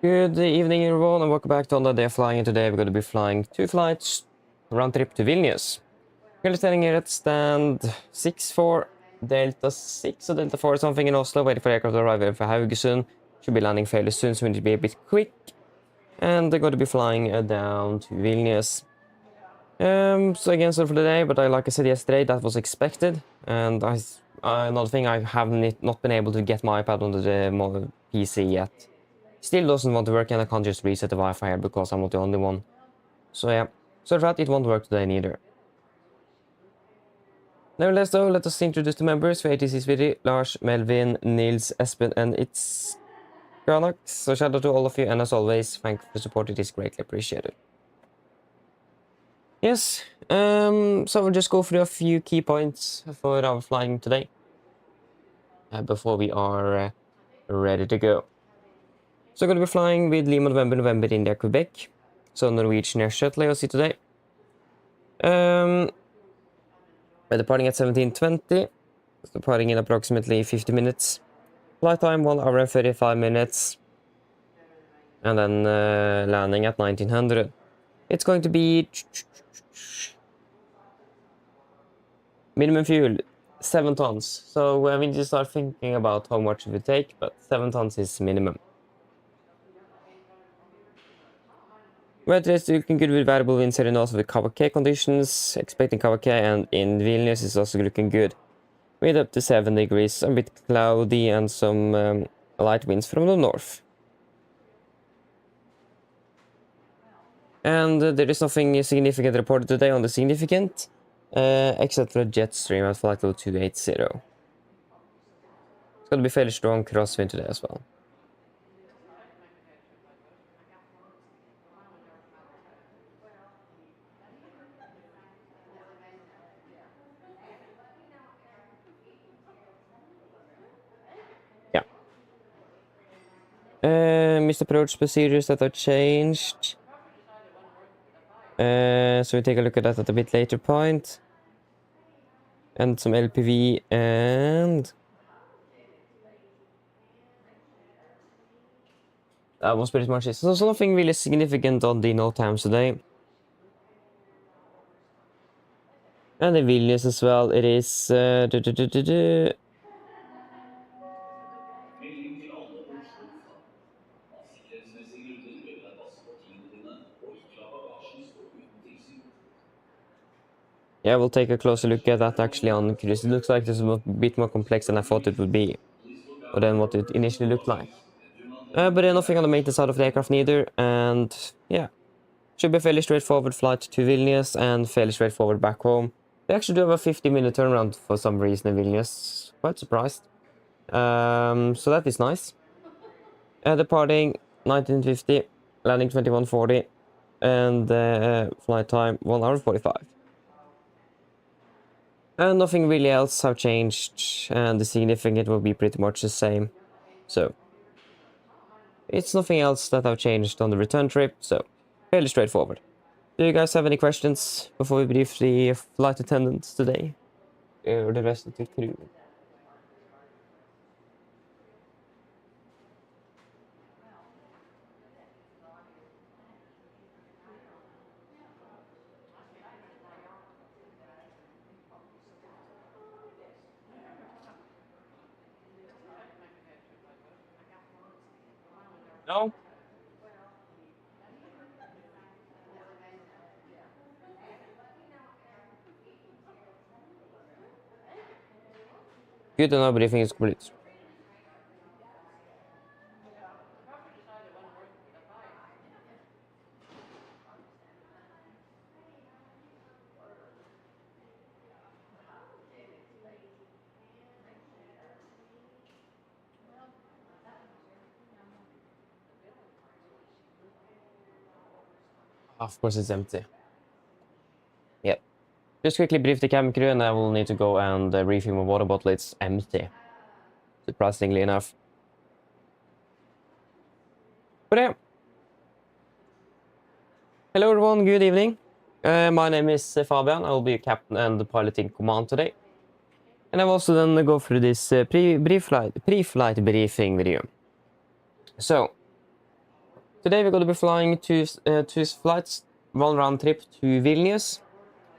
Good evening everyone and welcome back to another day of flying, and today we're going to be flying 2 flights, round trip to Vilnius. Currently standing here at stand 64, Delta 6 or Delta 4 or something in Oslo, waiting for aircraft to arrive in for Haugesund. Should be landing fairly soon, so we need to be a bit quick. And they're going to be flying down to Vilnius. So again, sorry for the day, but like I said yesterday, that was expected. And another thing, I haven't not been able to get my iPad onto the PC yet. Still doesn't want to work, and I can't just reset the Wi-Fi here because I'm not the only one. So yeah, sorry for that, it won't work today neither. Nevertheless though, let us introduce the members for ATC's video: Lars, Melvin, Nils, Espen, and it's Granax. So shout out to all of you, and as always, thank you for support, it is greatly appreciated. Yes, so we'll just go through a few key points for our flying today before we are ready to go. So I'm going to be flying with Lima November India Quebec. So Norwegian Air Shuttle AOC today. We're departing at 17:20. Departing in approximately 50 minutes. Flight time 1 hour and 35 minutes. And then landing at 1900. It's going to be minimum fuel 7 tons. So we need to start thinking about how much it would take, but 7 tons is minimum. Weather is looking good with variable winds here and also with Kavak conditions. Expecting Kavak, and in Vilnius is also looking good. With up to 7 degrees, a bit cloudy and some light winds from the north. And there is nothing significant reported today on the significant, except for a jet stream at flight level 280. It's going to be fairly strong crosswind today as well. Missed approach procedures that are changed. So we take a look at that at a bit later point. And some LPV and... that was pretty much it. So nothing really significant on the no times today. And in Vilnius as well, it is... yeah, we'll take a closer look at that actually on Cruise. It looks like this is a bit more complex than I thought it would be, or than what it initially looked like. But then nothing on the maintenance side of the aircraft neither, and yeah, should be a fairly straightforward flight to Vilnius and fairly straightforward back home. We actually do have a 50-minute turnaround for some reason in Vilnius. Quite surprised. So that is nice. Departing 1950, landing 2140, and flight time 1 hour 45. And nothing really else have changed, and the significant will be pretty much the same. So, it's nothing else that have changed on the return trip, so fairly straightforward. Do you guys have any questions before we brief the flight attendants today? Or the rest of the crew? No? Good to know, briefing is complete. Of course it's empty. Yep. Just quickly brief the cabin crew and I will need to go and refill my water bottle. It's empty. Surprisingly enough. But yeah. Hello everyone, good evening. My name is Fabian. I will be a captain and the pilot in command today. And I will also then go through this pre-flight briefing video. So, Today we're going to be flying two flights, one round trip to Vilnius,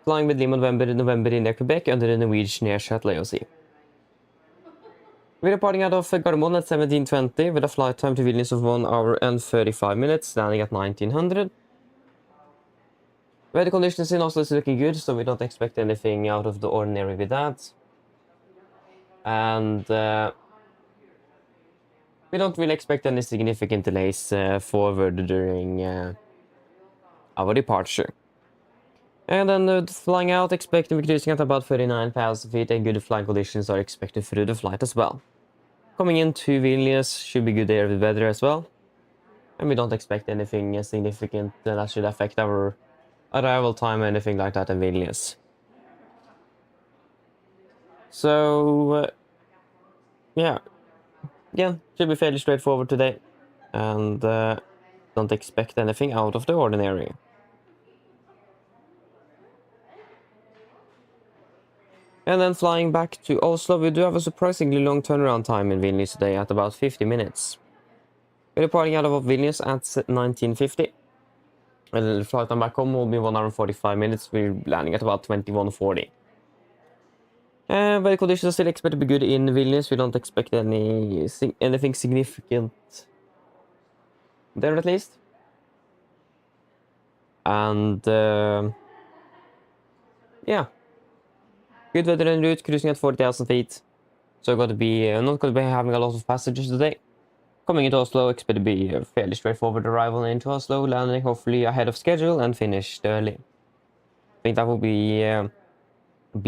flying with Lima November in Quebec under the Norwegian Air Shuttle AOC. We're departing out of Gardermoen at 17:20 with a flight time to Vilnius of 1 hour and 35 minutes, landing at 1900. Weather conditions in Oslo is looking good, so we don't expect anything out of the ordinary with that. And we don't really expect any significant delays forward during our departure. And then flying out, expecting to be cruising at about 39,000 feet, and good flying conditions are expected through the flight as well. Coming into Vilnius should be good air with weather as well. And we don't expect anything significant that should affect our arrival time or anything like that in Vilnius. So, yeah. Again, should be fairly straightforward today. And don't expect anything out of the ordinary. And then flying back to Oslo, we do have a surprisingly long turnaround time in Vilnius today at about 50 minutes. We're departing out of Vilnius at 1950. And the flight time back home will be 1 hour and 45 minutes. We're landing at about 21:40. Weather conditions are still expected to be good in Vilnius. We don't expect anything significant there at least. And yeah. Good weather en route, cruising at 40,000 feet. So not going to be having a lot of passengers today. Coming into Oslo, expect to be a fairly straightforward arrival into Oslo, landing hopefully ahead of schedule and finished early. I think that will be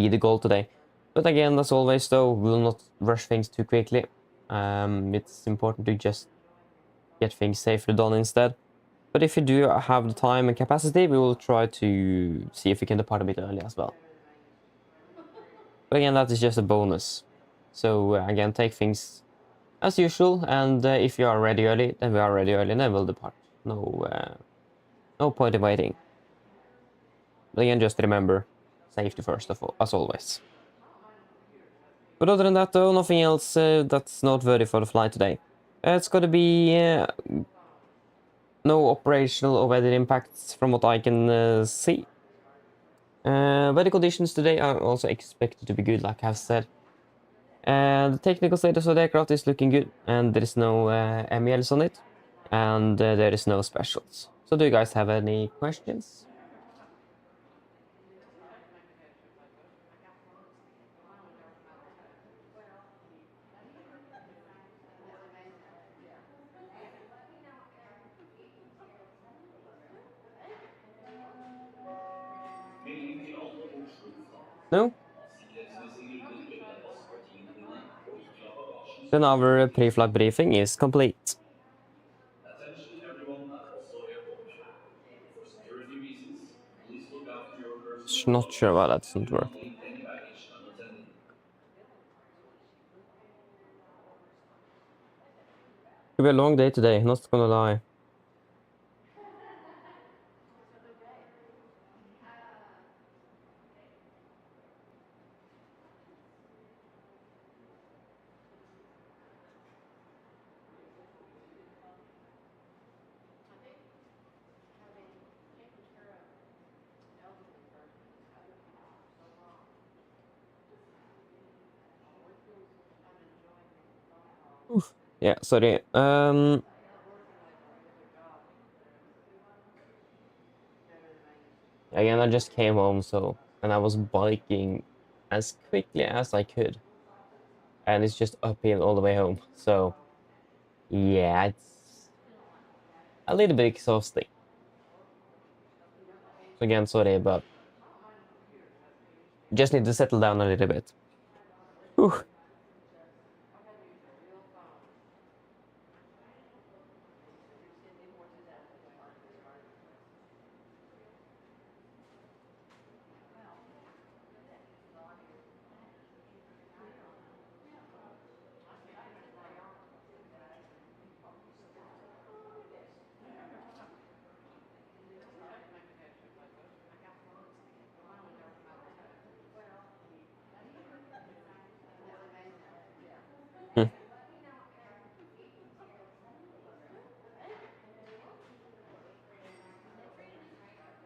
the goal today. But again, as always though, we will not rush things too quickly. It's important to just get things safely done instead. But if you do have the time and capacity, we will try to see if we can depart a bit early as well. But again, that is just a bonus. So again, take things as usual, and if you are ready early, then we are ready early, and then we'll depart. No point in waiting. But again, just remember, safety first of all, as always. But other than that though, nothing else that's noteworthy for the flight today. It's going to be no operational or weather impacts from what I can see. Weather conditions today are also expected to be good, like I've said. The technical status of the aircraft is looking good, and there is no MELs on it, and there is no specials. So do you guys have any questions? No? Then our pre-flight briefing is complete. Not sure why that doesn't work. Could be a long day today, not gonna lie. Oof. Yeah, sorry. Again, I just came home, and I was biking as quickly as I could. And it's just uphill all the way home. So, yeah, it's a little bit exhausting. So again, sorry, but just need to settle down a little bit. Whew.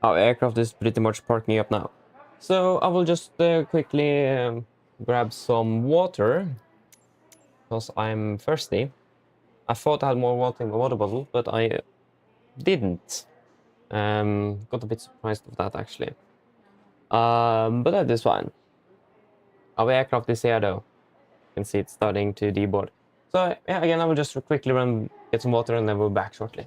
Our aircraft is pretty much parking up now. So I will just quickly grab some water because I'm thirsty. I thought I had more water in my water bottle, but I didn't. Got a bit surprised of that actually. But that is fine. Our aircraft is here though. You can see it's starting to deboard. So yeah, again, I will just quickly run, get some water, and then we'll be back shortly.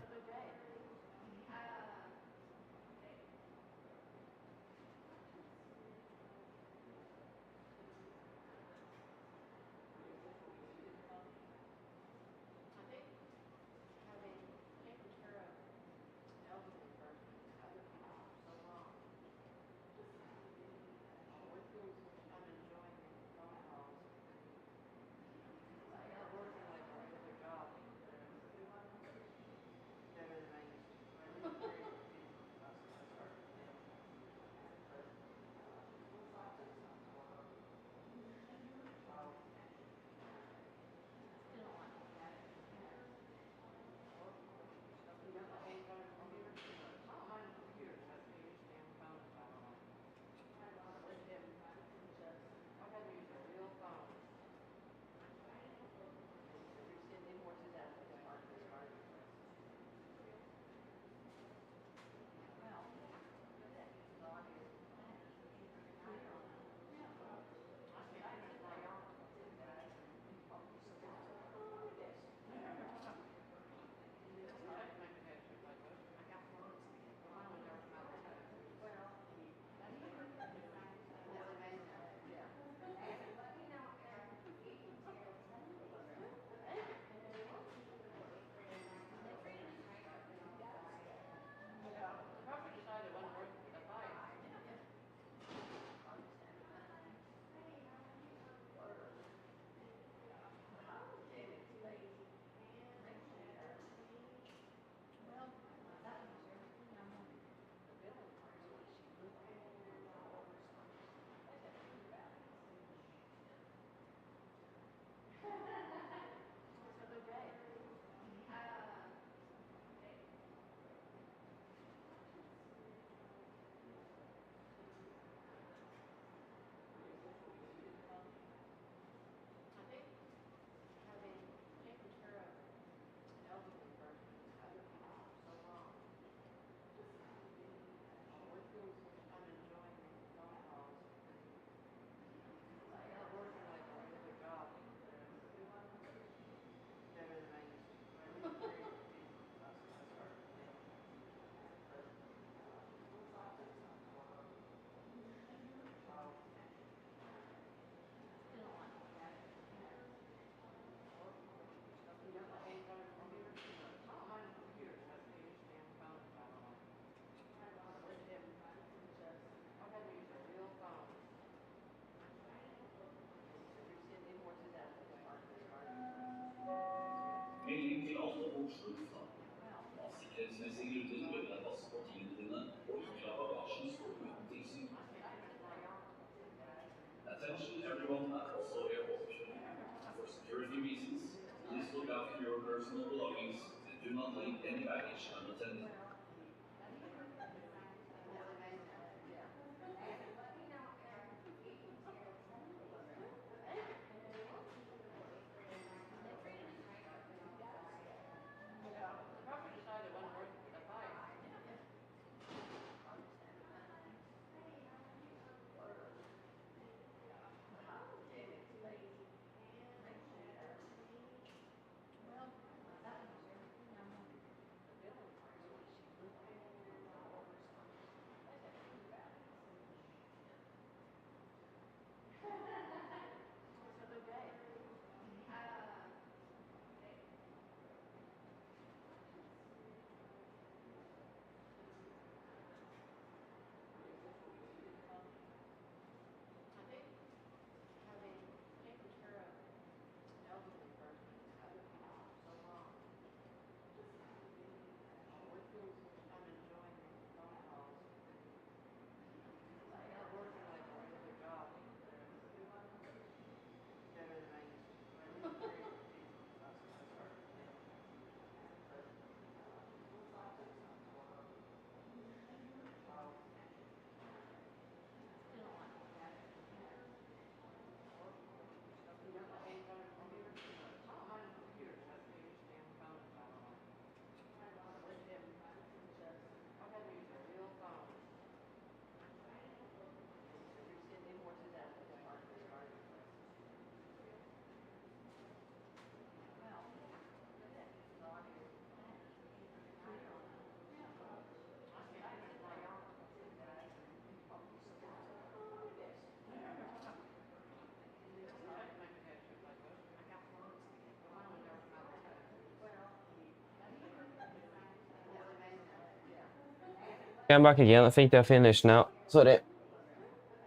Melding til alle Oslo lufthavn. Av sikkerhetsmessige grunner bør du passe på tingene dine og ikke la bagasjen stå uten tilsyn. Attention everyone at Oslo Airport. For security reasons, please look after your personal belongings and do not leave any baggage unattended. Okay, I'm back again. I think they're finished now. Sorry.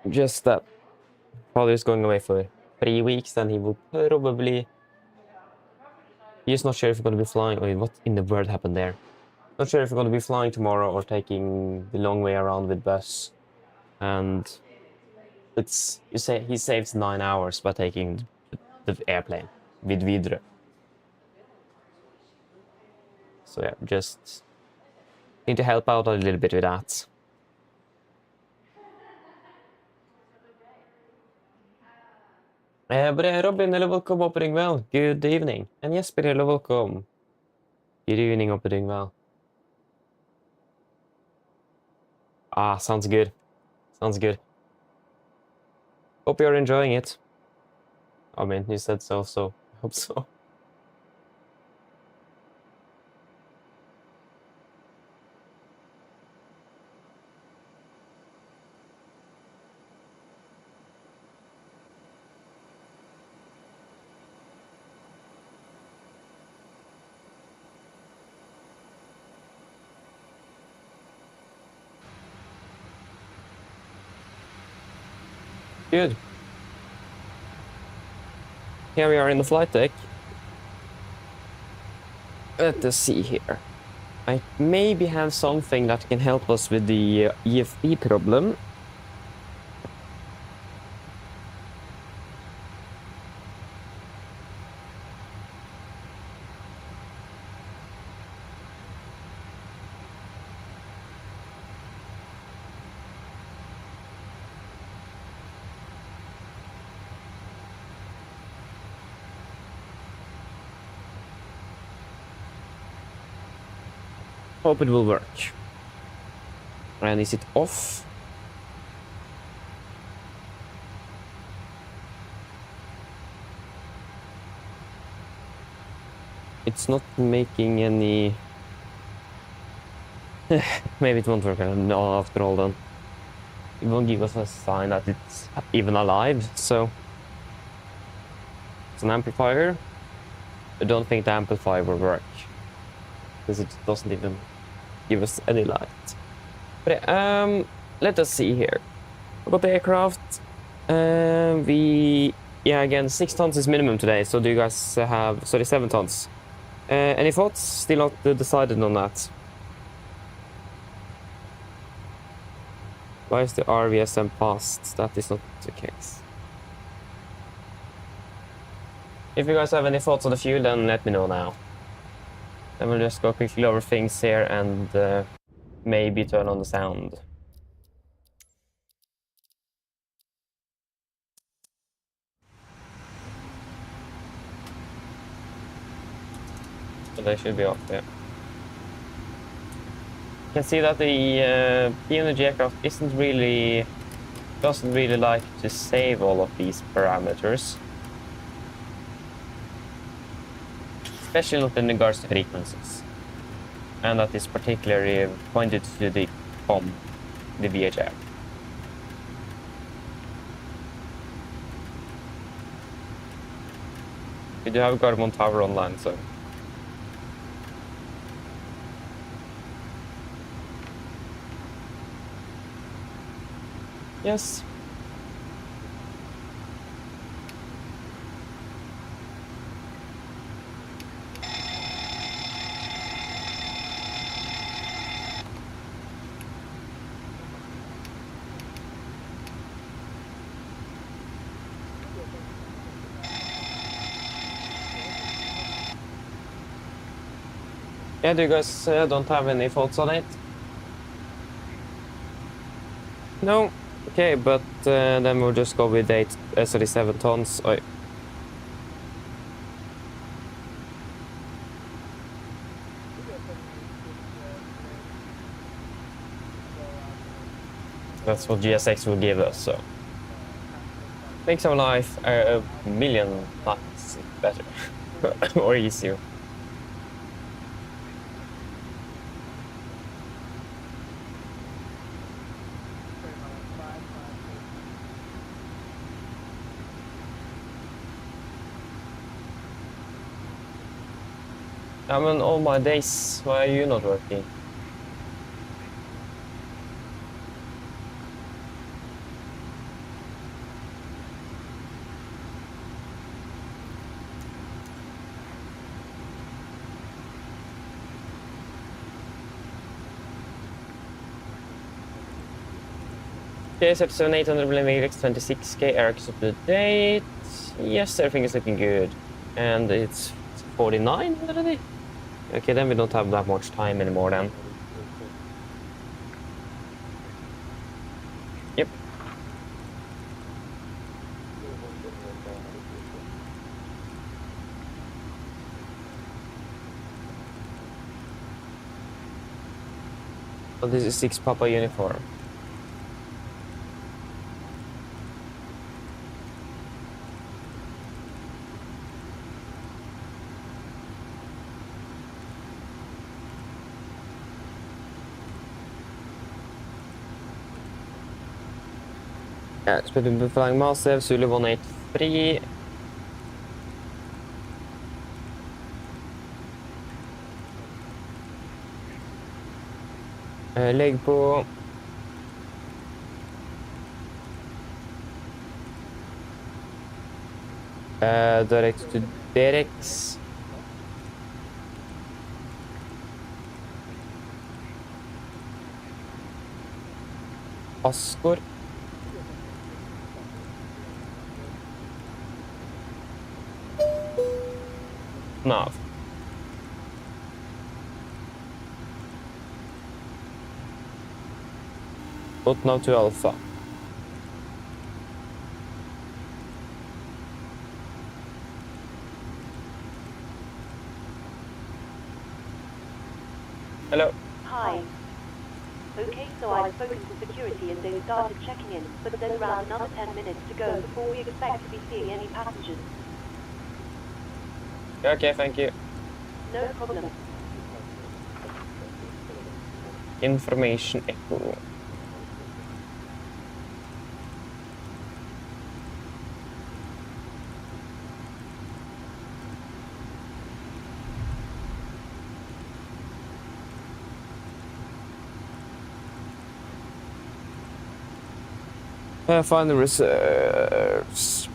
Just that father is going away for 3 weeks, and he will probably... He's not sure if he's going to be flying. Wait, what in the world happened there? Not sure if we're going to be flying tomorrow or taking the long way around with bus. And it's... You say he saves 9 hours by taking the airplane with Vidre. So yeah, just need to help out a little bit with that. But Robin, hello, welcome, hope you're doing well. Good evening. And Jesper, hello, welcome. Good evening, hope you're doing well. Ah, sounds good. Sounds good. Hope you're enjoying it. I mean, you said so, so I hope so. Good. Here we are in the flight deck. Let us see here. I maybe have something that can help us with the EFB problem. Hope it will work. And is it off? It's not making any... Maybe it won't work no, after all then. It won't give us a sign that it's even alive, so... It's an amplifier. I don't think the amplifier will work. Because it doesn't even give us any light. But let us see here. About the aircraft, yeah, again, 6 tons is minimum today. So do you guys have 37 tons? Any thoughts? Still not decided on that. Why is the RVSM passed? That is not the case. If you guys have any thoughts on the fuel, then let me know now. Then we'll just go quickly over things here and maybe turn on the sound. So they should be off there. You can see that the PMDG aircraft doesn't really like to save all of these parameters. Especially not in regards to frequencies. And that is particularly pointed to the COM, the VHF. We do have Gardermoen Tower online, so... Yes. Yeah, do you guys don't have any thoughts on it? No? Okay, but then we'll just go with 37 tons. Oi. That's what GSX will give us, so... Makes our life a million times better. Or easier. I mean, all my days, why are you not working? Okay, 77800 26K RX up to date. Yes, everything is looking good. And it's 49 already? Okay, then we don't have that much time anymore then. Yep. So this is 6 Papa uniform. Yeah, it's been flying massive, Zulu 183. Lägg på direct to Derex. Askor. Nav. But now to Alpha. Hello. Hi. Okay, so I've spoken to security and they started checking in, but there's around another 10 minutes to go before we expect to be seeing any passengers. Okay, thank you. No problem. Information echo. Find the reserves.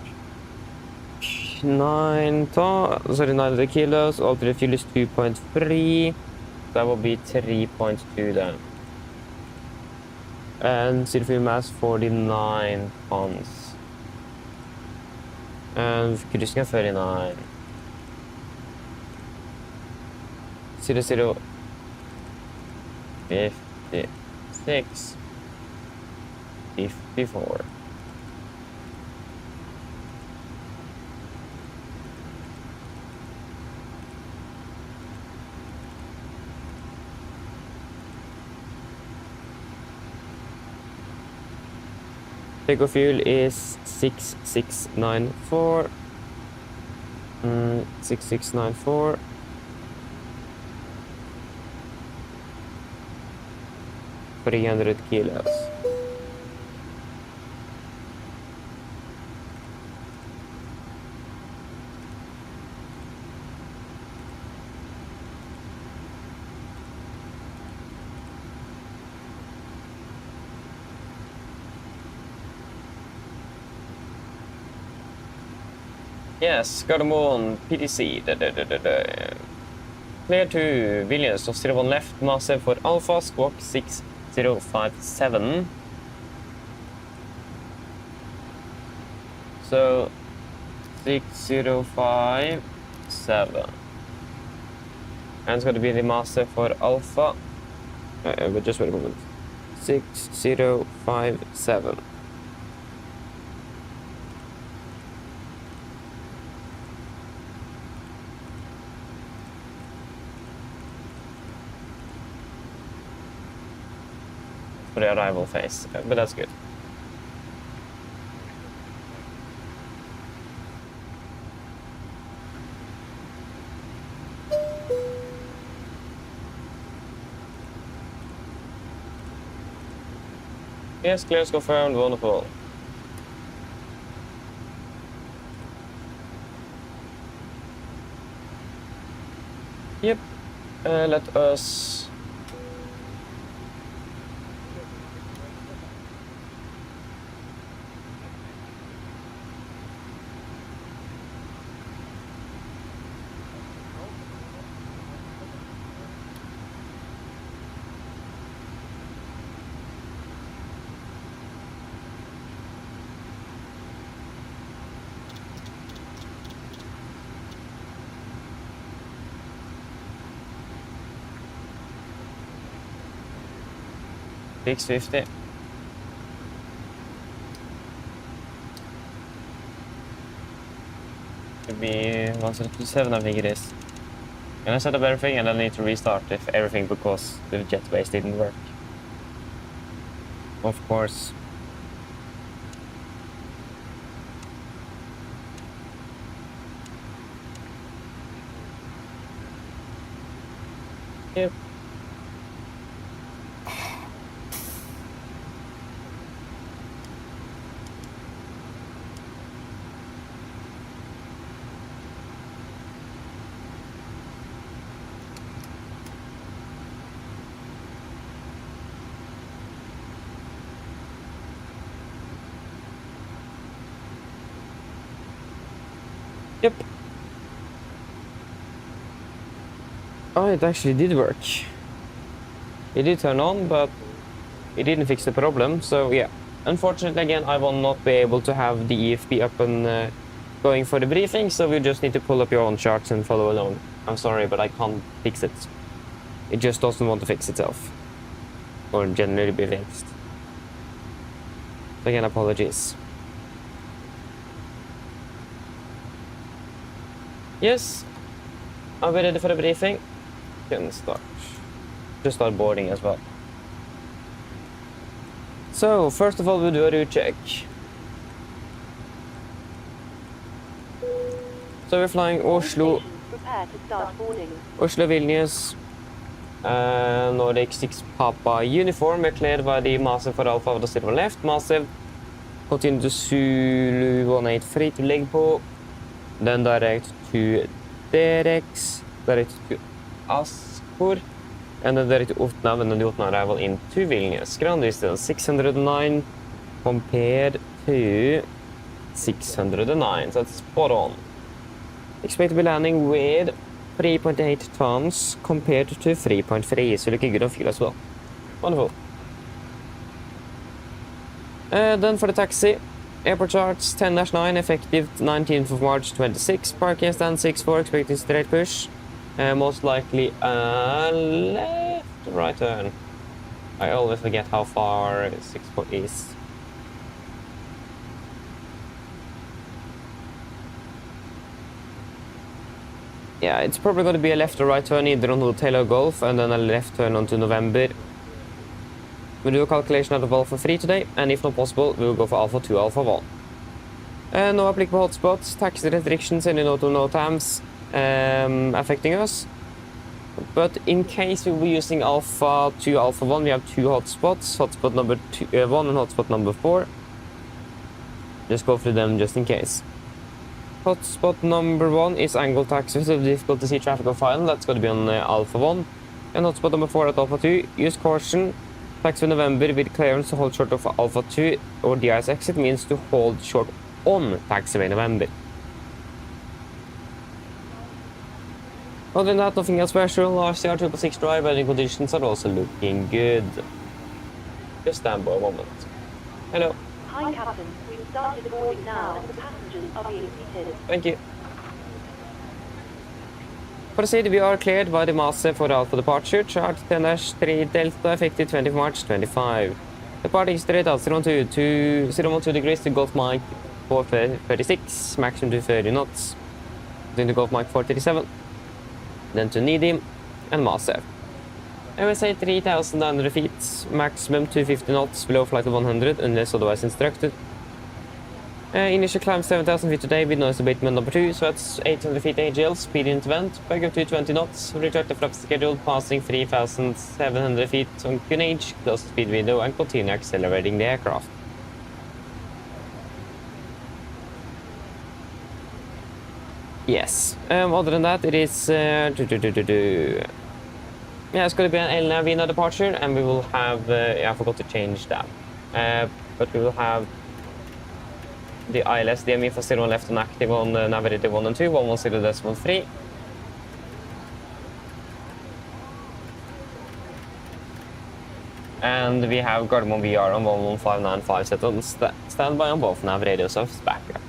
900 kilos, all the fuel is 2.3. That will be 3.2 then. And zero fuel mass 49 tons. And cruising at 39. 00 56 54. Takeoff fuel is 6694. 6694. For 300 kilos. Yes, got them on PTC. Clear to Vilnius, 01 left, massive for Alpha, squawk 6057. So 6057. And it's going to be the massive for Alpha. But just wait a moment. 6057. For the arrival phase, but that's good. Yes, clearance confirmed, wonderful. Yep, let us... 650. Could be 177, I think it is. Gonna set up everything and then need to restart if everything because the jet base didn't work. Of course. Yep. Yep. Oh, it actually did work. It did turn on, but it didn't fix the problem, so yeah. Unfortunately, again, I will not be able to have the EFP up and going for the briefing, so you just need to pull up your own charts and follow along. I'm sorry, but I can't fix it. It just doesn't want to fix itself. Or generally be fixed. So again, apologies. Yes, I'll be ready for the briefing. Can start. Just start boarding as well. So, first of all, we'll do a route check. So we're flying Oslo, Prepare to start boarding. Oslo Vilnius, Nordic 6 Papa uniform. We're cleared by the massive for Alpha of the zero left. Massive. Continue to Zulu 183 to leg på. Then direct to Derex, direct to Askor, and then direct to Otnav, and then the Otnav arrival into Vilnius. Ground distance 609 compared to 609, so that's spot on. Expect to be landing with 3.8 tons compared to 3.3, so looking good on fuel as well. Wonderful. Then for the taxi. Airport charts 10-9, effective 19th of March 26. Parking stand 6-4, expecting straight push. Most likely a left right turn. I always forget how far 6-4 is. Yeah, it's probably going to be a left or right turn either on Hotel or Golf and then a left turn onto November. We'll do a calculation out of Alpha 3 today, and if not possible, we will go for Alpha 2, Alpha 1. No applicable hotspots, taxi restrictions, any no to no times affecting us. But in case we will be using Alpha 2, Alpha 1, we have two hotspots, hotspot number 1 and hotspot number 4. Just go through them just in case. Hotspot number 1 is angle taxi, so difficult to see traffic on final, that's going to be on Alpha 1. And hotspot number 4 at Alpha 2, use caution. Taxi November with clearance to hold short of Alpha 2 or DIS exit means to hold short on taxiway November. Other than that, nothing else special. RCR 666 drive weather conditions are also looking good. Just stand by a moment. Hello. Hi, Captain. We've started boarding now and the passengers are being seated. Thank you. Proceed, we are cleared by the master for Alpha departure. Chart 10-3 Delta, effective 20 March 25. Departing straight out 012 degrees to Gulf Mike 436, maximum to 30 knots. Then to Gulf Mike 437. Then to Needham and master. MSA 3,900 feet, maximum 250 knots, below flight of 100 unless otherwise instructed. Initial climb 7,000 feet today with noise abatement number 2, so that's 800 feet AGL, speed into vent, back up to 20 knots, retract the flap schedule, passing 3,700 feet on QNH, close the speed window and continue accelerating the aircraft. Yes, other than that it is, yeah, it's going to be an El Navina departure and we will have, yeah, I forgot to change that, but we will have the ILS DME for 0 left and active on Navigraph 1 and 2, 110.3. And we have Gardermoen VR on 11595 set on standby on both nav radios of backup.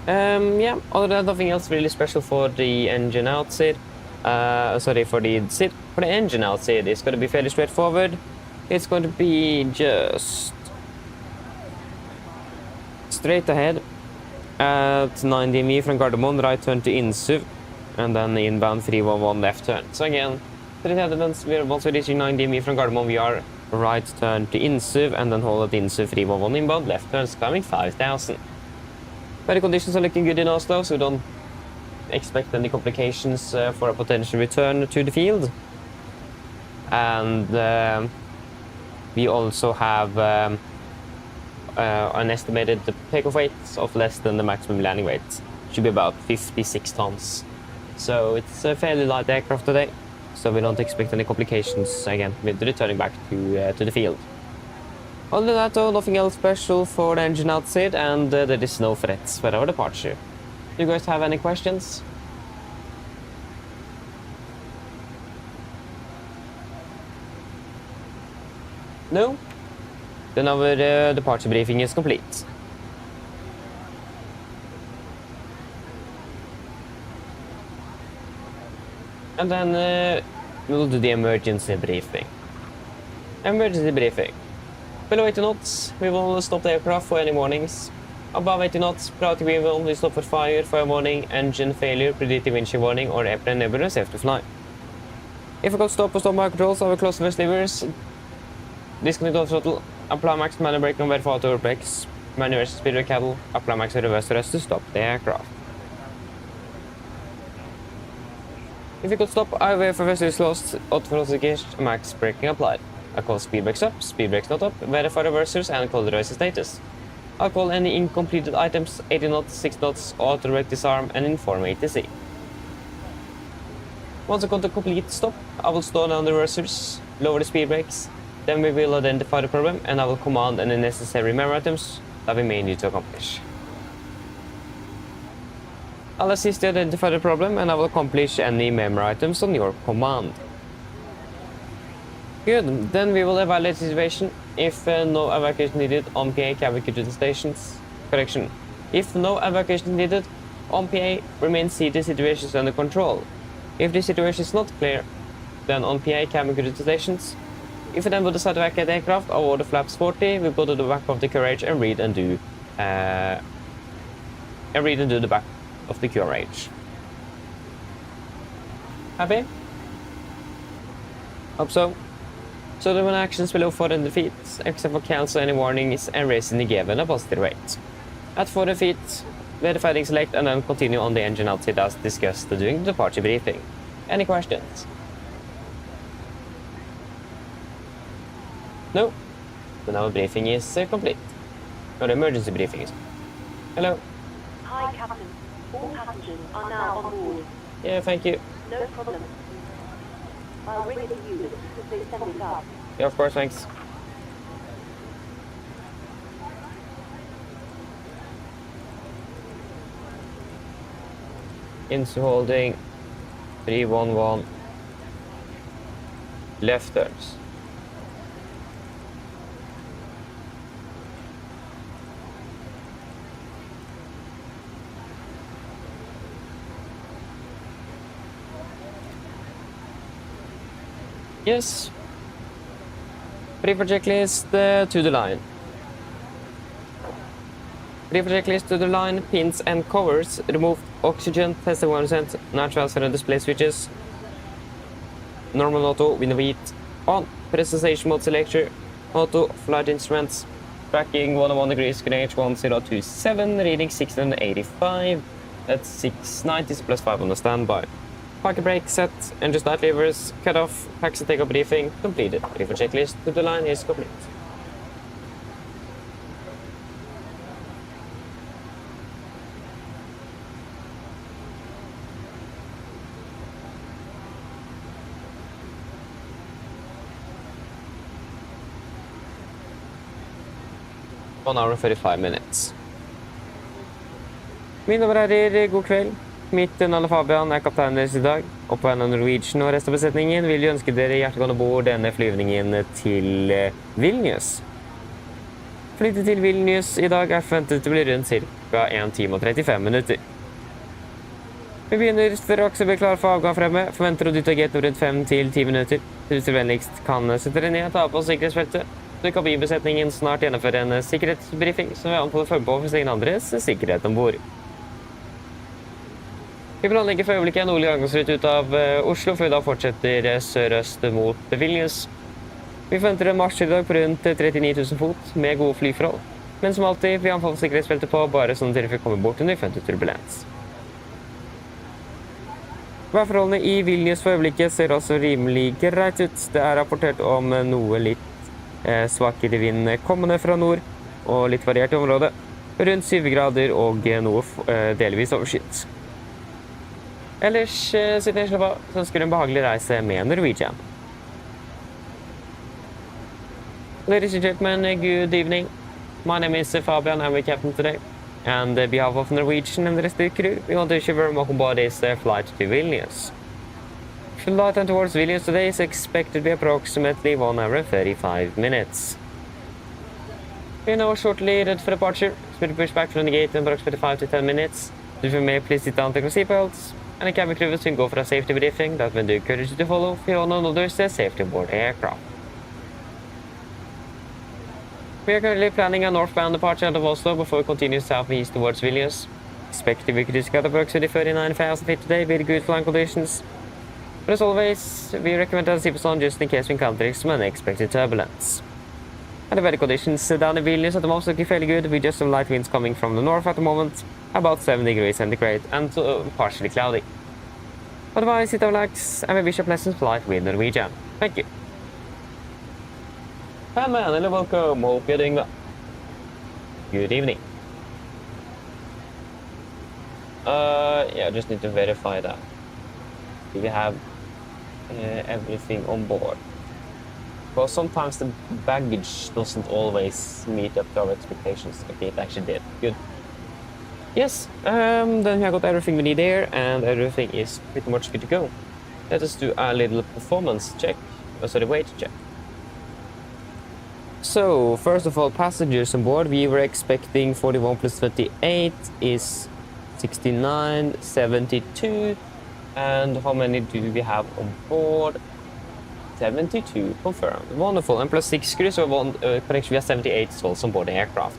Yeah, other than nothing else really special for the engine outside. Sorry, for the SID. For the engine outside, it's going to be fairly straightforward. It's going to be just straight ahead at 9 DME from Gardermoen, right turn to Insuv, and then inbound 311 left turn. So again, straight ahead, we're also reaching 9 DME from Gardermoen, we are right turn to Insuv, and then hold at Insuv 311 inbound, left turns coming 5,000. Weather conditions are looking good in Oslo, so we don't expect any complications for a potential return to the field. And we also have an estimated takeoff weight of less than the maximum landing weight. Should be about 56 tons. So it's a fairly light aircraft today, so we don't expect any complications again with returning back to the field. Other than that though, nothing else special for the engine outside, and there is no threats for our departure. Do you guys have any questions? No? Then our departure briefing is complete. And then we'll do the emergency briefing. Emergency briefing. Below 80 knots, we will stop the aircraft for any warnings. Above 80 knots, priority we will only stop for fire warning, engine failure, predictive windshield warning, or airplane neighborhood safe to fly. If we got stop or stop by controls, our close reverse levers, disconnect off throttle, apply max manual brake on verify auto brakes, manual speed brake cable, apply max reverse thrust to stop the aircraft. If you could stop, IFLY for vessel is closed, auto throttle engaged, max braking applied. I call speed brakes up, speed brakes not up, verify reversers, and call the device status. I'll call any incompleted items, 80 knots, 6 knots, auto brake disarm, and inform ATC. Once I got the complete stop, I will slow down the reversers, lower the speed brakes, then we will identify the problem, and I will command any necessary memory items that we may need to accomplish. I'll assist you identify the problem, and I will accomplish any memory items on your command. Good, then we will evaluate the situation. If no evacuation needed, on PA can evacuate to the stations. Correction. If no evacuation needed, on PA remain seated, situation is under control. If the situation is not clear, then on PA can evacuate to the stations. If we then would decide to evacuate the aircraft, I'll order flaps 40, we go to the back of the QRH and read and do the back of the QRH. Happy? Hope so. So the one actions below 400 feet, except for cancel any warnings and raising the given a positive rate. At 400 feet, verify the select and then continue on the engine outside as discussed during the departure briefing. Any questions? No? Then our briefing is complete. Or the emergency briefing is. Hello? Hi, Captain. All passengers are now on board. Yeah, thank you. No problem. I'll ring it to you as soon as they send it up. Yeah, of course, thanks. Into holding 311 left turns. Yes. Ready for checklist to the line. Ready for checklist to the line, pins and covers. Remove oxygen, test 1%, natural for display switches. Normal auto, window heat on. Presentation mode selector, auto, flight instruments. Tracking 101 degrees, QNH 1027, reading 685. That's 690 plus 5 on the standby. Parking brake set, engine start levers, cut off, taxi takeoff briefing, completed. Ready for checklist to the line is complete. One hour and 35 minutes. Mine damer og herrer, god kveld. Mitt navn Fabian, er kapteinen deres i dag, og på Oslo Norwegian og resten av besetningen vil jeg ønske dere hjertelig velkommen bord denne flyvningen til Vilnius. Flyttet til Vilnius i dag er forventet til å bli rundt ca. 1 time og 35 minutter. Vi begynner straks å bli klar for avgang fremme. Forventer å dytte gaten rundt 5 til 10 minutter. Du vennligst kan sette deg ned og ta på sikkerhetsfeltet. Så kabinbesetningen snart gjennomfører en sikkerhetsbriefing, som vi anbefaler å følge på for sin andres sikkerhet ombord. Vi planlegger for øyeblikket en nordlig avgangsrute ut av Oslo, før vi da fortsetter sørøst mot Vilnius. Vi forventer en marsj i dag på rundt 39 000 fot, med gode flyforhold. Men som alltid, vi anbefaler sikkerhetsfeltet på, bare sånn at dere får komme bort under forventet turbulens. Værforholdene i Vilnius for øyeblikket ser også rimelig greit ut. Det er rapportert om noe litt svakere vind kommende fra nord, og litt variert i området. Rundt 7 grader og noe delvis overskyet. Ellers, siden jeg slapp av, så ønsker du en behagelig reise med Norwegian. Ladies and gentlemen, good evening. My name is Fabian, I'm your captain today. And on behalf of Norwegian and the rest of the crew, we want to wish you very welcome aboard this flight to Vilnius. Flight time towards Vilnius today is expected to be approximately 1 hour and 35 minutes. We are now shortly ready for departure. So we'll push back from the gate in approximately 5 to 10 minutes. So if you may please sit down, take your seatbelts. And the cabin crew will soon go for a safety briefing that will do encourage you to follow for your own others safety aboard the aircraft. We are currently planning a northbound departure out of Oslo before we continue southeast towards Vilnius. Expected we could just get approximately 39,000 feet today with good flying conditions. But as always, we recommend that zip on just in case we encounter some unexpected turbulence. And the weather conditions down in Vilnius at the moment looking fairly good, with just some light winds coming from the north at the moment, about 7 degrees centigrade, and partially cloudy. Otherwise, sit down, relax, and we wish a pleasant flight with Norwegian. Thank you. Hi man, hello, welcome. Hope you're doing well. Good evening. Yeah, I just need to verify that. Do we have everything on board? Well, sometimes the baggage doesn't always meet up to our expectations. Okay, it actually did. Good. Yes, then we have got everything we need there, and everything is pretty much good to go. Let us do a little performance check. Sorry, weight check. So, first of all, passengers on board, we were expecting 41 plus 28 is 69, 72, and how many do we have on board? 72 confirmed. Wonderful, and plus 6 crew, so correction, we have 78 souls on board the aircraft.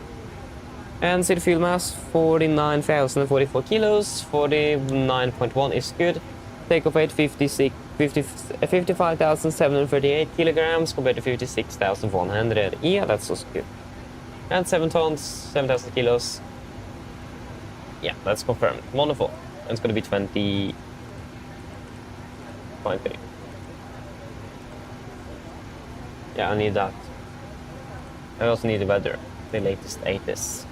And city fuel mass, 49,044 kilos, 49.1 is good. Takeoff weight, 55,738 kilograms compared to 56,100. Yeah, that's also good. And 7 tons, 7,000 kilos. Yeah, that's confirmed. Wonderful. And it's going to be 20.3. Yeah, I need that. I also need the weather, the latest 80s.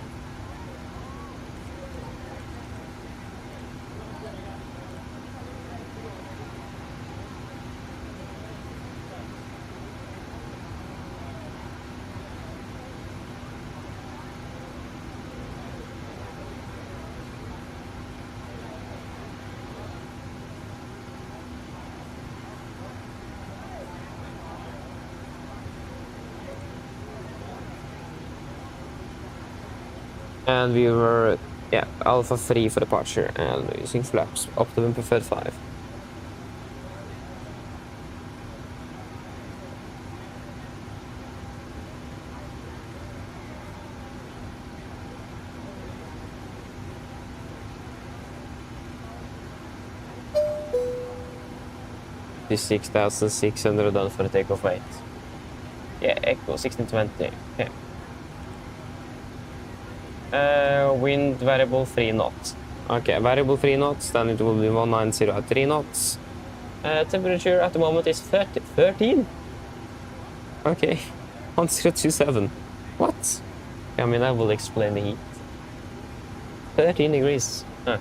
And we were, yeah, Alpha 3 for departure, and we're using flaps, optimum preferred 5. This 6,600 done for the takeoff weight. Yeah, Echo 1620. Okay. Wind variable 3 knots. Okay, variable 3 knots, then it will be 190 at 3 knots. Temperature at the moment is 13. Okay, 1027. What? I mean, that will explain the heat. 13 degrees. Huh.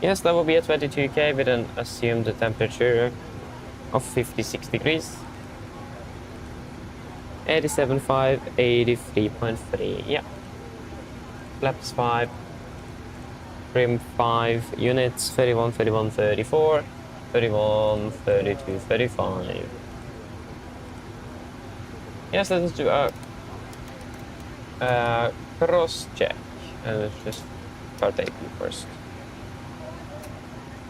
Yes, that will be a 22K with an assumed temperature of 56 degrees. 87.5, 83.3, yeah. Flaps 5, trim 5, units 31, 31, 34, 31, 32, 35. Yes, let us do a Cross check. Let's just start taking first.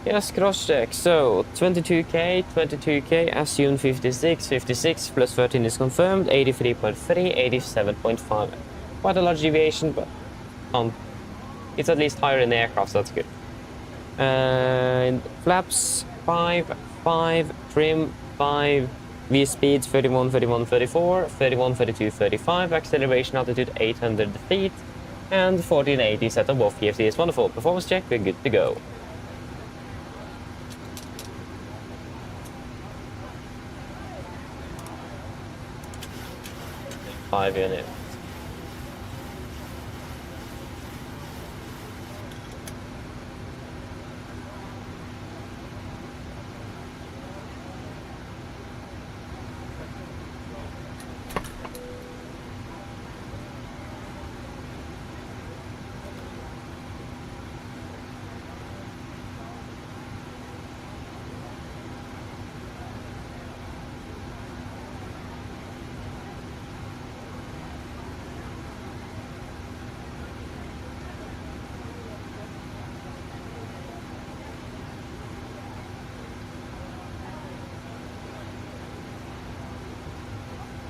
Yes, cross check. So 22k, assume 56 plus 13 is confirmed, 83.3, 87.5. Quite a large deviation, but it's at least higher in the aircraft, so that's good. And flaps 5, trim 5, V speeds 31, 31, 34, 31, 32, 35, acceleration altitude 800 feet, and 1480 set of both PFCs. Wonderful. Performance check, we're good to go. 5 units.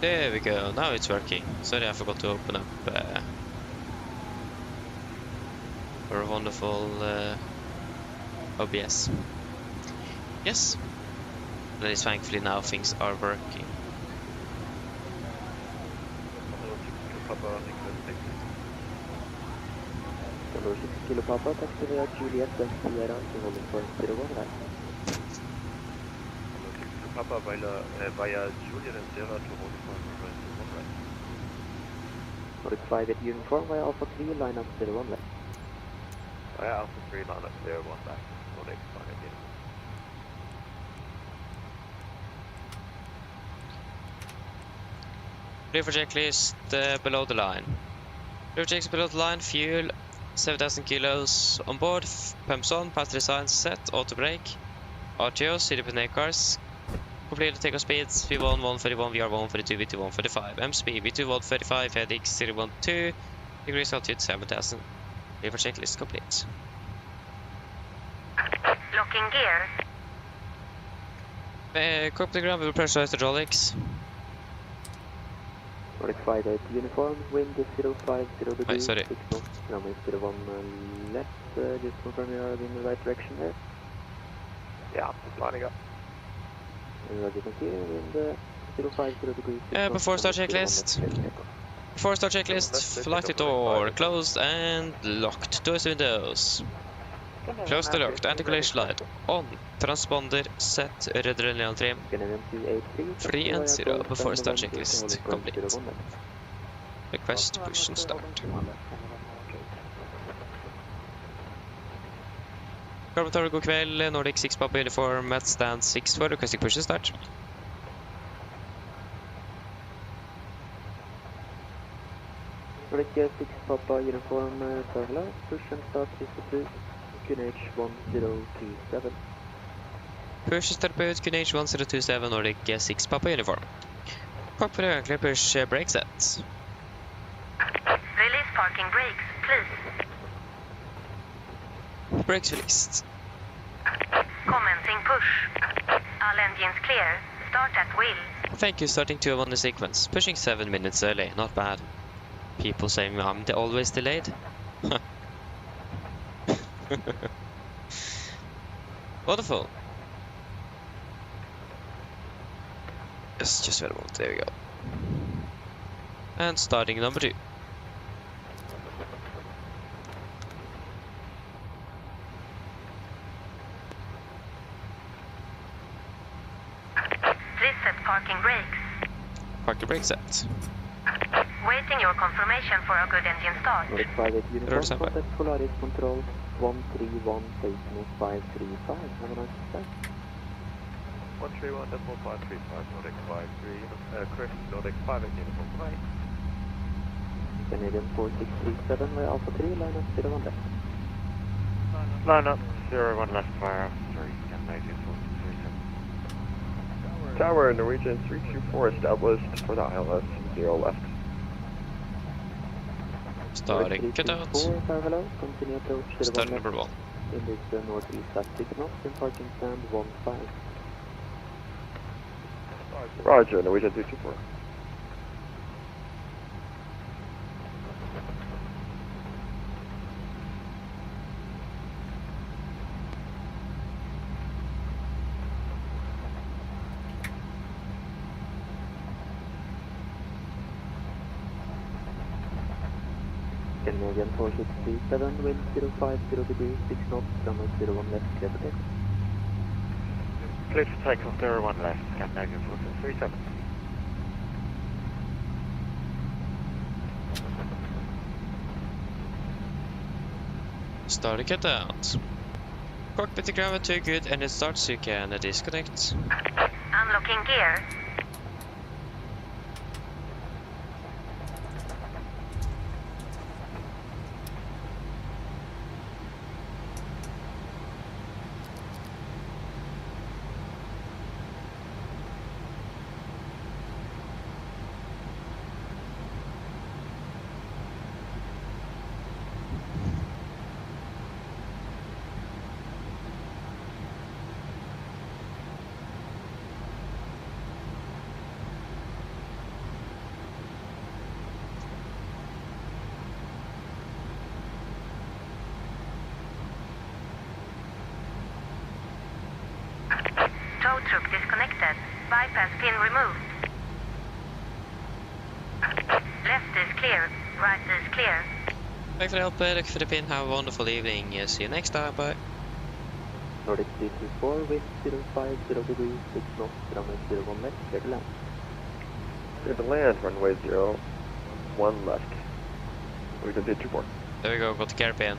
There we go, now it's working. Sorry, I forgot to open up our wonderful OBS. Yes, that is thankfully now things are working. Hello, 6 Kilo Papa, taxi via Juliet and Sierra to holding point 01 right. Papa via Juliet and Sierra to holding point 01 right. Nordic 5 at uniform via Alpha 3, line up 01 left. Via Alpha 3, line up 01 left. Nordic 5 at uniform. River checklist below the line. River checks below the line, fuel 7,000 kilos on board, pumps on, path designs set, auto brake, RTO, CDP cars, completed takeoff speeds, V1 131, VR 132, V2 135, MSP, V2 135, headix 012, degrees altitude 7,000. River checklist complete. Locking gear. Copy the ground, we will pressurize hydraulics. Nordic 5 at uniform, wind is 050 degrees, sorry. 6 knots, runway 01 left, just confirm you are in the right direction there. Yeah, just lining up. And as you can see, wind 050 degrees, 6 knots, Before start runway 01 checklist. left. Before start checklist, flight door closed and locked. Doors windows. Closed and locked. Anti-collision light on. Transponder set. Redrunning trim. Scandinavian 283, 3 and 0. Golf Before start November, checklist holding point complete. 01 left. Request push and start. Carbon Tower, god kväll. Nordic 6 Papa uniform at stand 6 for requesting push and start. Nordic 6 Papa uniform, traveler, push and start 62, QNH 1037. Push and start boat. QNH 1027. Nordic 6 Papa uniform. Cockpit clear push brake set. Release parking brakes, please. Brakes released. Commencing push. All engines clear. Start at will. Thank you, starting 2 on the sequence. Pushing 7 minutes early, not bad. People saying I'm always delayed. Wonderful. Yes, just wait a moment, there we go. And starting number 2. Please set parking brakes. Parking brake set. Waiting your confirmation for a good engine start. Nordic 5 at uniform, Rör sig på. contact Polaris control 131, Payton 535. Have a nice day. 131, decimal 535, Nordic 53, Chris, Nordic 5 at uniform right. Canadian 4637 via Alpha 3, line up 01 left. Line up 01 left fire, 3, Canadian 4637. Tower, Norwegian 324 established for the ILS, 0 left. Starting cutout. Hello, continue approach to the Start one number left 1. in this northeast at 6 knots in parking stand 15. Roger, Norwegian 224. Canadian 4637, wind 050 degrees, 6 knots, runway 01 left, clear for takeoff. Clear for takeoff 01 left, Canadian 4637. Starting cutout. Cockpit and ground too good and it starts so you can disconnect. Unlocking gear. Tow truck disconnected. Bypass pin removed. Left is clear. Right is clear. Thanks for the help, thank you for the pin. Have a wonderful evening. See you next time. Bye. Nordic 324, wind 050 degrees, 6 knots, runway 01 left, clear to land. Clear to land, runway 01 left. Norwegian 224. There we go, got the caribbean.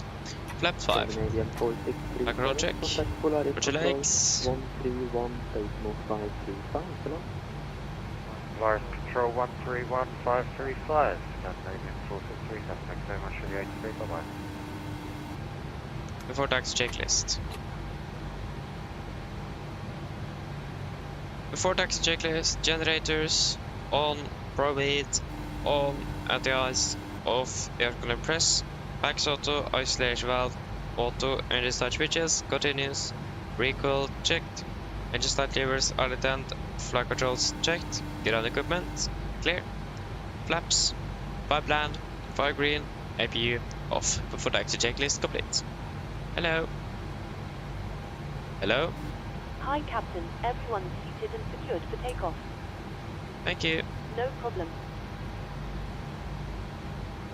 Flap 5. Canadian 463, Back check. contact Polaris Put your control, legs. 131, Basemore 535, hello. Polaris Control 131535. Canadian 4637, thanks very much for the 83, bye-bye. Before taxi checklist. Before taxi checklist, generators on, probeat, on, anti-ice, off, air coolant press, max auto, isolation valve, auto, engine start switches, continuous, recoil checked, engine start levers are tent, flight controls checked, ground equipment, clear, flaps, 5 land, 5 green, APU off, before taxi checklist complete. Hello. Hello. Hi, Captain. Everyone's seated and secured for takeoff. Thank you. No problem.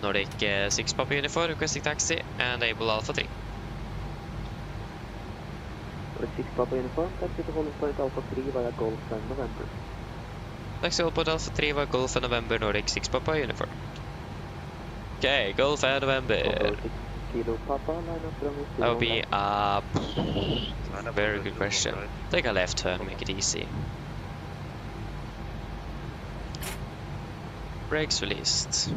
Nordic 6 Papa Uniform requesting taxi and able Alpha 3. Nordic 6 Papa Uniform, taxi to holding point Alpha 3 via Golf and November. Taxi hold point Alpha 3 via Golf and November, Nordic 6 Papa Uniform. Okay, Golf and November. Nordic 6 Kilo Papa, line up runway 01 That would be left. a very good question. Take a left turn, make it easy. Brakes released.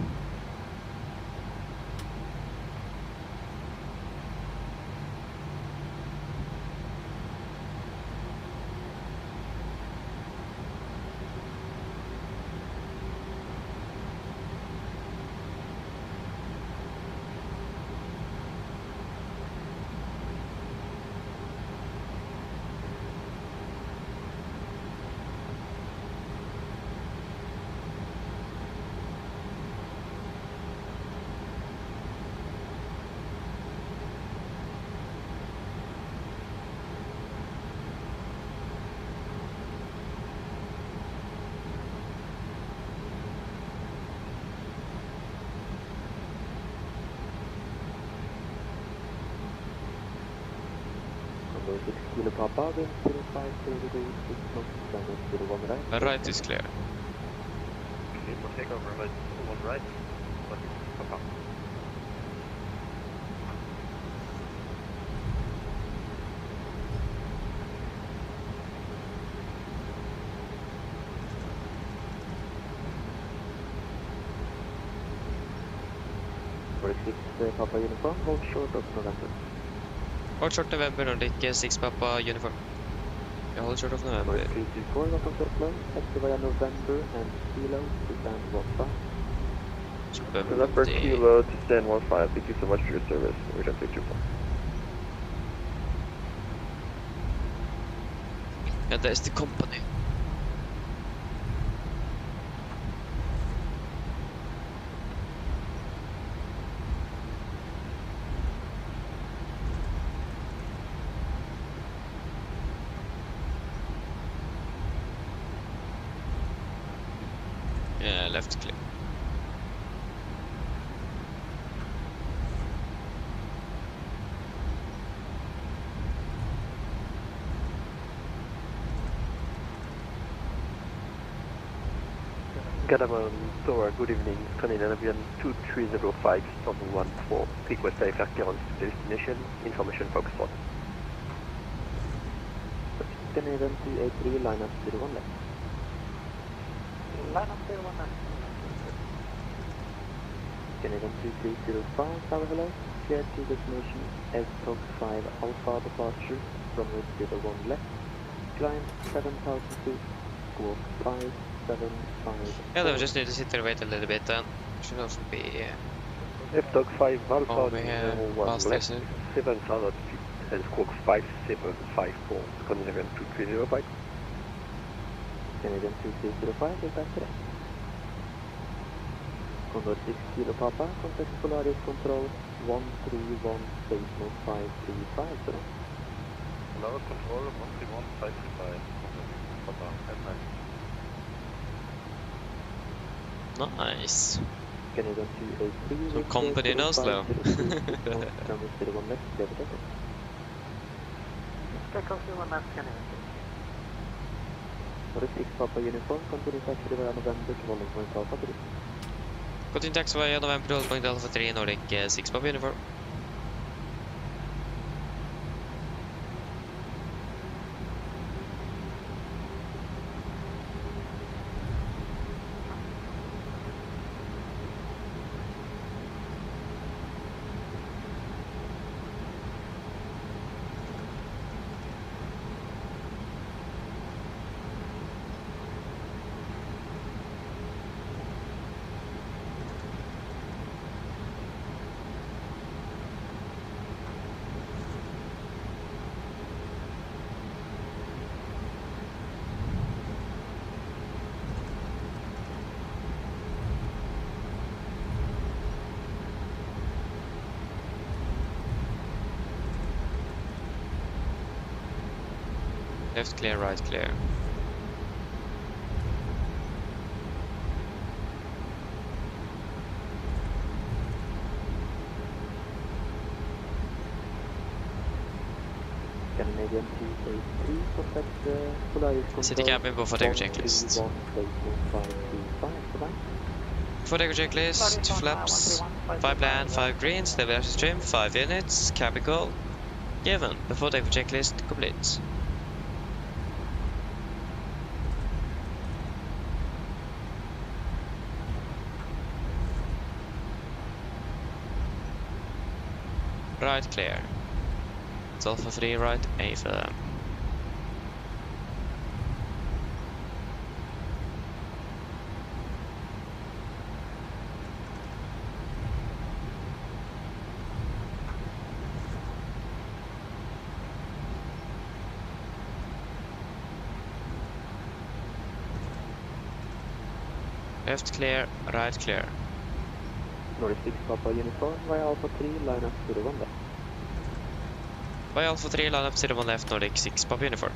Number 6 Kilo Papa, wind 050 degrees, 6 knots, runway 01 right. Right is clear. Okay, we'll take over runway 01 right. Papa. Nordic 6 Papa Uniform, hold short of November. Hold short November, Nordic 6 Papa Uniform. Yeah, hold short of November. Nordic 324, welcome to flow, taxi via November and Kilo to stand 15. November Kilo to stand 15. Thank you so much for your service. We don't take too long. And there's the company. Yeah, left click. Cadamon Tower, good evening. Canadian Avian 2305, Istanbul 14. Request aircraft clearance to destination. Information Foxtrot. Canadian 283, line up 01 left. Line up 01 left. Canadian 2305, tower hello. Clear to destination S-Talk 5 Alpha departure from route 01 left. Climb 7000 feet, squawk 5754. Yeah, they just need to sit there and wait a little bit then. Should also be F-Talk 5 Alpha over here, 01 past left. station. 7000 feet and squawk 5754. Canadian 2305. Canadian 2305 is back today. Condor 6 Kilo Papa, contact Polaris Control 131 Station 535 today. Polaris Control 131 535. Papa, Nice. Canadian 283. So company in Oslo. Number 01 left, Elevatex. Boris 6 Papa Uniform, continue taxi via November to Volanta Point Alpha 3. Continue taxi via November to Point Alpha 3 Nordic 6 Papa Uniform. Left clear, right clear. Canadian 283, contact Polaris Control. City cabin på fartyg checklist. Fartyg checklist, flaps, 5 land, 5 greens, level stream, 5 units, cabin call. Given, before fartyg checklist complete. Right clear. It's Alpha 3 right, A for them. Left clear, right clear. Nordic 6 Papa Uniform via Alpha 3, line up 01 left. By Alpha 3, line up 01 left, Nordic 6 Papa Uniform.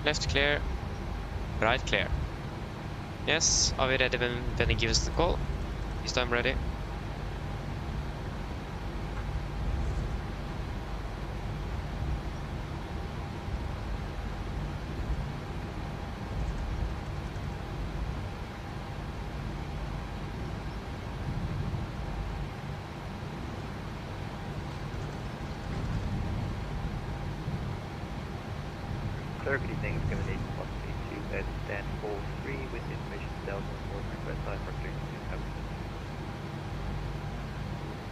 Left clear, right clear. Yes, are we ready when he gives us the call? Is time ready? Sir, good evening. It's going to need to at stand 43 with information Delta for request time for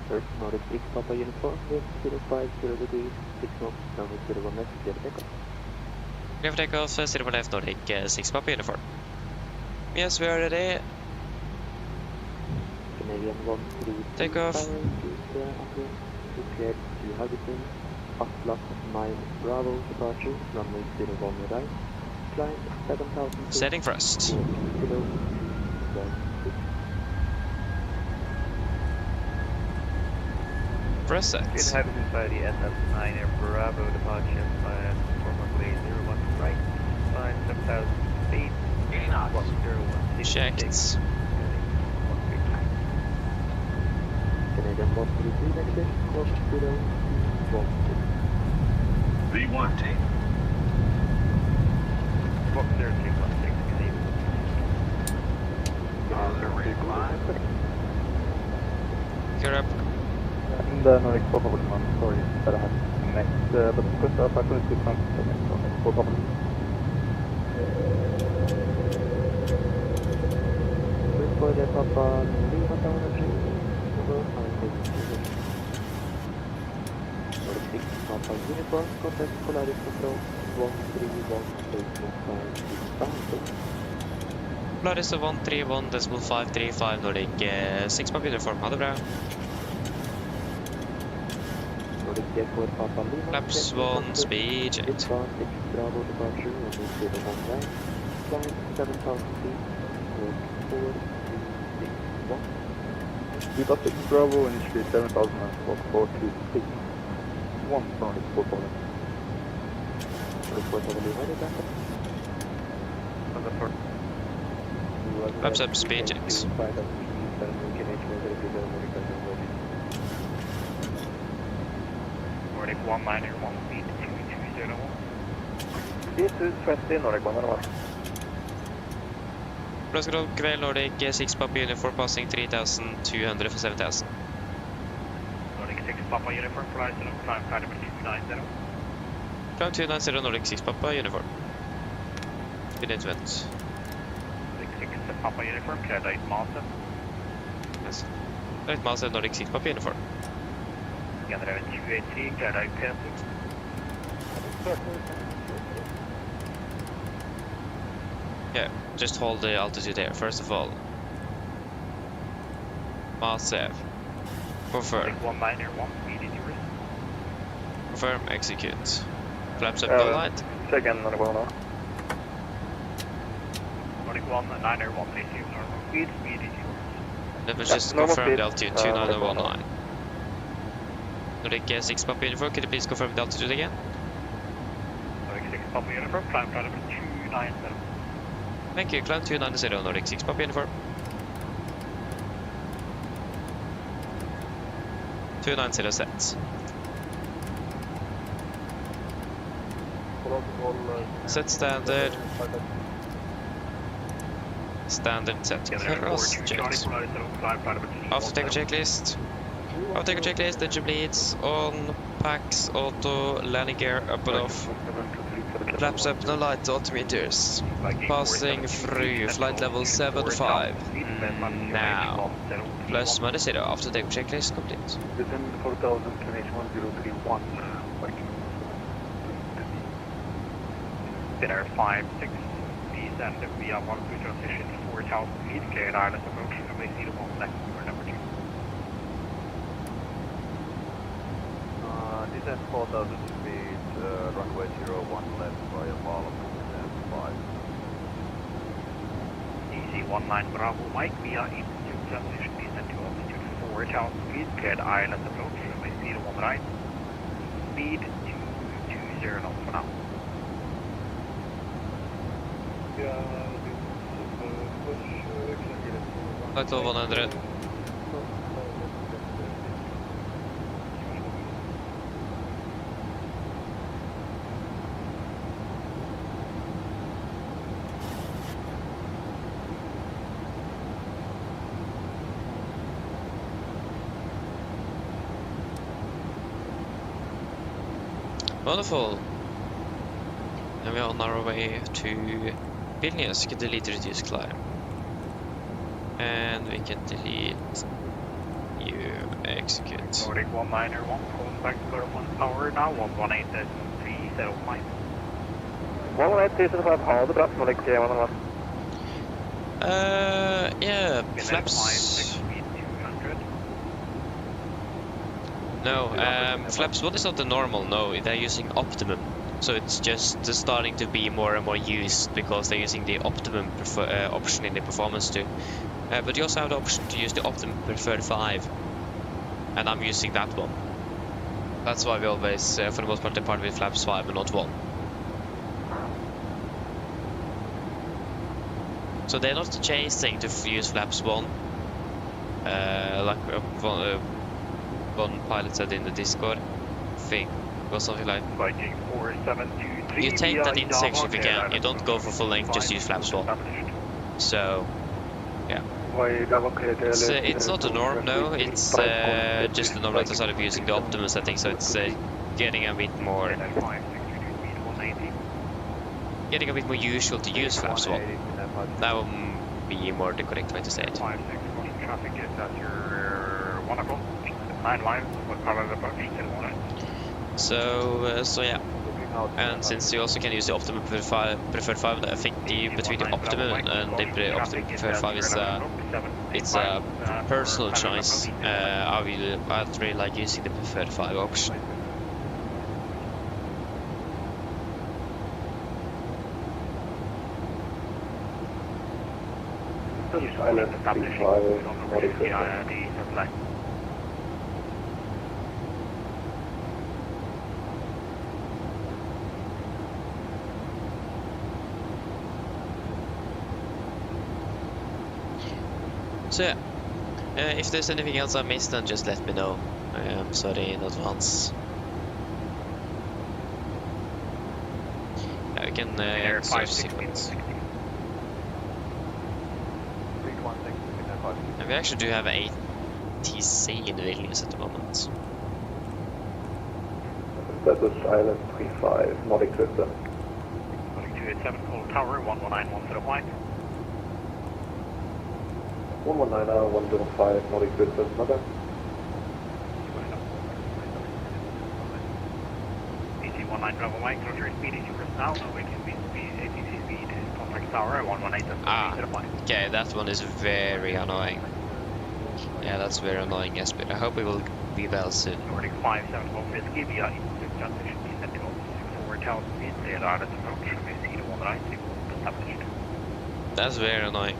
3. First Nordic 6 Papa Uniform with 050 degrees, 6 knots, runway 01 left, clear for takeoff. Clear for takeoff, 01 left, Nordic 6 Papa uniform. Yes, we are ready. Canadian 13 Takeoff. to clear to Harbison, Atlas 9 Bravo departure, runway 01 right, climb 7,000 feet. Setting first. Below 216. Press set. Harbison Society SF9 Air Bravo departure, flight for runway 01 right, climb 7,000 feet, 101. Checked. Canadian 133 negative, close below 216. V1 team. Box 0216, Canadian. Gear up. The Nordic 4 Papa 1, sorry that I had next, but first up I couldn't do something for next Nordic 4 Papa 1. For the Papa Lima Tower Tree, over 6 Papa Uniform, contact Polaris Control 131.535. Polaris 131.535 Nordic 6 Papa uniform. Ha det bra. Nordic Jet 4 Papa Lima. Flaps 1, speed jet. 6 Bravo departure, runway 01 right, climb 7,000 feet, squawk 4261. Viva 6 Bravo, initially 7,000 and squawk 426. 1 for Nordic 4 Papa 1. Nordic 4 Papa Lima, ready back up. Flaps up, speed jet. Nordic 191, speed 2201. This is 20, Nordic 101. Plus god kveld Nordic 6 Papa uniform passing 3,200 for 7,000. Nordic 6 Papa uniform, flight and climb flight number 290. Climb 290 Nordic 6 Papa uniform. Speed event. Nordic 6 Papa uniform, clear light master. Yes. Right master Nordic 6 Papa uniform. Scanner 283, clear light pencil. Yeah, just hold the altitude there, first of all. Massive. Confirm. Nordic 191, speed is yours. Confirm, execute. Flaps up, go light. Second, Nordic 101. Nordic 191, please use normal speed, speed is yours. Let me just normal confirm speed, the altitude, Nordic 2919. Nordic 6 Papa uniform, could you please confirm the altitude again? Nordic 6 Papa uniform, climb flight number 290. Thank you, climb 290 Nordic 6 Papa uniform. 290 set. Set standard. Standard set. Cross checks. After takeoff checklist. After takeoff checklist, engine bleeds, on, packs, auto, landing gear, up and off. Flaps up, no light, altimeters. Passing through, flight level 75. Now. Plus minus 0, after takeoff checklist complete. Within 4,000, QNH 1031. Dinner 5-6, descend via 1 2 transition 4,000 feet, cleared island approach, runway 01 left for number 2. Descend 4,000 feet, runway 01 left via Volanta and 5. DC 19 Bravo Mike via into transition descend to altitude 4,000 feet, cleared island approach, runway 01 right, speed 220 knots for now. Flight level 100. Wonderful. And we're on our way to Vilnius. We can delete reduce climb. And we can delete you. execute. Nordic 191, calling back to clear 1 power now, 118.305. 118.305, ha det bra, Nordic 111. Yeah, Flaps. flaps. 200. No, flaps 1 is not the normal, no, they're using optimum. So it's just starting to be more and more used because they're using the optimum option in the performance too. But you also have the option to use the optimum preferred 5. And I'm using that one. That's why we always, for the most part, depart with flaps 5 and not 1. So they're not chasing to use flaps 1. Like one pilot said in the Discord thing. Or something like, you take that intersection if you can, you don't go for full length, just use flaps 1. So, yeah. It's not the norm, no, it's just the norm that I started using the optimum setting, so it's getting a bit more usual to use flaps 1. That would be more the correct way to say it. Traffic is at your 1 o'clock, 9 lines, with parallel approach till 1. So yeah, and since you also can use the optimum preferred 5, I think between the optimum and the optimum preferred 5 is it's a personal choice. I really like using the preferred 5 option. So yeah, if there's anything else I missed, then just let me know. I'm sorry in advance. Yeah, we can search sequence. And we actually do have a ATC in Vilnius at the moment. That was Island 35, Nordic system. Nordic 287, call tower, 119.105. 119, 105, Nordic system, another. AC-19 Bravo Mike, roger speed 80 now, Norwegian ATC speed, contact tower, 118.305. Okay, that one is very annoying. Yeah, that's very annoying, yes, but I hope it will be well soon. Nordic 574 Whiskey via Institute transition descent to 64,000 feet, they had Addons approach, we see the 190 established. That's very annoying.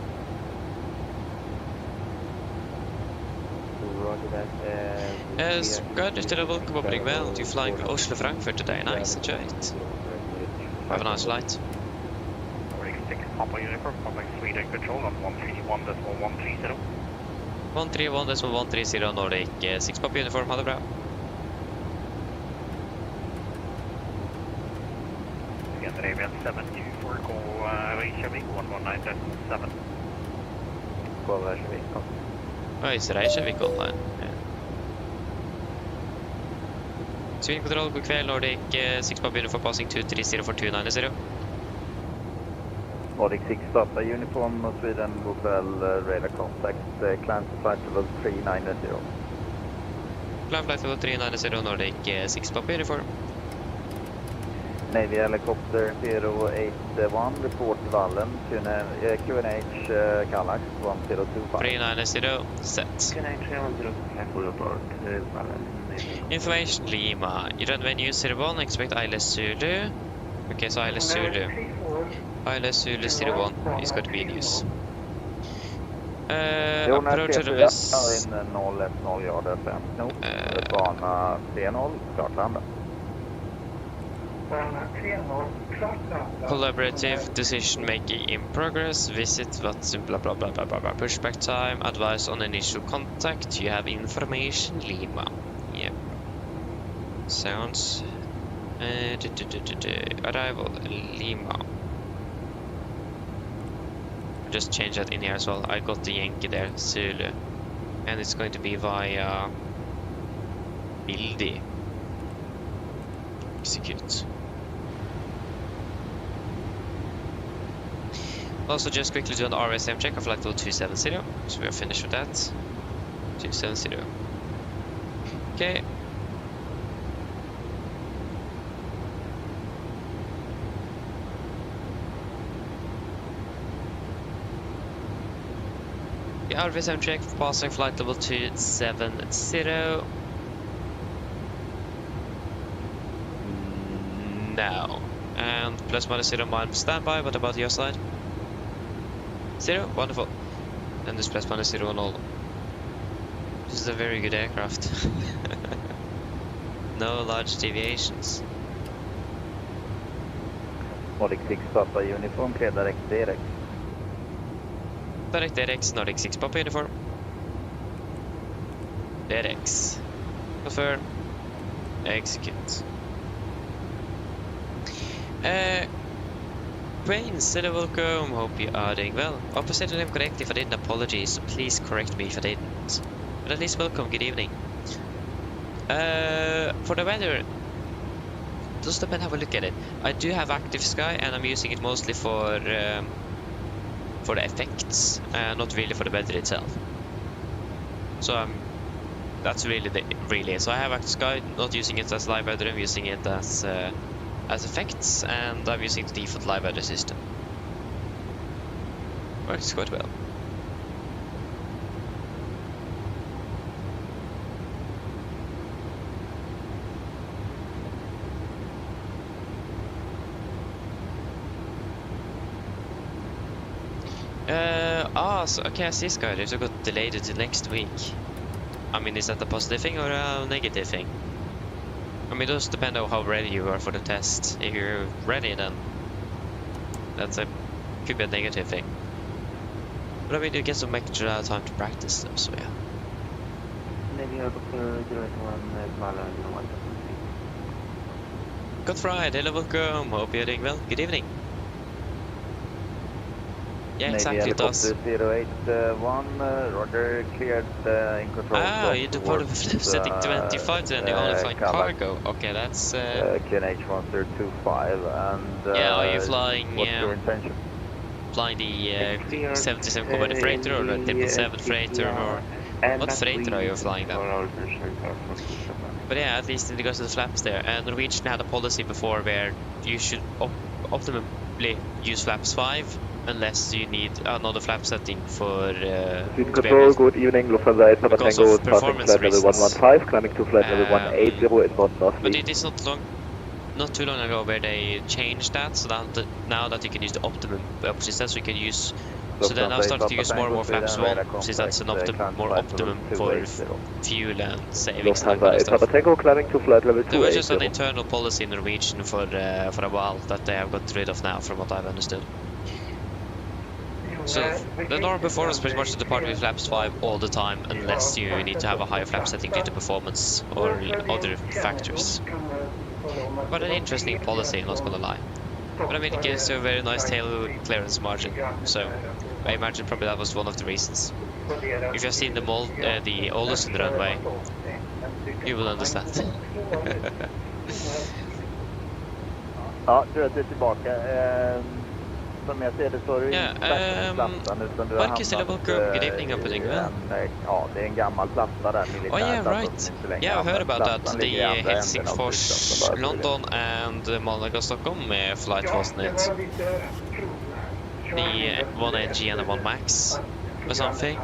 Good, still welcome aboard well. You're flying from Oslo Frankfurt today. Nice, enjoy it. Have a nice flight. Nordic 6 Papa Uniform, contact Sweden control on 131.130. 131.130 Nordic 6 Papa Uniform, ha det bra. Scandinavian 724, call Reykjavik 119.7. Call Reykjavik. Oh, it's Reykjavik online. Sweden control, god kväll, Nordic 6 Papa Uniform, passing 230 for 290. Nordic 6 Papa Uniform, Sweden, god kväll, radar contact, climb to flight level 390. Climb flight level 390, Nordic 6 Papa Uniform. Navy helicopter 081, report Vallen, QNH Kallax 1025. 390, set. Information Lima. You run venue 01, expect ILS Zulu. Okay, so ILS Zulu. ILS Zulu 01 is going to be in use. Approach to the west. Bana 30, klart landa. Collaborative decision making in progress. Visit what's blah blah blah blah blah blah. Pushback time. Advice on initial contact. You have information Lima. Yep. Sounds. Arrival Lima. Just change that in here as well. I got the Yankee there, Zulu, and it's going to be via Bildi. Execute. Also, just quickly do an RSM check of flight level 270. So we are finished with that. 270. Okay. The RV7 check passing flight level 270. No. And plus minus 0 mile standby. What about your side? 0? Wonderful. And this plus minus 0 on all. This is a very good aircraft. No large deviations. Nordic 6 Papa uniform, clear direct DRX. Direct DRX, Nordic 6 Papa uniform. DRX. Confirm. Execute. Brains, hello, welcome. Hope you are doing well. Hope I said your name correctly. If I didn't, apologies. Please correct me if I didn't. But at least welcome, good evening. For the weather, does depend how we look at it. I do have active sky and I'm using it mostly for the effects, not really for the weather itself. So that's really so I have active sky, not using it as live weather. I'm using it as effects, and I'm using the default live weather system. Works quite well. So okay, I see, Skyler, it got delayed to next week. I mean, is that a positive thing or a negative thing? I mean, it does depend on how ready you are for the test. If you're ready, then could be a negative thing. But I mean, you get some extra time to practice them, so yeah. Good Friday, hello, welcome. Hope you're doing well. Good evening. Yeah, exactly, it does. 081, Roger, cleared in control. Ah, you're the part of setting 25, then you only flying cargo. Okay, that's... QNH 1025, and... yeah, are you flying... what's your intention? Flying the 77 Combat Freighter or the 777 Freighter, or... What freighter are you flying then? But yeah, at least in regards to the flaps there. Norwegian had a policy before where you should optimally use flaps 5, unless you need another flap setting for control, good evening, Lufthansa 8 because Tango, of performance flight level reasons. 115, climbing to flight level 180 inbound north. But it is not too long ago where they changed that, so that now that you can use the optimum system, so you can use. So then I've started to use more and more flaps 1, since that's an more optimum for fuel and savings. There was just an internal policy in Norwegian for a while that they have got rid of now, from what I've understood. So the norm before was pretty much to depart with flaps 5 all the time, unless you need to have a higher flap setting due to performance or other factors. But an interesting policy, not gonna lie. But I mean, it gives you a very nice tail clearance margin, so I imagine probably that was one of the reasons. If you've seen the Ålesund runway, you will understand. Ja, du är tillbaka. Som jag ser det så är det inte Marcus, hello, welcome. Good evening, I'm doing well. Ja, det är en gammal platta där, militär. Oh yeah, right. Yeah, I heard about that. The Helsingfors, London and Malaga, Stockholm flight, wasn't it? The 1 NG and the 1 Max or something.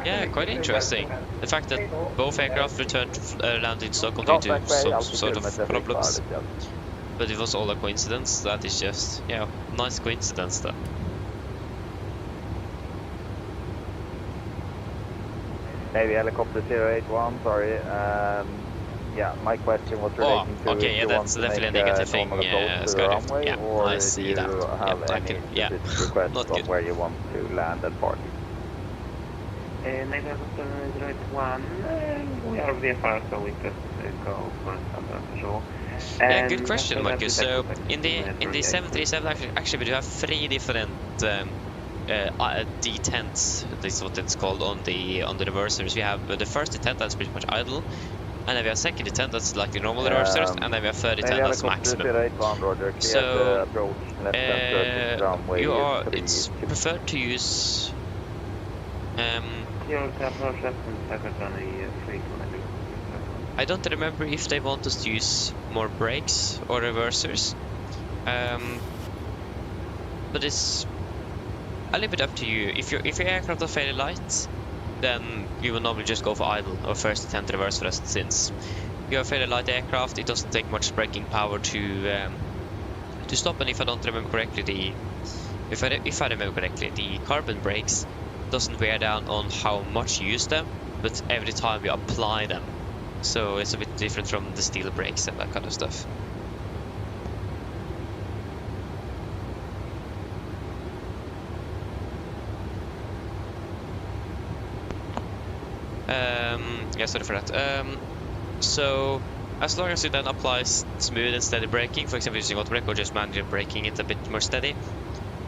Yeah, quite interesting. The fact that both aircraft returned landed in Stockholm due to some sort of problems. But it was all a coincidence. That is just, yeah, nice coincidence though. Navy helicopter 081, sorry. Yeah, my question was relating to okay, yeah, that's definitely a negative thing. Yeah, Skydive. Yeah, I see that. Yeah, not good. Where you want to land and park. Navy helicopter 081, we are VFR, so we could go for some control. Yeah, good question, Marcus. So in the 737 actually we do have 3 different detents. This is what it's called on the reversers. We have the first detent that's pretty much idle, and then we have second detent that's like the normal reversers, and then we have third detent that's maximum. So it's preferred to use I don't remember if they want us to use more brakes or reversers. But it's a little bit up to you. If your aircraft are fairly light, then you will normally just go for idle or first attempt reverse thrust, since you have a fairly light aircraft. It doesn't take much braking power to stop. And if I don't remember correctly, if I remember correctly, the carbon brakes doesn't wear down on how much you use them, but every time you apply them. So it's a bit different from the steel brakes and that kind of stuff. Yeah, sorry for that. So as long as you then apply smooth and steady braking, for example using auto brake or just manual braking it a bit more steady,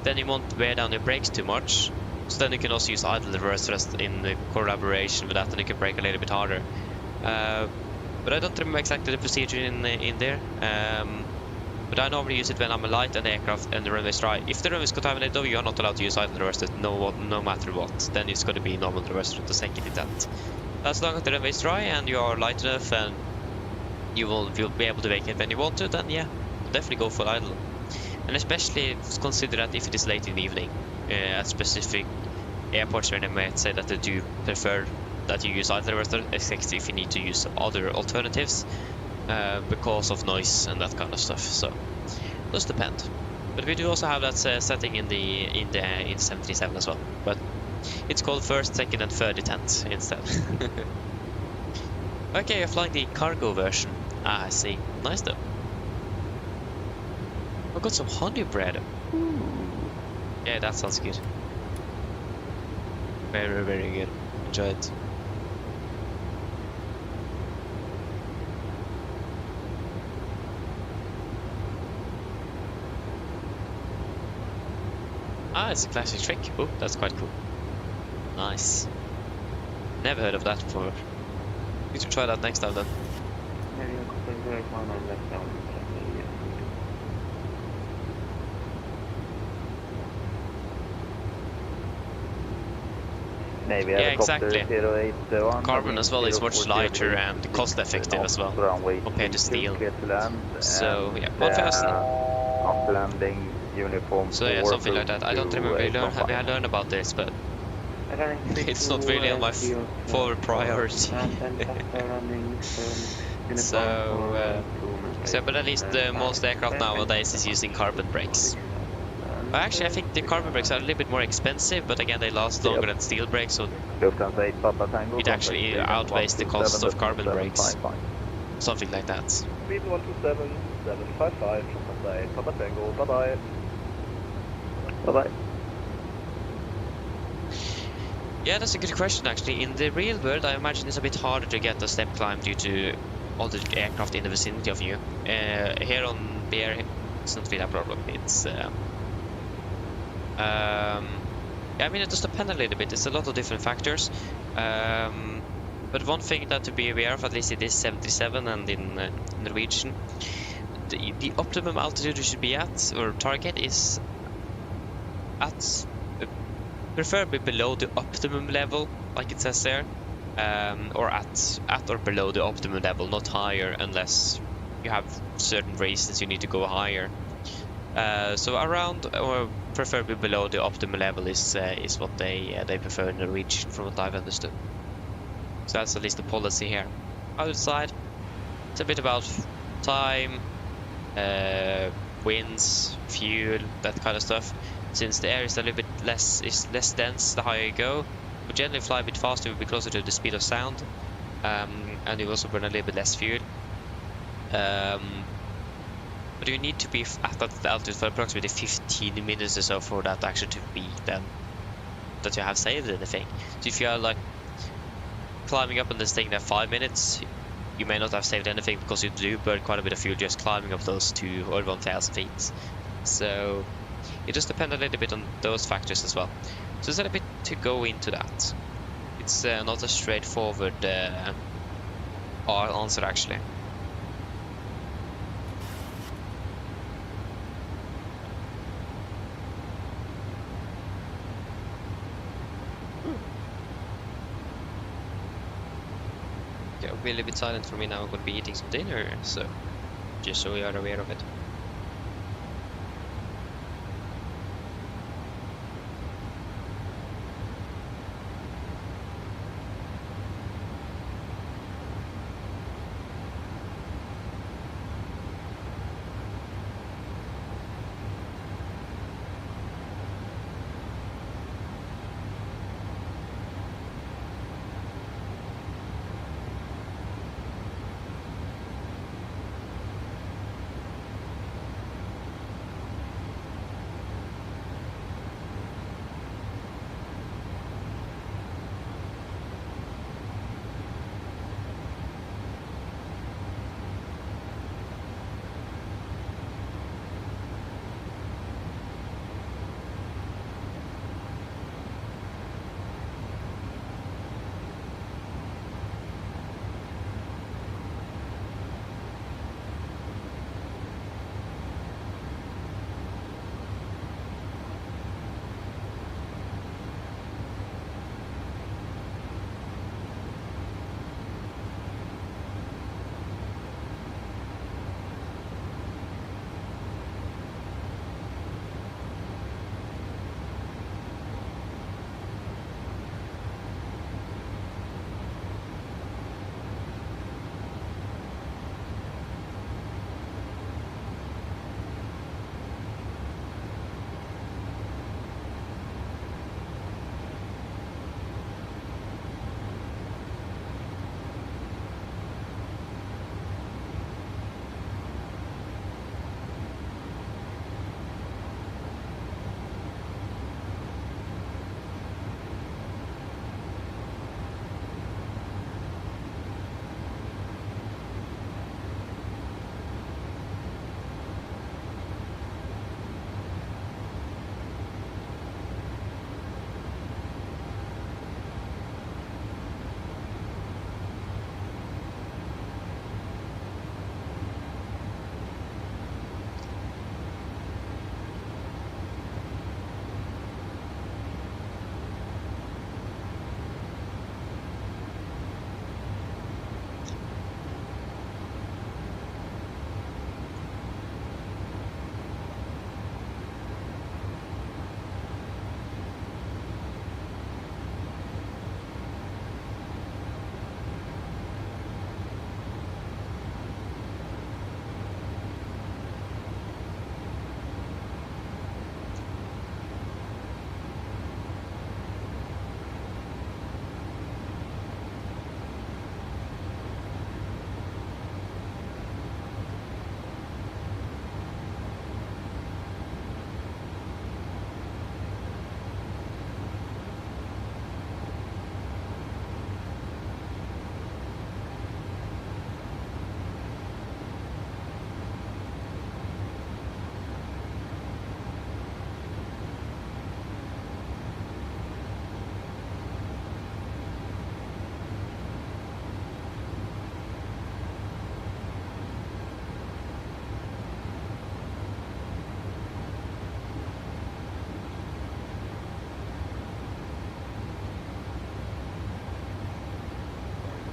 then you won't wear down your brakes too much. So then you can also use idle reverse thrust in collaboration with that, and you can brake a little bit harder. But I don't remember exactly the procedure in there. But I normally use it when I'm light and the aircraft and the runway is dry. If the runway is contaminated though, you are not allowed to use idle reverse thrust no matter what. Then it's going to be normal reverse thrust the second you that. As long as the runway is dry and you are light enough and you'll be able to vacate when you want to, then yeah, definitely go for idle. And especially consider that if it is late in the evening, at specific airports where they might say that they do prefer that you use idle reverse thrust, except if you need to use other alternatives because of noise and that kind of stuff. So those depend. But we do also have that setting in the 737 as well. But it's called first, second, and third detent instead. Okay, you're flying the cargo version. Ah, I see. Nice though. I've got some honey bread. Ooh. Yeah, that sounds good. Very, very good. Enjoy it. Ah, it's a classic trick. Oh, that's quite cool. Nice. Never heard of that before. Need to try that next time then. Navy Yeah, helicopter exactly. 081. Carbon as well is much lighter and cost effective as well compared to steel. So yeah, 1000. After landing, uniform. So yeah, something like that. I don't remember we learned about this, but it's not really on my forward priority. So but at least most aircraft nowadays is using carbon brakes. Actually, I think the carbon brakes are a little bit more expensive, but again they last longer than steel brakes, so it actually outweighs the cost of carbon brakes. Something like that. Speed 127, 755, Papa Tango, bye-bye. Bye-bye. Yeah, that's a good question actually. In the real world, I imagine it's a bit harder to get a step climb due to all the aircraft in the vicinity of you. Here on BR, it's not really a problem. It's yeah, I mean, it does depend a little bit. It's a lot of different factors. But one thing that to be aware of, at least in this 77 and in Norwegian, the optimum altitude you should be at, or target, is at preferably below the optimum level, like it says there, or at or below the optimum level, not higher unless you have certain reasons you need to go higher. So around or preferably below the optimal level is what they prefer in Norwegian, from what I've understood. So that's at least the policy here. Outside, it's a bit about time, winds, fuel, that kind of stuff. Since the air is a little bit less dense the higher you go, you generally fly a bit faster, you'll be closer to the speed of sound, and you also burn a little bit less fuel. But you need to be at that altitude for approximately 15 minutes or so for that actually to be then that you have saved anything. So if you are like climbing up and then staying there 5 minutes, you may not have saved anything because you do burn quite a bit of fuel just climbing up those 2 or 1,000 feet. So it just depends a little bit on those factors as well. So there's a little bit to go into that. It's not a straightforward answer actually. Yeah, will you be silent for me now? I'm gonna be eating some dinner, so just so you are aware of it.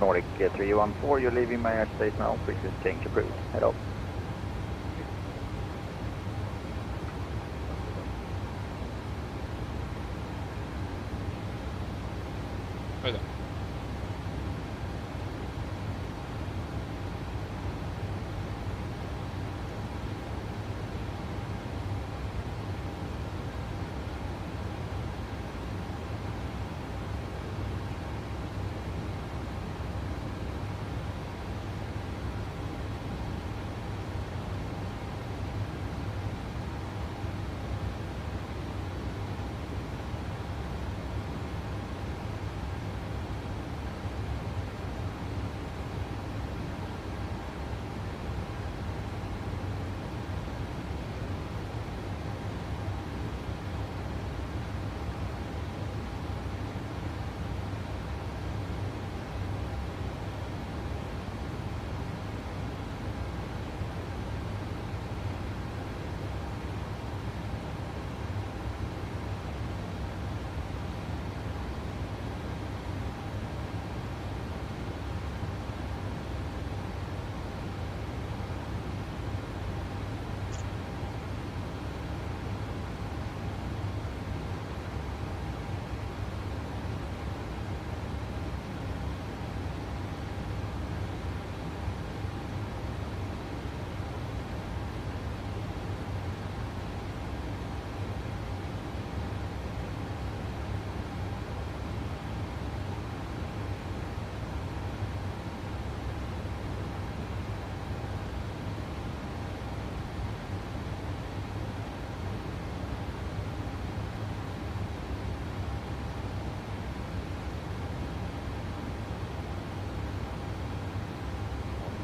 Nordic 314, you're leaving my airspace now, frequency change approved. Head off. Oj då.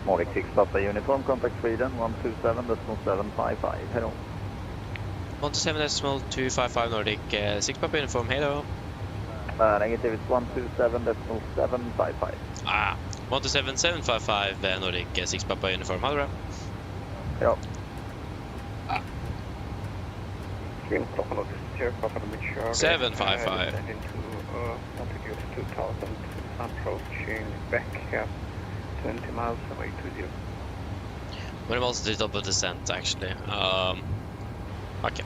Nordic 6 Papa Uniform, contact Sweden, 127.755, hello. 127.255 Nordic 6 Papa Uniform, hello. Negative, it's 127.755. 127.755 Nordic 6 Papa Uniform, how do Ja. Swim Papa, this is here, Papa number Charlie. 755. Descending to altitude 2000, approaching back at 20 miles away to you. When I'm also double descent actually. Okay.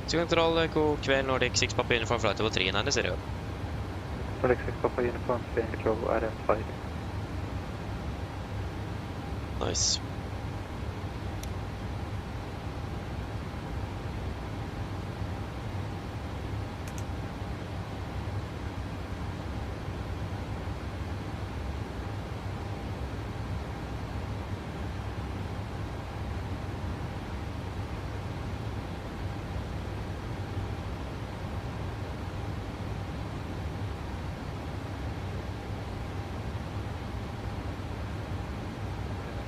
Signalkontroll, god kväll Nordic 6 Papa Uniform flight over 3 innan, det ser det ut. Nordic 6 Papa Uniform, staying control, identified. Nice.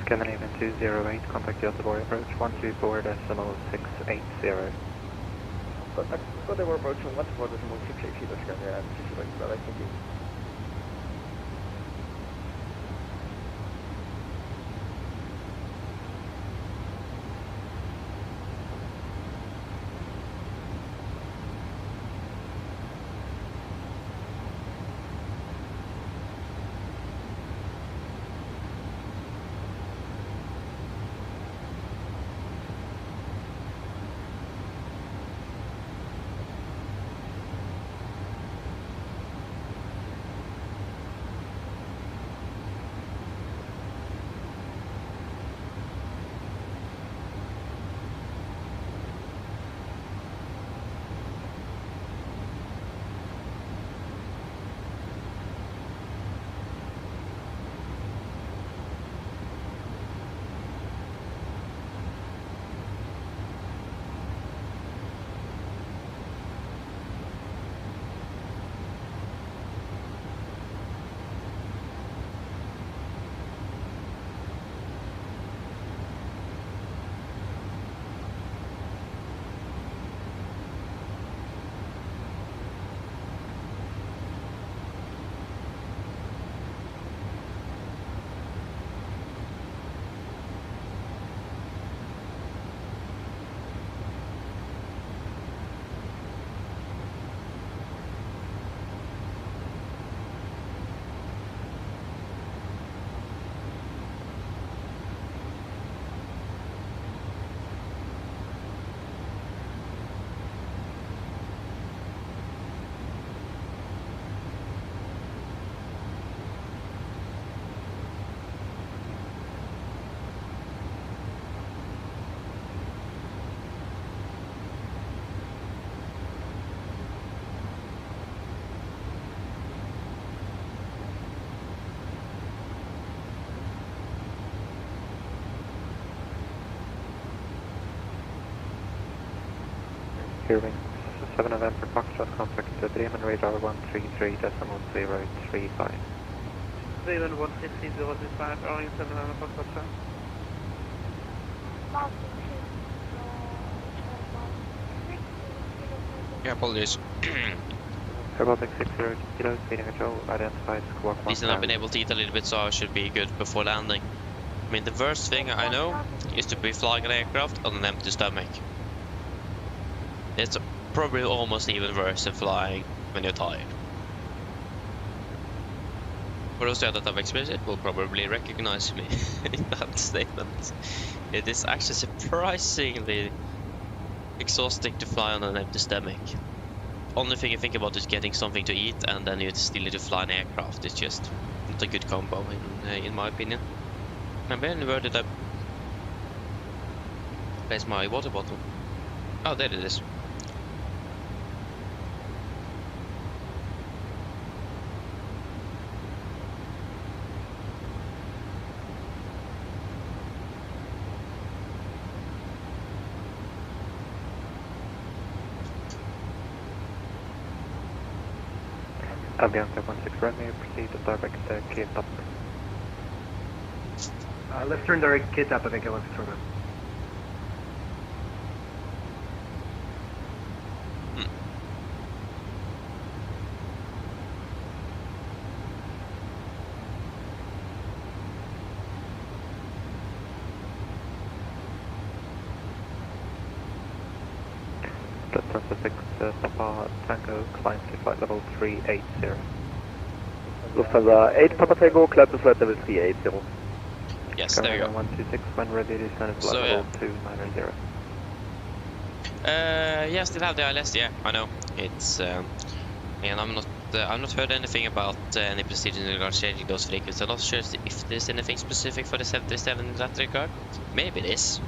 Scandinavian 208, contact Göteborg approach 124.680. Contact Göteborg approach 124.680, Scandinavian 208, thank you. Hearing 7 November Foxtrot, contact Bremen radar 133.035. Bremen 133.035, Arlington 7 November Foxtrot, sir. Yeah, apologies. Robotic 60 kilo, speeding control, identified, squawk 1. At least I've been able to eat a little bit, so I should be good before landing. I mean, the worst thing I know is to be flying an aircraft on an empty stomach. It's probably almost even worse than flying when you're tired. For those that have experienced it will probably recognize me in that statement. It is actually surprisingly exhausting to fly on an empty stomach. Only thing you think about is getting something to eat, and then you still need to fly an aircraft. It's just not a good combo in my opinion. And then where did I place my water bottle? Oh, there it is. Avianca 16 Romeo, proceed to direct Cape up. Let's turn the kit up, I think, at 161. Lufthansa 6, Papa Tango, climb to flight level 380. Lufthansa 8, Papa Tango, climb to flight level 380. Yes, there you go. 126, when ready, descend to flight So, level 290. Yeah, still have the ILS. Yeah, I know. It's and I'm not heard anything about any procedure in regards to changing those frequencies. I'm not sure if there's anything specific for the 737 in that regard. Maybe it is.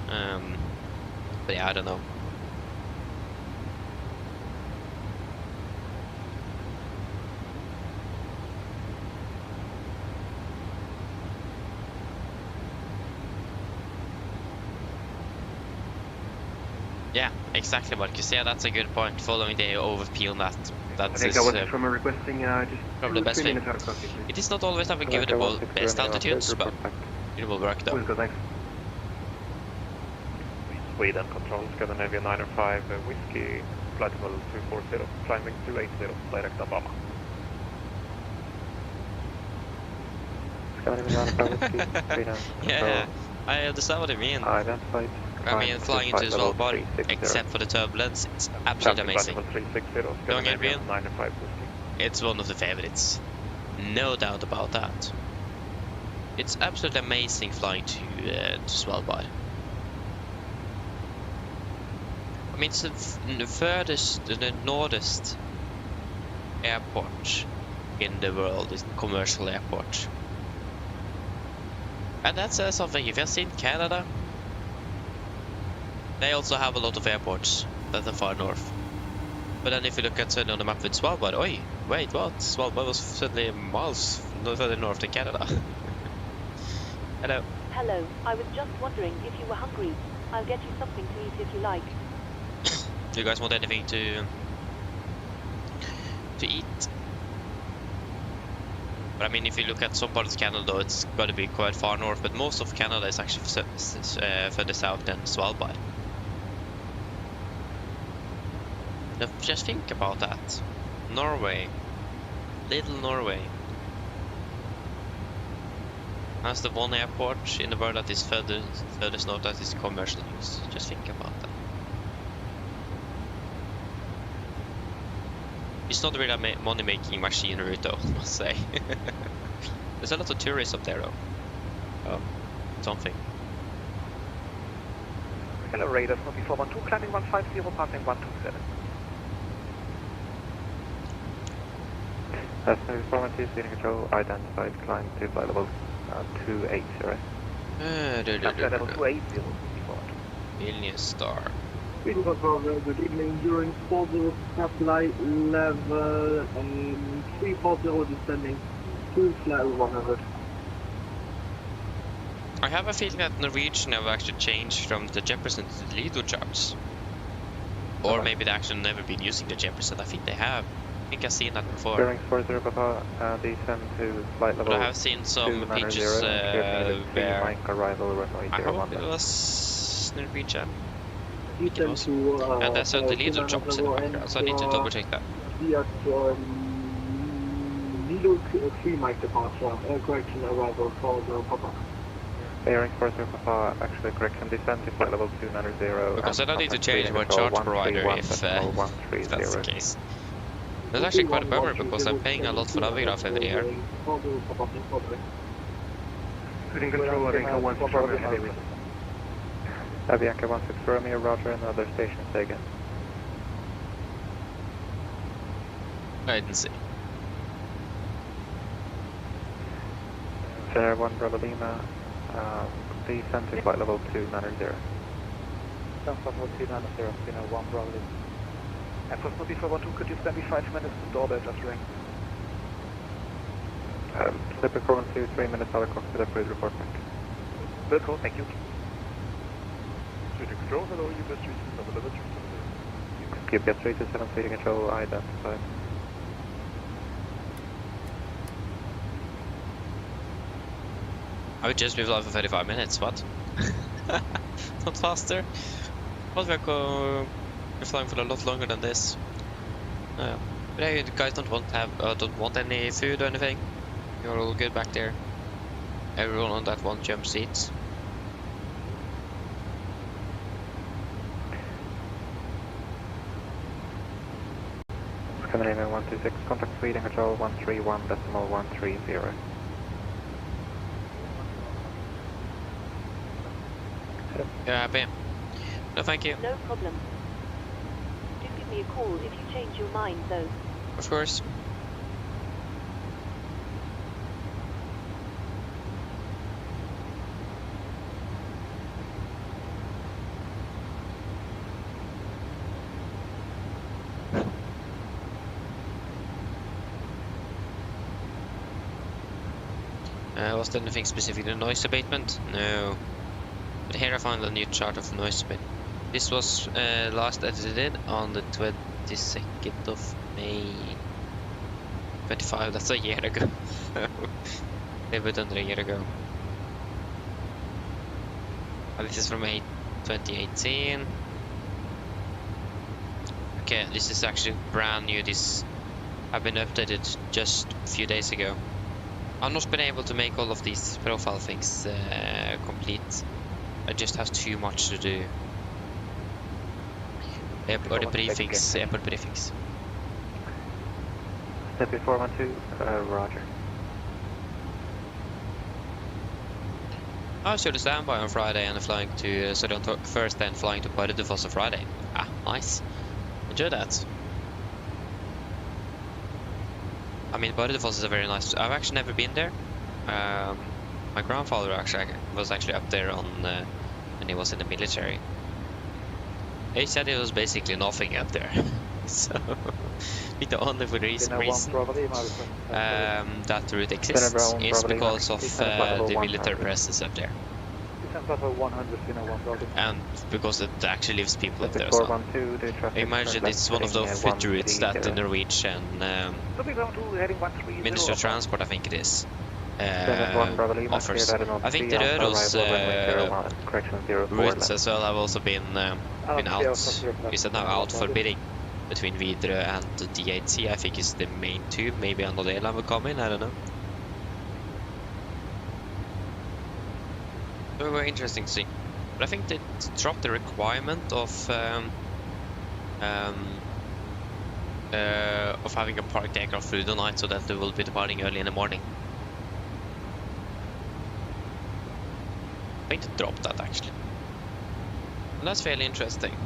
But yeah, I don't know. Yeah, exactly, Marcus. Yeah, that's a good point. Following the overpeel on that. That's I think I was from requesting just probably the best thing. minutes out of coffee, please. It is not always that we give it the best altitudes, but it will work though. Go, thanks. Sweden control, Scandinavia 905, whiskey, flight level 240, climbing 280, direct Obama. Yeah, I understand what you mean. Identified. I mean, flying into Svalbard, except for the turbulence, it's absolutely amazing. Don't get me wrong, it's one of the favorites. No doubt about that. It's absolutely amazing flying to Svalbard. I mean, it's the furthest, the northest airport in the world, is a commercial airport. And that's something, if you've seen Canada, they also have a lot of airports that are far north. But then if you look at suddenly on the map with Svalbard, oi, wait, what? Svalbard was suddenly miles further north than Canada. Hello. Hello, I was just wondering if you were hungry. I'll get you something to eat if you like. Do you guys want anything to eat? But I mean, if you look at some parts of Canada, though, it's got to be quite far north. But most of Canada is actually further south than Svalbard. Now, just think about that. Norway, little Norway. That's the one airport in the world that is furthest north that is commercial use. Just think about that. It's not really a money-making machinery, though, I must say. There's a lot of tourists up there, though. Something. Hello, Radar 4412, climbing 150, passing 127. Performance is leading control, identified, climb to flight level 280. Level 280, Vilnius Star. Sweden Control, good evening. During 40 flight level 340 descending to flight 100. I have a feeling that Norwegian have actually changed from the Jefferson to the Lido charts. Or maybe they actually never been using the Jefferson. I think they have. I think I've seen that before. Bearing 40 Papa, descend to flight level. But I have seen some pictures where arrival I hope it was Norwegian. And that's the Lido charts in the background, so I need to double check that. Lido 3 mic departure, correction arrival for the Papa. Bearing 40 Papa, actually correction, descend to flight level 290. Because I don't need to change my charge provider if that's the case. That's actually quite a bummer because I'm paying a lot for Navigraph every year. Sweden Control, I think I want to cover heavy with. Avianca 16 Romeo, roger, and other stations again. I didn't see. Fair 1 Bravo Lima, descend to flight level 290. Descend flight level 290, Pino 1 Bravo Lima. FS 4412, could you spend me 5 minutes to doorbell just ring? Slip performance to 3 minutes out of cockpit, approved report back. Will call, thank you. Sweden Control, hello, UPS 327. UPS 327, Sweden Control, identified. I would just be flying for 35 minutes, what? Not faster? What we're flying for a lot longer than this. But hey, you guys don't want any food or anything? You're all good back there. Everyone on that one jump seat. Scandinavian 126, contact Sweden control 131.130. You're happy? No, thank you. No problem. Do give me a call if you change your mind, though. Of course. Was there anything specific to noise abatement? No. But here I found a new chart of noise abatement. This was last edited on the 22nd of May 25, that's a year ago. A bit under a year ago. And this is from May 2018. Okay, this is actually brand new. This have been updated just a few days ago. I've not been able to make all of these profile things complete. I just have too much to do. Or the briefings, airport briefings. Step 412, roger. I was sure to stand by on Friday and flying to Thursday and flying to Bardufoss on Friday. Ah, nice. Enjoy that. I mean, Bardufoss is a very nice. I've actually never been there. My grandfather was actually up there on when he was in the military. He said it was basically nothing up there. So, the only reason that route exists is because of the military presence up there. And because it actually leaves people up there as well. I imagine it's one of those food routes that the Norwegian Ministry of Transport, I think it is, offers. I think the Røros routes as well have also been out. Is now out for bidding between Widerøe and the DHC. I think is the main two. Maybe another airline will come in. I don't know. Very interesting to see. But I think they dropped the requirement of having a parked aircraft through the night, so that they will be departing early in the morning. I think they dropped that actually. And that's fairly interesting.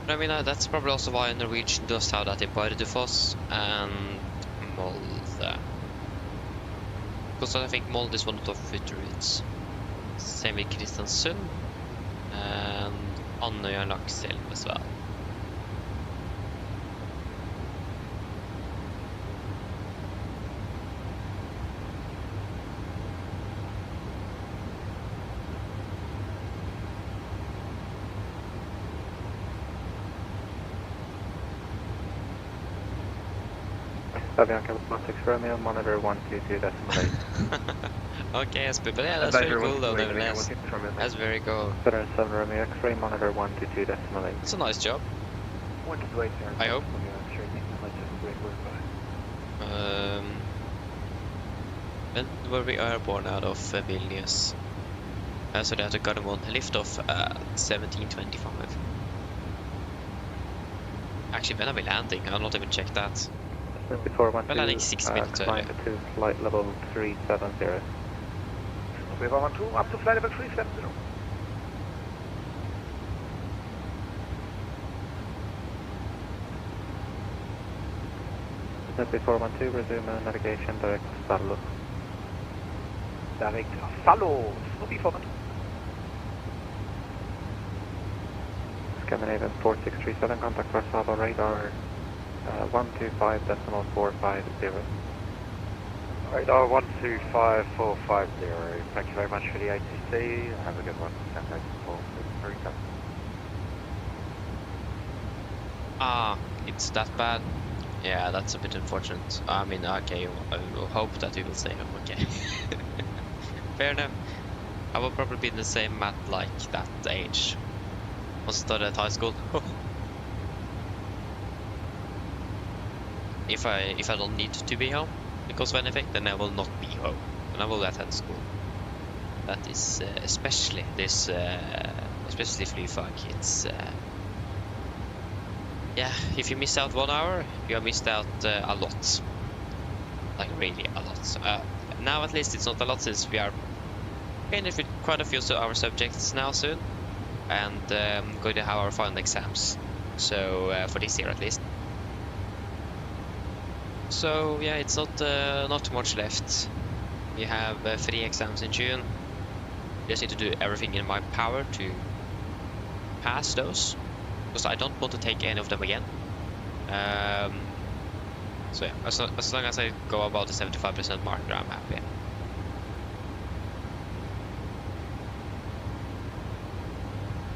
But I mean, that's probably also why Norwegian does have that in Bardufoss and Molde. Because I think Molde is one of the food routes. Same with Kristiansund and Andøya and Lakselv as well. Avianca 16 Romeo, monitor 122.8. Okay, SP, but yeah, that's very cool though, nevertheless. That's very cool. 7 Romeo X-ray, monitor 122.8. It's a nice job. I hope. When were we airborne out of Vilnius? So they had to got one liftoff at 17:25. Actually, when are we landing? I've not even checked that. We're landing 6 minutes early. Flight level 370. We have 12 up to flight level 370. Step 412, resume navigation direct Oslo. Direct Oslo. Snoopy 412. Scandinavian 4637, contact Varsava radar 125.450. Radar 125450. Thank you very much for the ATC. Have a good one. Contact 4637. Ah, it's that bad. Yeah, that's a bit unfortunate. I mean, okay, I will hope that you will say I'm okay. Fair enough. I will probably be in the same mat like that age. Once I started at high school. If I don't need to be home because of anything, then I will not be home, and I will attend school. That is especially this, especially for you fuck. It's yeah. If you miss out 1 hour, you have missed out a lot. Like really a lot. Now at least it's not a lot since we are finished with quite a few of our subjects now soon, and going to have our final exams. So for this year at least. So yeah, it's not too much left. We have 3 exams in June. Just need to do everything in my power to pass those, because I don't want to take any of them again. So yeah, as long as I go about the 75% marker, I'm happy.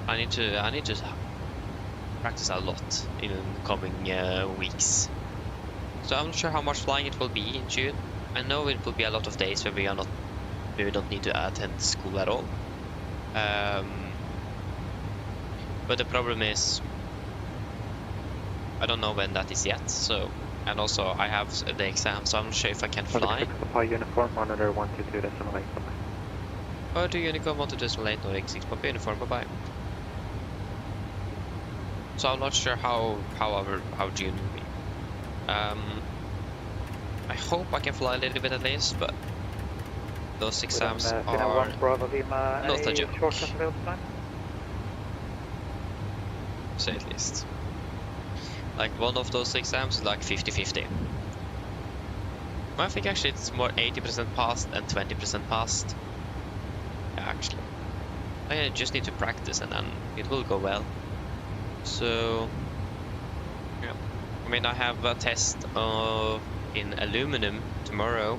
I need to practice a lot in the coming weeks. So I'm not sure how much flying it will be in June. I know it will be a lot of days where we don't need to attend school at all. But the problem is, I don't know when that is yet. So, and also I have the exam, so I'm not sure if I can fly. Uniform monitor 122.8. Oh, do Unicorn 122.8 Nordic 6 Papa uniform, bye bye. So I'm not sure how June will be. I hope I can fly a little bit at least, but those exams are not a joke. Say at least. Like one of those exams is like 50-50. I think actually it's more 80% passed and 20% passed. Yeah, actually. I just need to practice and then it will go well. So yeah. I mean, I have a test in aluminum tomorrow.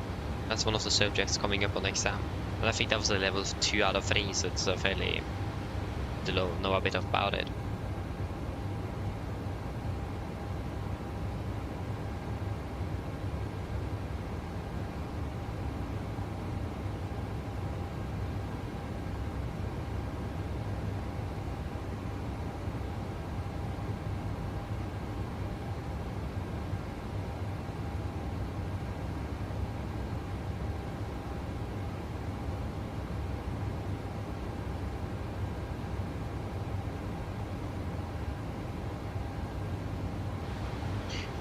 That's one of the subjects coming up on the exam. And I think that was a level 2 out of 3, so it's fairly low. Know a bit about it.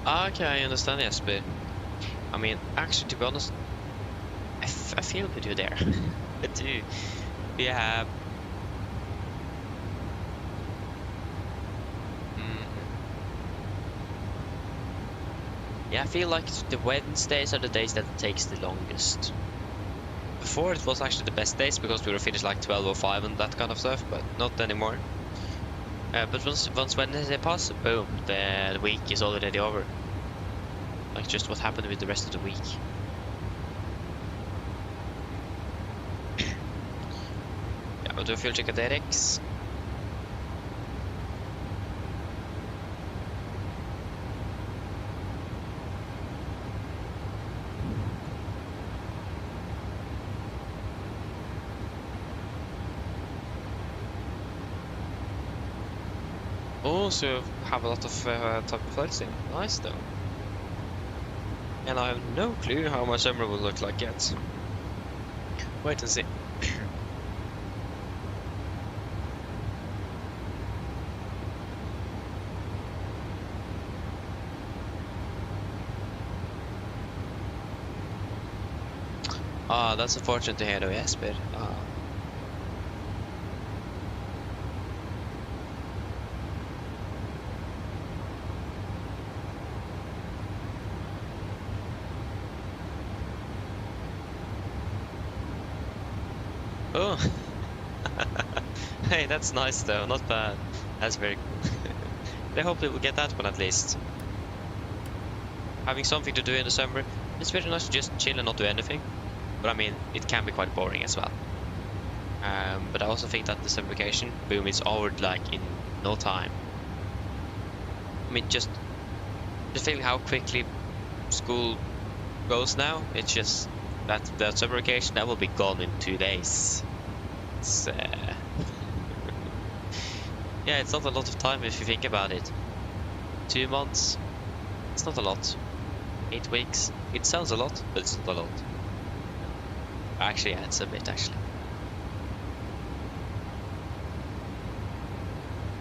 Okay, I understand, Jesper. I mean, actually, to be honest, I feel with you there. I do. We have... Yeah, I feel like the Wednesdays are the days that it takes the longest. Before, it was actually the best days because we were finished like 12:05 and that kind of stuff, but not anymore. But once Wednesday passes, boom, the week is already over. Like just what happened with the rest of the week. Yeah, we'll do a fuel check at Addons. Also have a lot of type of flights in. Nice though. And I have no clue how my summer will look like yet. Wait and see. Ah, that's unfortunate to hear though, Jesper. Oh, hey, that's nice though, not bad. That's very cool. I hope we will get that one at least. Having something to do in the summer, it's very nice to just chill and not do anything. But I mean, it can be quite boring as well. But I also think that the summer vacation, boom, it's over like in no time. I mean, just Just feeling how quickly school goes now. It's just that summer vacation that will be gone in 2 days. It's yeah, it's not a lot of time if you think about it. 2 months, it's not a lot. 8 weeks, it sounds a lot, but it's not a lot. Actually, yeah, it's a bit actually.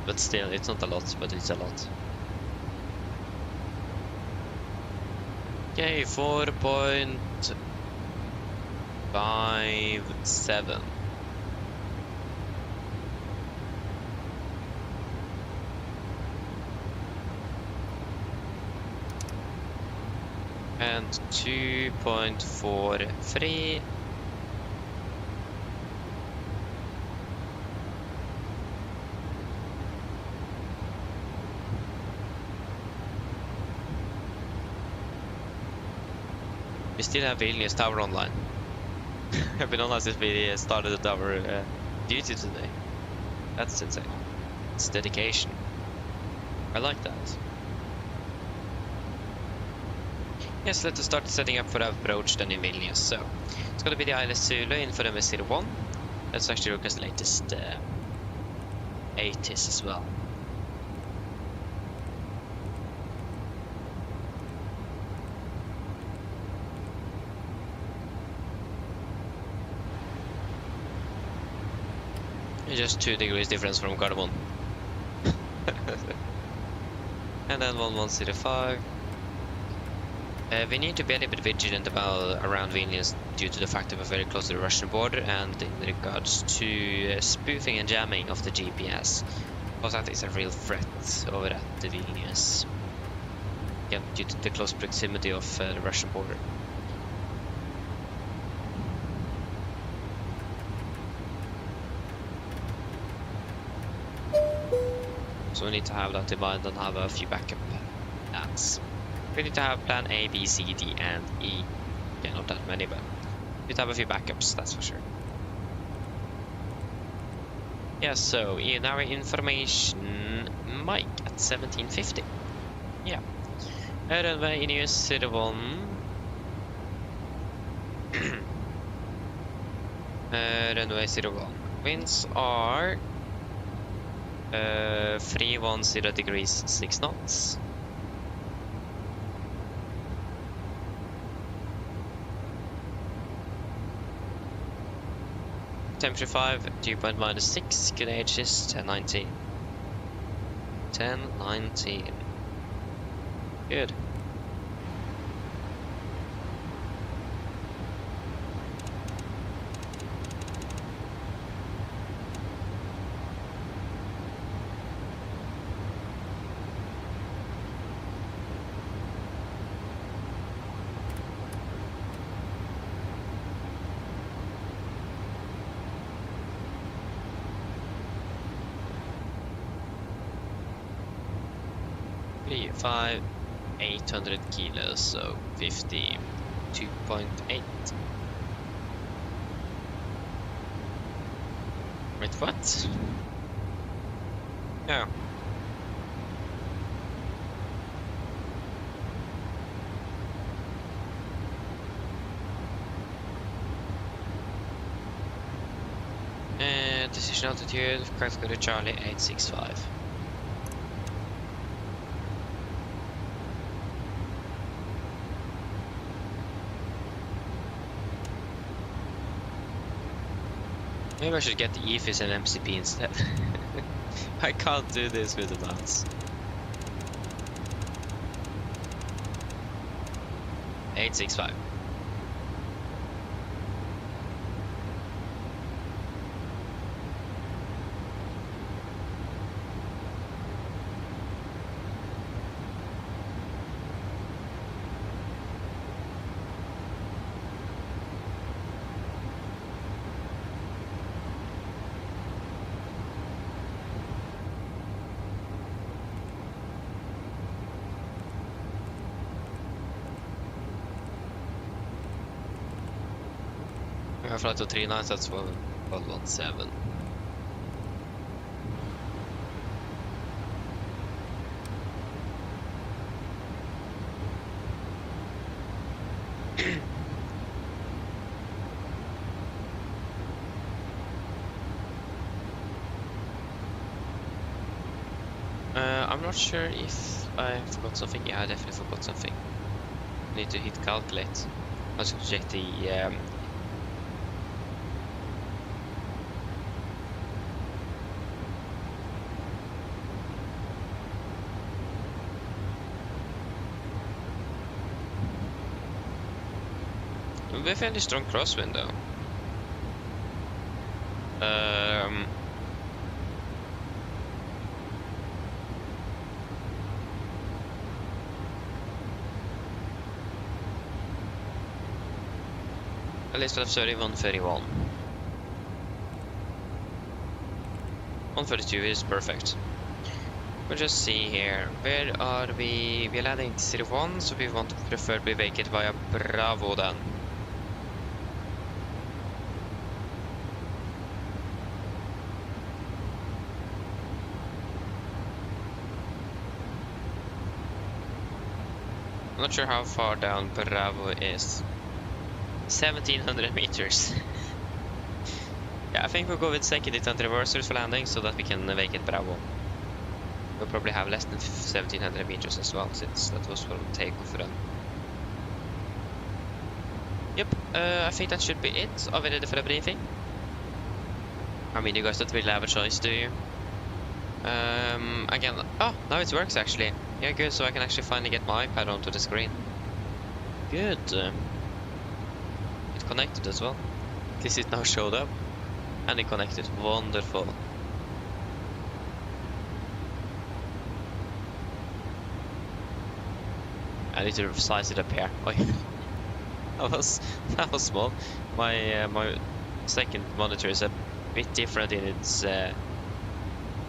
But still, it's not a lot, but it's a lot. Okay, 4.57. And 2.43. We still have Vilnius Tower online. I've been online since we started the tower duty today. That's insane. It's dedication. I like that. Yes, let us start setting up for our approach then in Vilnius. So, it's going to be the ILS Zulu in for MS01. Let's actually look at the latest 80s as well. Just 2 degrees difference from Gardermoen. And then 1105. We need to be a little bit vigilant around Vilnius due to the fact that we're very close to the Russian border and in regards to spoofing and jamming of the GPS. Because that is a real threat over at the Vilnius. Yeah, due to the close proximity of the Russian border. So we need to have that in mind and have a few backup plans. We need to have plan A, B, C, D, and E. Yeah, not that many, but we need to have a few backups, that's for sure. Yeah, so in our information, Mike at 1750. Yeah. Runway in US 01. Runway 01. Winds are 310 degrees 6 knots. Temperature 5, dew point -6, good age is 1019. 1019. Good. Three, 5, 800 kilos, so 52.8. Wait, what? No. Decision altitude, correct, go to Charlie 865. Maybe I should get the EFIS and MCP instead. I can't do this with the mouse. 865. Flight to 39, that's 1217. I'm not sure if I forgot something. Yeah, I definitely forgot something. I need to hit calculate. I should check the we're fairly strong crosswind though. At least we'll have 31, 31. 132 is perfect. We'll just see here. Where are we? We're landing 01, so we want to preferably vacate via Bravo then. I'm not sure how far down Bravo is. 1700 meters. Yeah, I think we'll go with second intent reversers for landing so that we can vacate Bravo. We'll probably have less than 1700 meters as well, since that was for the takeoff run. Yep, I think that should be it. Are we ready for a briefing? I mean, you guys don't really have a choice, do you? Again, oh, now it works actually. Yeah, good, so I can actually finally get my iPad onto the screen. Good. It connected as well. At least it now showed up. And it connected. Wonderful. I need to size it up here. Oh, that was small. My my second monitor is a bit different in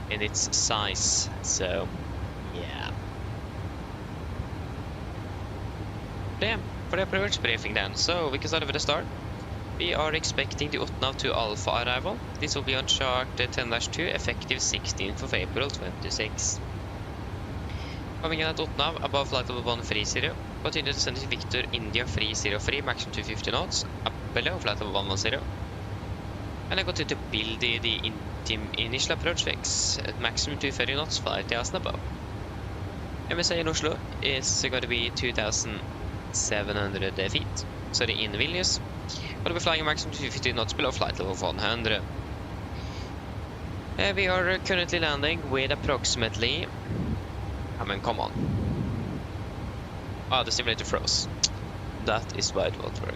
its size. So yeah. Damn, for the approach briefing then. So we can start with the start. We are expecting the Otnav to Alpha arrival. This will be on chart 10-2, effective 16th of April 26. Coming in at Otnav, above flight level 130. Continue to send to Victor India 303, maximum 250 knots, up below flight level 110. And I continue to build the initial approach fix at maximum 230 knots, flight 1000 above. MSA in Oslo is going to be 2,700 feet. Sorry, in Vilnius. We'll be flying a maximum 250 knots below flight level 100. We are currently landing with approximately... I mean, come on. Ah, the simulator froze. That is why it won't work.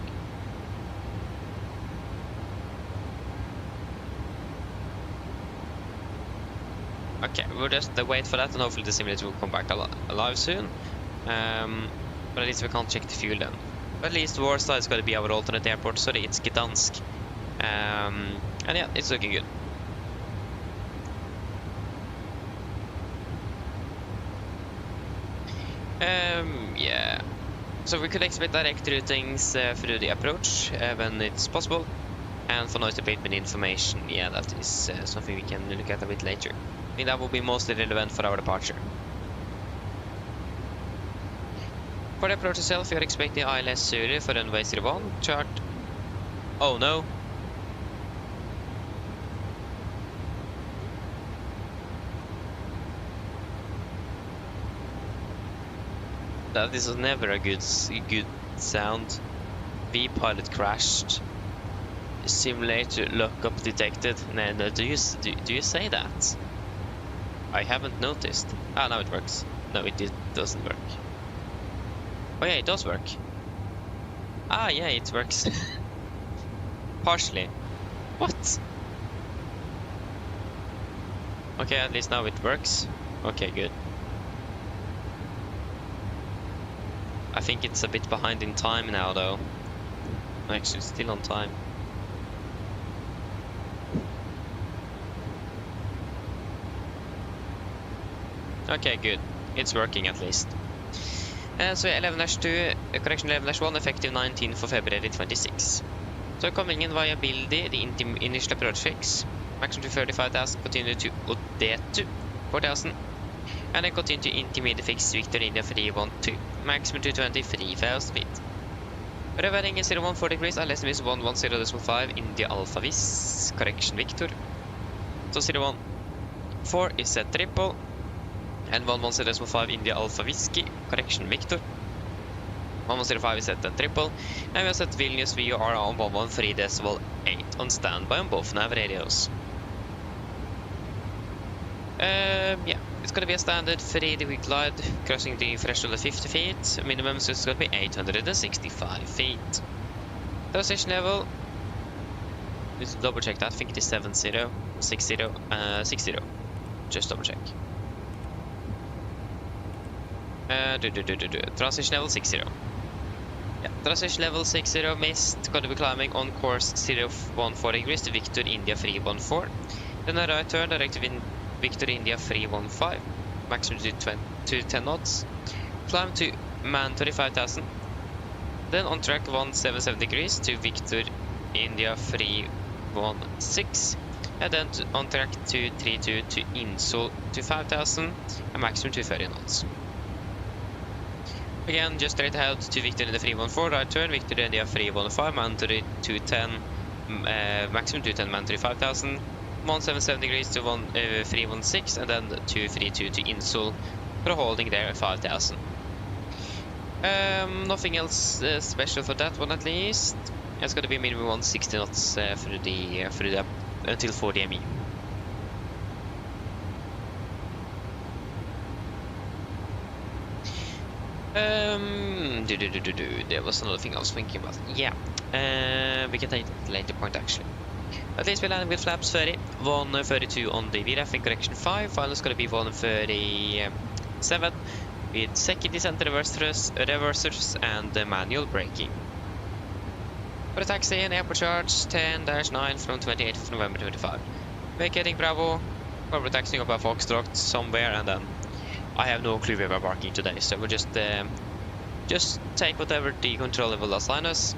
Okay, we'll just wait for that and hopefully the simulator will come back alive soon. But at least we can't check the fuel then. But at least Warsaw is going to be our alternate airport, sorry, it's Gdansk. And yeah, it's looking good. Yeah. So we could expect direct routings through the approach when it's possible. And for noise abatement information, yeah, that is something we can look at a bit later. I think that will be mostly relevant for our departure. For the approach itself, we are expecting ILS Zurich for runway 01, chart... Oh no! That is never a good sound. V-pilot crashed. Simulator lockup detected. No, do you say that? I haven't noticed. Ah, now it works. No, it doesn't work. Oh yeah, it does work. Ah, yeah, it works. Partially. What? Okay, at least now it works. Okay, good. I think it's a bit behind in time now, though. Actually, it's still on time. Okay, good. It's working at least. So 11-2, correction 11-1, effective 19th of February 26. So coming in via Bildi, the initial approach fix, maximum to 35,000, continue to Odetu 4,000, and then continue to intermediate fix Victor India 312, maximum to 23,000 feet. Reveling is 014 degrees, ILS is 110.5, India Alpha Vis, correction Victor. So 014 is a triple, and 110.5 India Alpha Whiskey, correction Victor. 1105 is set a triple, and we have set Vilnius VOR on 113.8 on standby on both nav radios. Yeah, it's gonna be a standard 3-degree glide crossing the threshold of 50 feet. Minimum is gonna be 865 feet. Transition level, let's double check that. I think it is 70, 60, 60. Just double check. Transition level 60. Yeah, transition level 60 missed. Gonna be climbing on course 014 degrees to Victor India 314. Then a right turn direct to Victor India 315. Maximum to 10 knots. Climb to man 35,000. Then on track 177 degrees to Victor India 316. And then on track 232 to Insol to 5,000. And maximum to 30 knots. Again, just straight ahead to Victor India 314, right turn, Victor India 315, man to 210, maximum 210, man to 5,000, 177 degrees to 316, and then 232 to Insol for a holding there at 5,000. Nothing else special for that one at least. It's going to be minimum 160 knots for the until 40 ME. There was another thing I was thinking about. Yeah, we can take it later point actually. At least we landed with flaps 30, 132 on the VRF in correction 5. Final is going to be 137 with second descent reversers and manual braking. For the taxi and airport charge 10-9 from 28th of November 25. Vacating Bravo, probably taxiing up a Foxtrot somewhere, and then I have no clue where we're parking today, so we'll just take whatever the controller will assign us.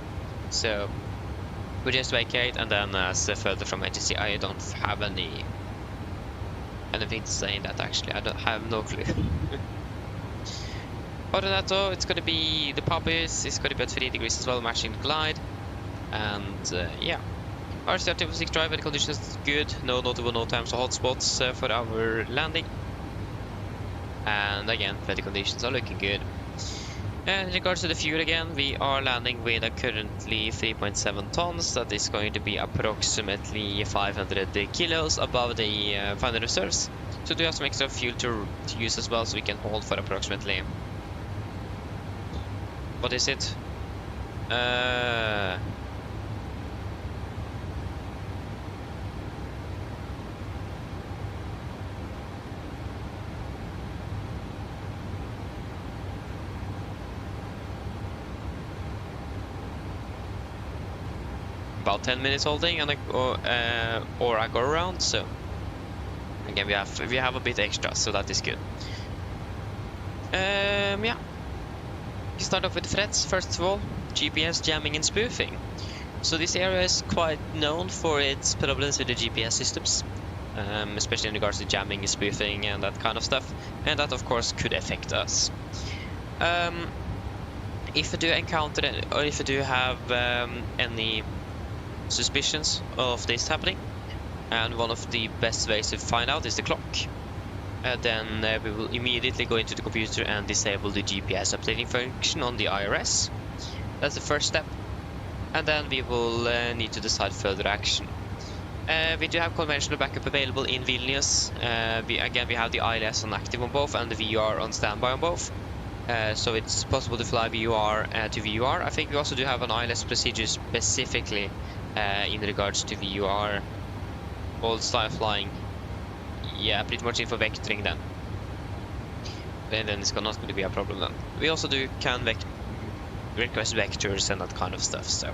So we just vacate, and then as further from ATC, I don't have anything to say in that actually. I have no clue. Other than that though, it's gonna be the puppies. It's gonna be at 3 degrees as well, matching the glide, and yeah. Our certificate drive and conditions is good. No notable no times or hotspots for our landing. And again, weather conditions are looking good. And in regards to the fuel again, we are landing with a currently 3.7 tons. That is going to be approximately 500 kilos above the final reserves. So we have some extra fuel to use as well, so we can hold for approximately... What is it? About 10 minutes holding, and or I go around. So again, we have a bit extra, so that is good. Yeah, we start off with the threats. First of all, GPS jamming and spoofing. So this area is quite known for its problems with the GPS systems, especially in regards to jamming, spoofing, and that kind of stuff. And that, of course, could affect us. If you do encounter it, or if you do have any suspicions of this happening, and one of the best ways to find out is the clock, then we will immediately go into the computer and disable the GPS updating function on the IRS. That's the first step, and then we will need to decide further action. We do have conventional backup available in Vilnius. We have the ILS on active on both and the VR on standby on both. So it's possible to fly VUR to VUR. I think we also do have an ILS procedure specifically in regards to VUR, old style flying. Yeah, pretty much in for vectoring then. And then it's not going to be a problem then. We also can request vectors and that kind of stuff, so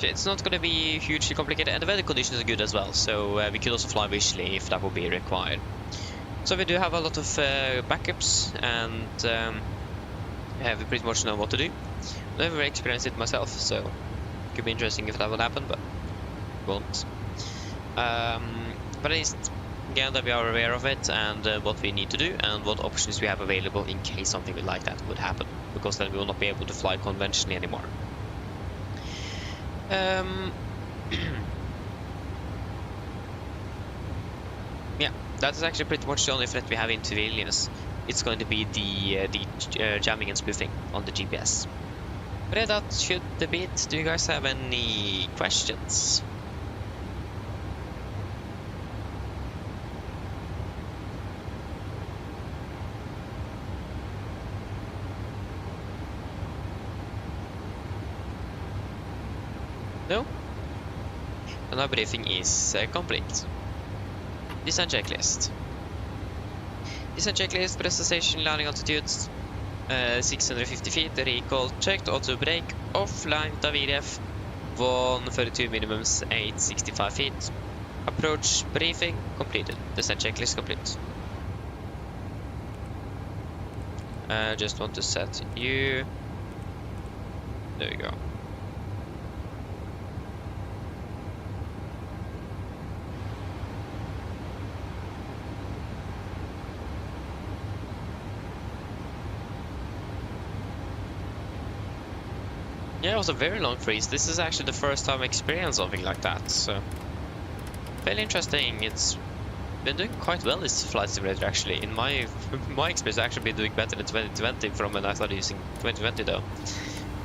it's not going to be hugely complicated, and the weather conditions are good as well, so we could also fly visually if that would be required. So we do have a lot of backups, and we pretty much know what to do. I've never experienced it myself, so it could be interesting if that would happen, but it won't. But at least Again, that we are aware of it and what we need to do and what options we have available in case something like that would happen, because then we will not be able to fly conventionally anymore. Yeah, that is actually pretty much the only threat we have into Vilnius. It's going to be the jamming and spoofing on the GPS. But yeah, that should be it. Do you guys have any questions? No? And our briefing is complete. Descent checklist. Descent checklist, prestation, landing altitudes 650 feet, recall checked, auto brake, offline, Navigraph 142 minimums 865 feet. Approach briefing completed. Descent checklist complete. Just want to set you. There we go. Yeah, it was a very long freeze. This is actually the first time I experienced something like that, so fairly interesting. It's been doing quite well, this flight simulator, actually. In my experience, it's actually been doing better than 2020 from when I started using 2020 though.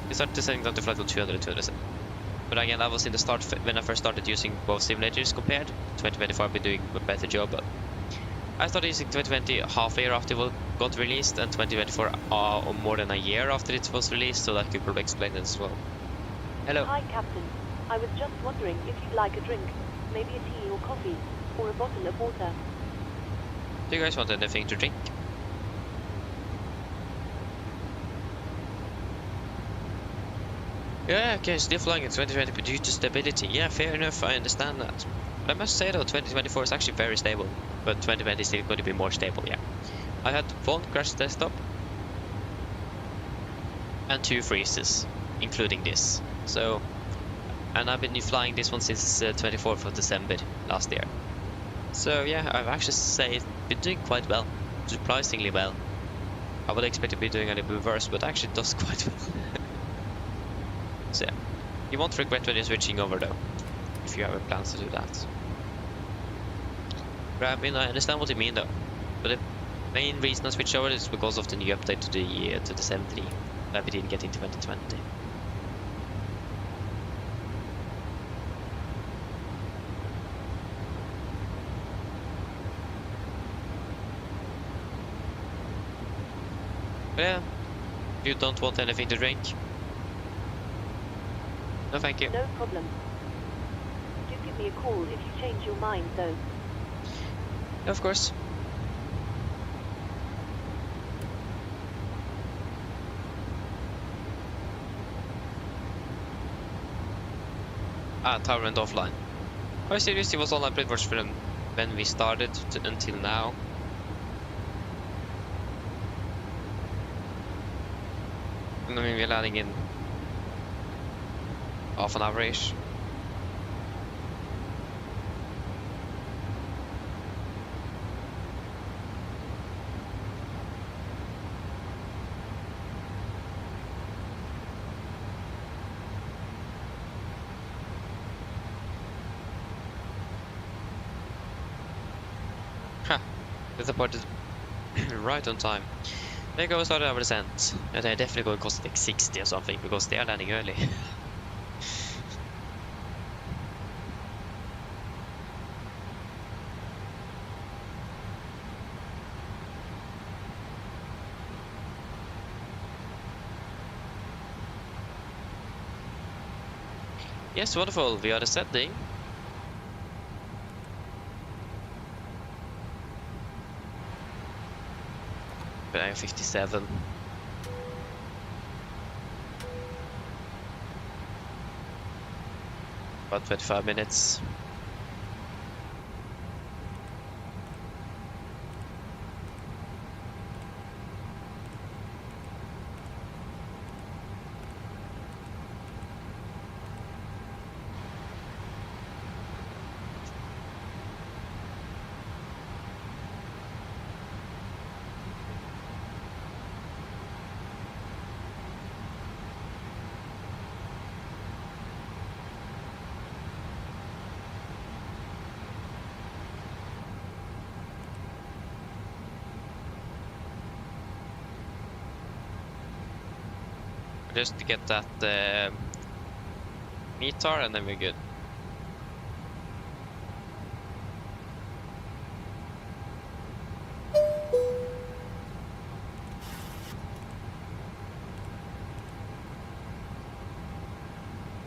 We started setting down to flight on 200 and 207. But again, that was in the start when I first started using both simulators compared. 2024 I've been doing a better job, but I started using 2020 half a year after it got released, and 2024 more than a year after it was released, so that could probably explain it as well. Hello. Hi, Captain. I was just wondering if you'd like a drink, maybe a tea or coffee, or a bottle of water. Do you guys want anything to drink? Yeah, okay, still flying in 2020 but due to stability. Yeah, fair enough, I understand that. But I must say though, 2024 is actually very stable, but 2020 is still going to be more stable, yeah. I had one crash test stop and 2 freezes, including this. So, and I've been flying this one since 24th of December last year. So yeah, I've actually been doing quite well, surprisingly well. I would expect to be doing a little bit worse, but actually it does quite well. So yeah, you won't regret when you're switching over though, if you have plans to do that. But I mean, I understand what you mean though. But the main reason I switched over is because of the new update to the 7.3 that we didn't get in 2020. But yeah, you don't want anything to drink? No, thank you. No problem. Do give me a call if you change your mind, though. Of course. Tower went offline. Oh, seriously, it was online pretty much from when we started until now. I mean, we're landing in half an hour-ish. Ha! Disappointed. Right on time. They go started our descent. And they're definitely going to cost like 60 or something because they are landing early. Yes, wonderful. We are descending. I have 57. About 25 minutes. Just to get that METAR and then we're good.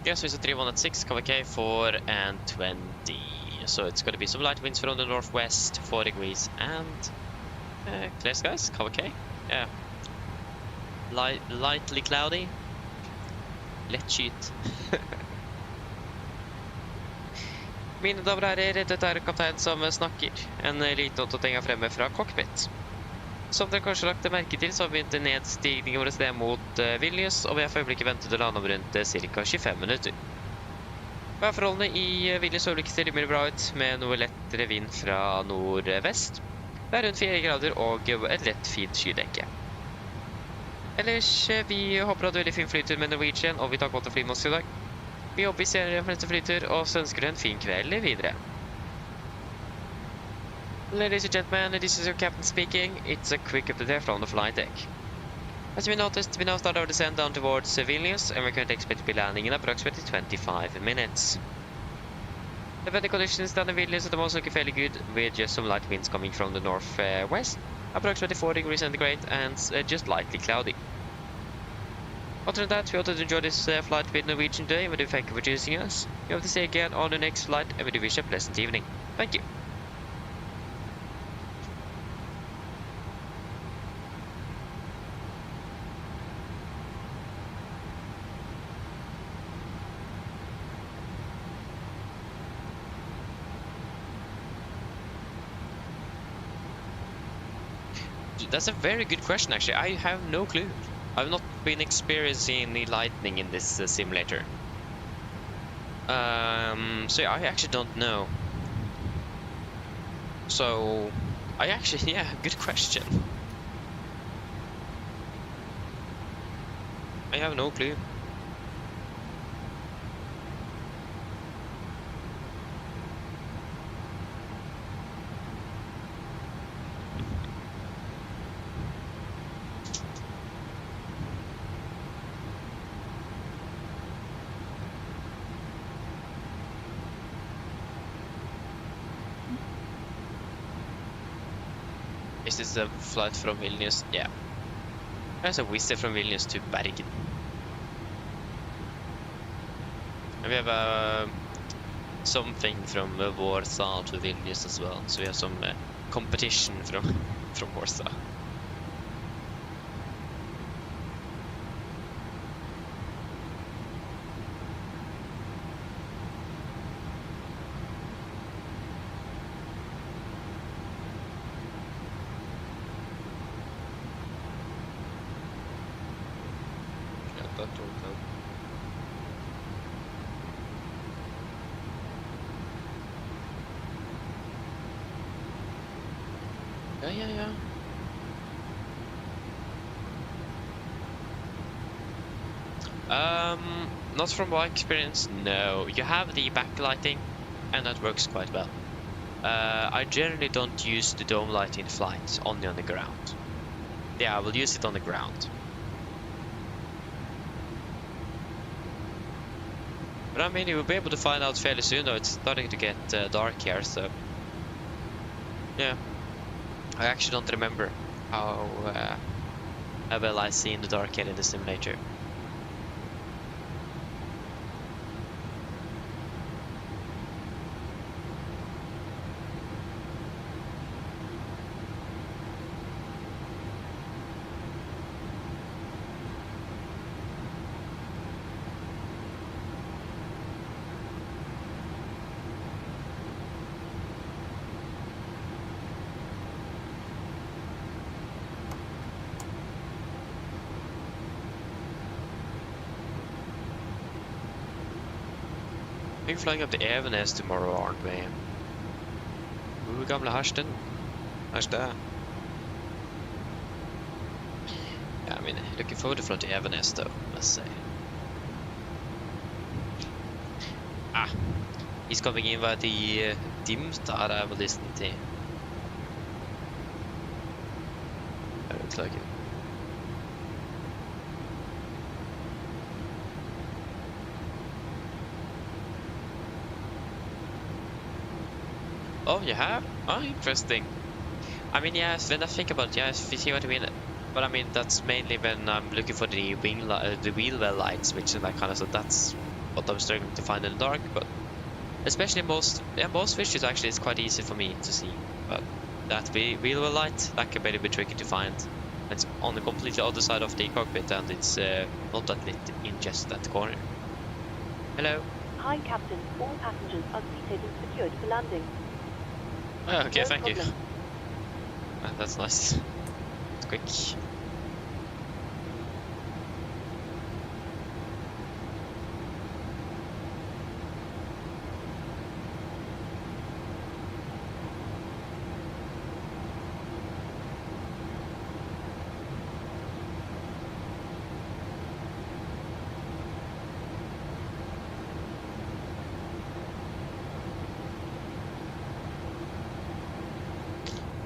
Yes, it's a 3106 KVK 4 and 20. So it's going to be some light winds from the northwest, 4 degrees, and clear skies, KVK. Yeah. Lightly cloudy. Lettskyet. Mine damer og herrer, dette er kaptein som snakker. En liten oppdatering fremme fra cockpit. Som dere kanskje lagt merke til, så har vi begynt nedstigningen vår sted mot Vilnius, og vi har for øyeblikket ventet å lande om rundt ca. 25 minutter. Værforholdene i Vilnius øyeblikket ser rimelig bra ut, med noe lettere vind fra nordvest. Det er rundt 4 grader og et lett fint skydekke. Ellers, vi håper at du har veldig fin flytur med Norwegian, og vi tar godt å fly med oss i dag. Vi håper vi ser deg på neste flytur, og så ønsker du en fin kveld videre. Ladies and gentlemen, this is your captain speaking. It's a quick update from the flight deck. As we noticed, we now start our descent down towards Vilnius, and we're currently expected to be landing in approximately 25 minutes. The weather conditions down in Vilnius at the moment look fairly good, with just some light winds coming from the northwest, approximately 4 degrees centigrade, and just lightly cloudy. Other than that, we hope to enjoy this flight with Norwegian today, and we do thank you for choosing us. We hope to see you again on the next flight, and we do wish you a pleasant evening. Thank you. That's a very good question, actually. I have no clue. I've not been experiencing the lightning in this simulator. So yeah, I actually don't know. So, yeah, good question. I have no clue. Is this a flight from Vilnius? Yeah. There's a Wizz Air from Vilnius to Bergen. And we have something from Warsaw to Vilnius as well. So we have some competition from Warsaw. Yeah. Not from my experience, no. You have the backlighting, and that works quite well. I generally don't use the dome light in flight, only on the ground. Yeah, I will use it on the ground. But I mean, you will be able to find out fairly soon, though. It's starting to get dark here, so... Yeah. I actually don't remember how well I see in the dark here in the simulator. We're flying up to Evenes tomorrow, aren't we? Gamla Harsten. Harstad. Yeah, I mean, looking forward to flying to Evenes though, must say. Ah, he's coming in via the dimtar I will listen to. That looks like it. Oh, you have? Oh, interesting. I mean, yes, when I think about it, yes, you see what I mean. But I mean, that's mainly when I'm looking for the the wheel well light switch and that kind of stuff. That's what I'm struggling to find in the dark. But especially most switches actually is quite easy for me to see. But that wheel well light, that can be tricky to find. It's on the completely other side of the cockpit, and it's not that lit in just that corner. Hello. Hi, Captain. All passengers are seated and secured for landing. Oh, okay, No thank problem. you. That's nice. It's quick.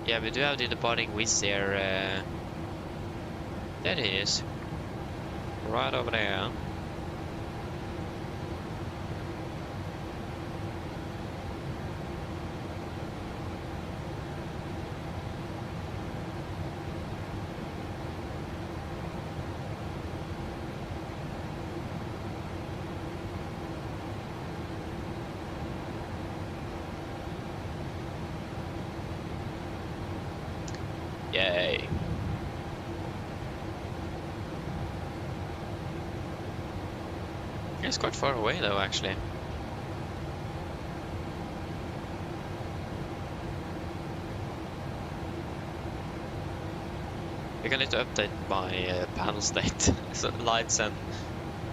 Yeah, we do have the departing Wizz Air. There it is. Right over there. Yay. It's quite far away though, actually. We're gonna need to update my panel state. So lights and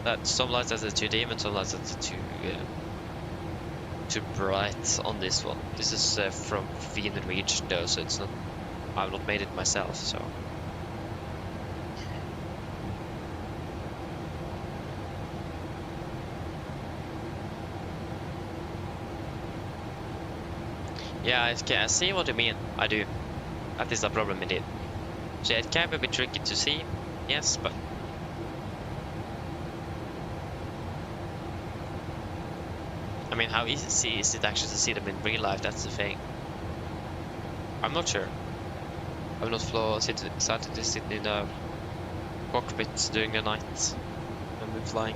that some lights as a 2D and some lights as a too bright on this one. This is from vNorwegian though, so it's not. I've not made it myself, so. Yeah, I see what you mean. I do. That is a problem indeed. So it can be a bit tricky to see, yes, but. I mean, how easy is it actually to see them in real life? That's the thing. I'm not sure. I've not started to sit in a cockpit during the night when we're flying.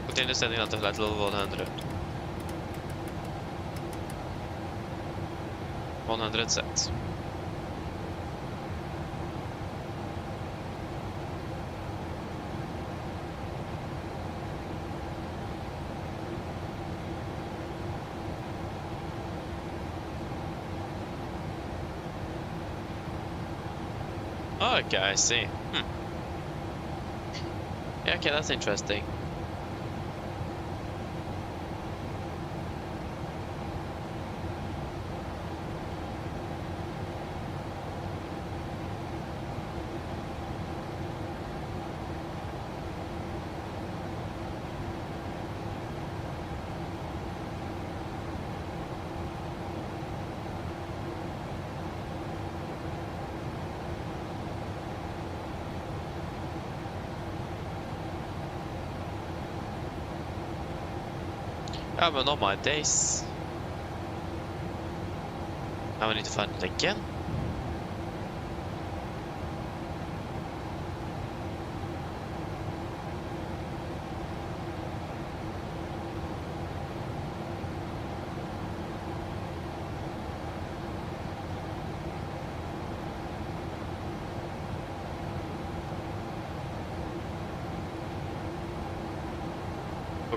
Continue sending out the flight level 100. 100 set. Okay, I see. Yeah, okay, that's interesting. Yeah, but not my days. Now I need to find it again.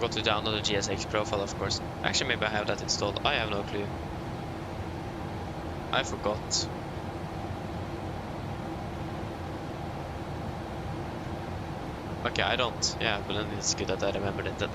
forgot to download the GSX profile, of course. Actually, maybe I have that installed. I have no clue. I forgot. Okay, I don't. Yeah, but then it's good that I remembered it then.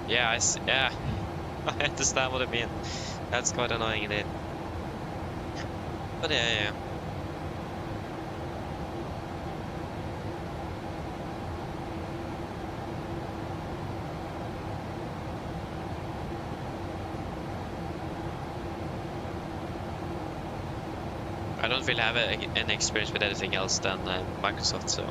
Yeah, yeah, I understand what I mean. That's quite annoying indeed. But yeah. I don't really have any experience with anything else than Microsoft, so.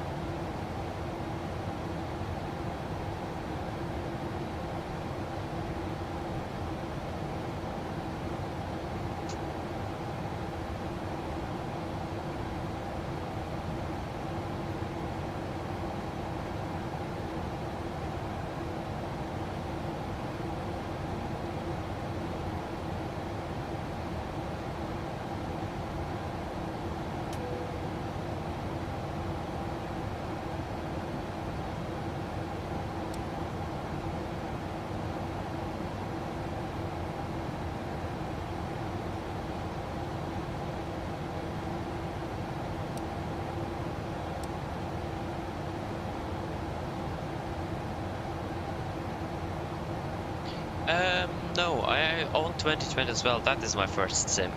No, I own 2020 as well. That is my first sim.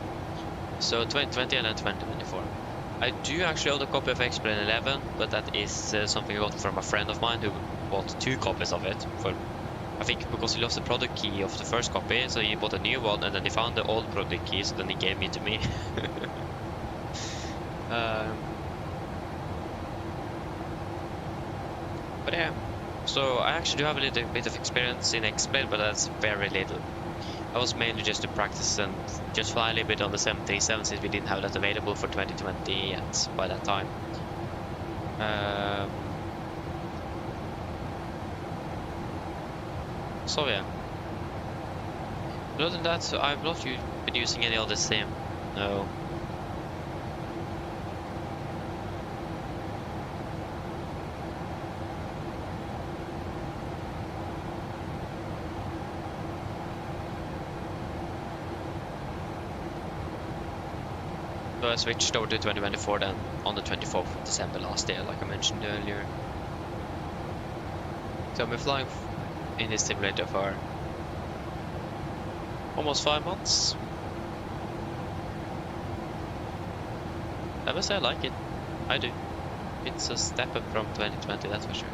So 2020 and then 2024. I do actually own a copy of X-Plane 11, but that is something I got from a friend of mine who bought 2 copies of it. For, I think because he lost the product key of the first copy, so he bought a new one, and then he found the old product key, so then he gave it to me. But yeah. So I actually do have a little bit of experience in X-Plane, but that's very little. I was mainly just to practice and just fly a little bit on the 737 since we didn't have that available for 2020 yet by that time. So yeah. Other than that, I've not been using any other sim. No. So I switched over to 2024 then on the 24th of December last year, like I mentioned earlier. So I've been flying in this simulator for almost 5 months. I must say I like it. I do. It's a step up from 2020, that's for sure.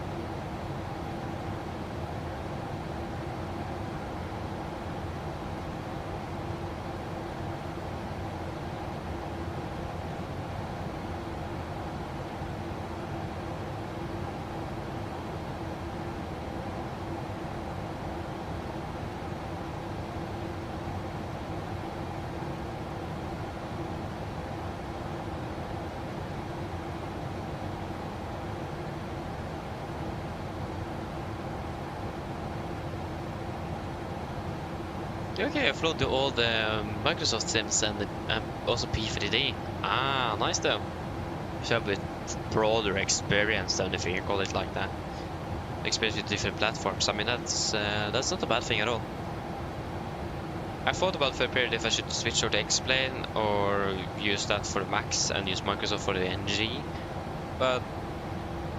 Okay, I flew to all the Microsoft sims and also P3D. Ah, nice though. So a bit broader experience than if you can call it like that. Experience with different platforms. I mean, that's not a bad thing at all. I thought about for a period if I should switch over to X-Plane or use that for the Max and use Microsoft for the NG, but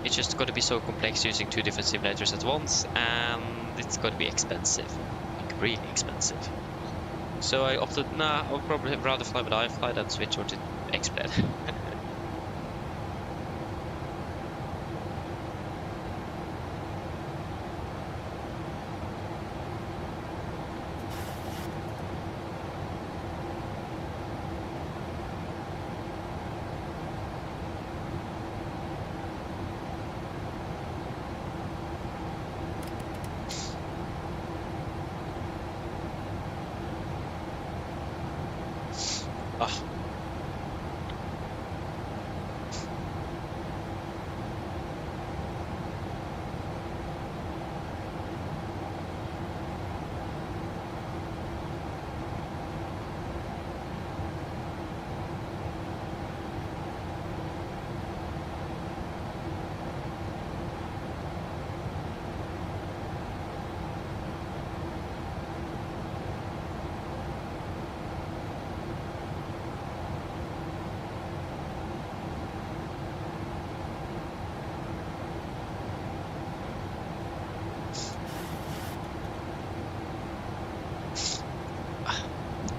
it's just going to be so complex using 2 different simulators at once, and it's going to be expensive. Really expensive. So I opted, nah, I'll probably rather fly with IFLY than switch over to X-Plane.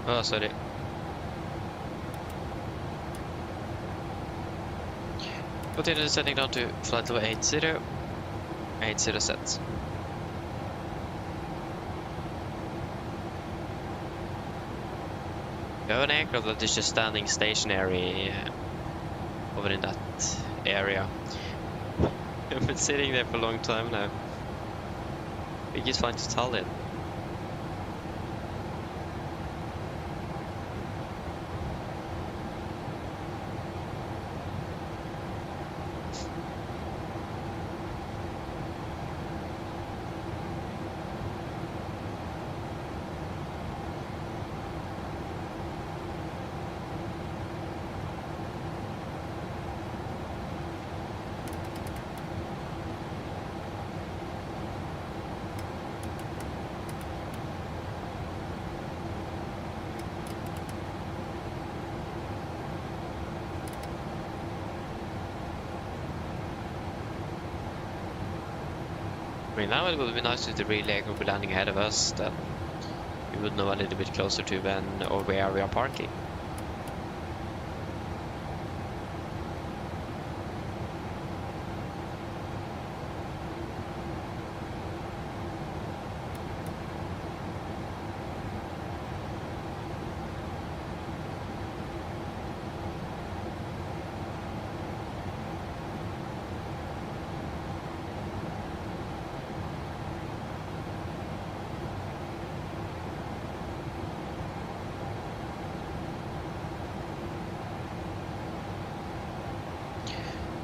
Oh, sorry. Continue descending down to flight level 80 set. We have an aircraft that is just standing stationary over in that area. I've been sitting there for a long time now. We just flying to Tallinn. I mean, now it would be nice if the relay would be landing ahead of us, then we would know a little bit closer to when or where we are parking.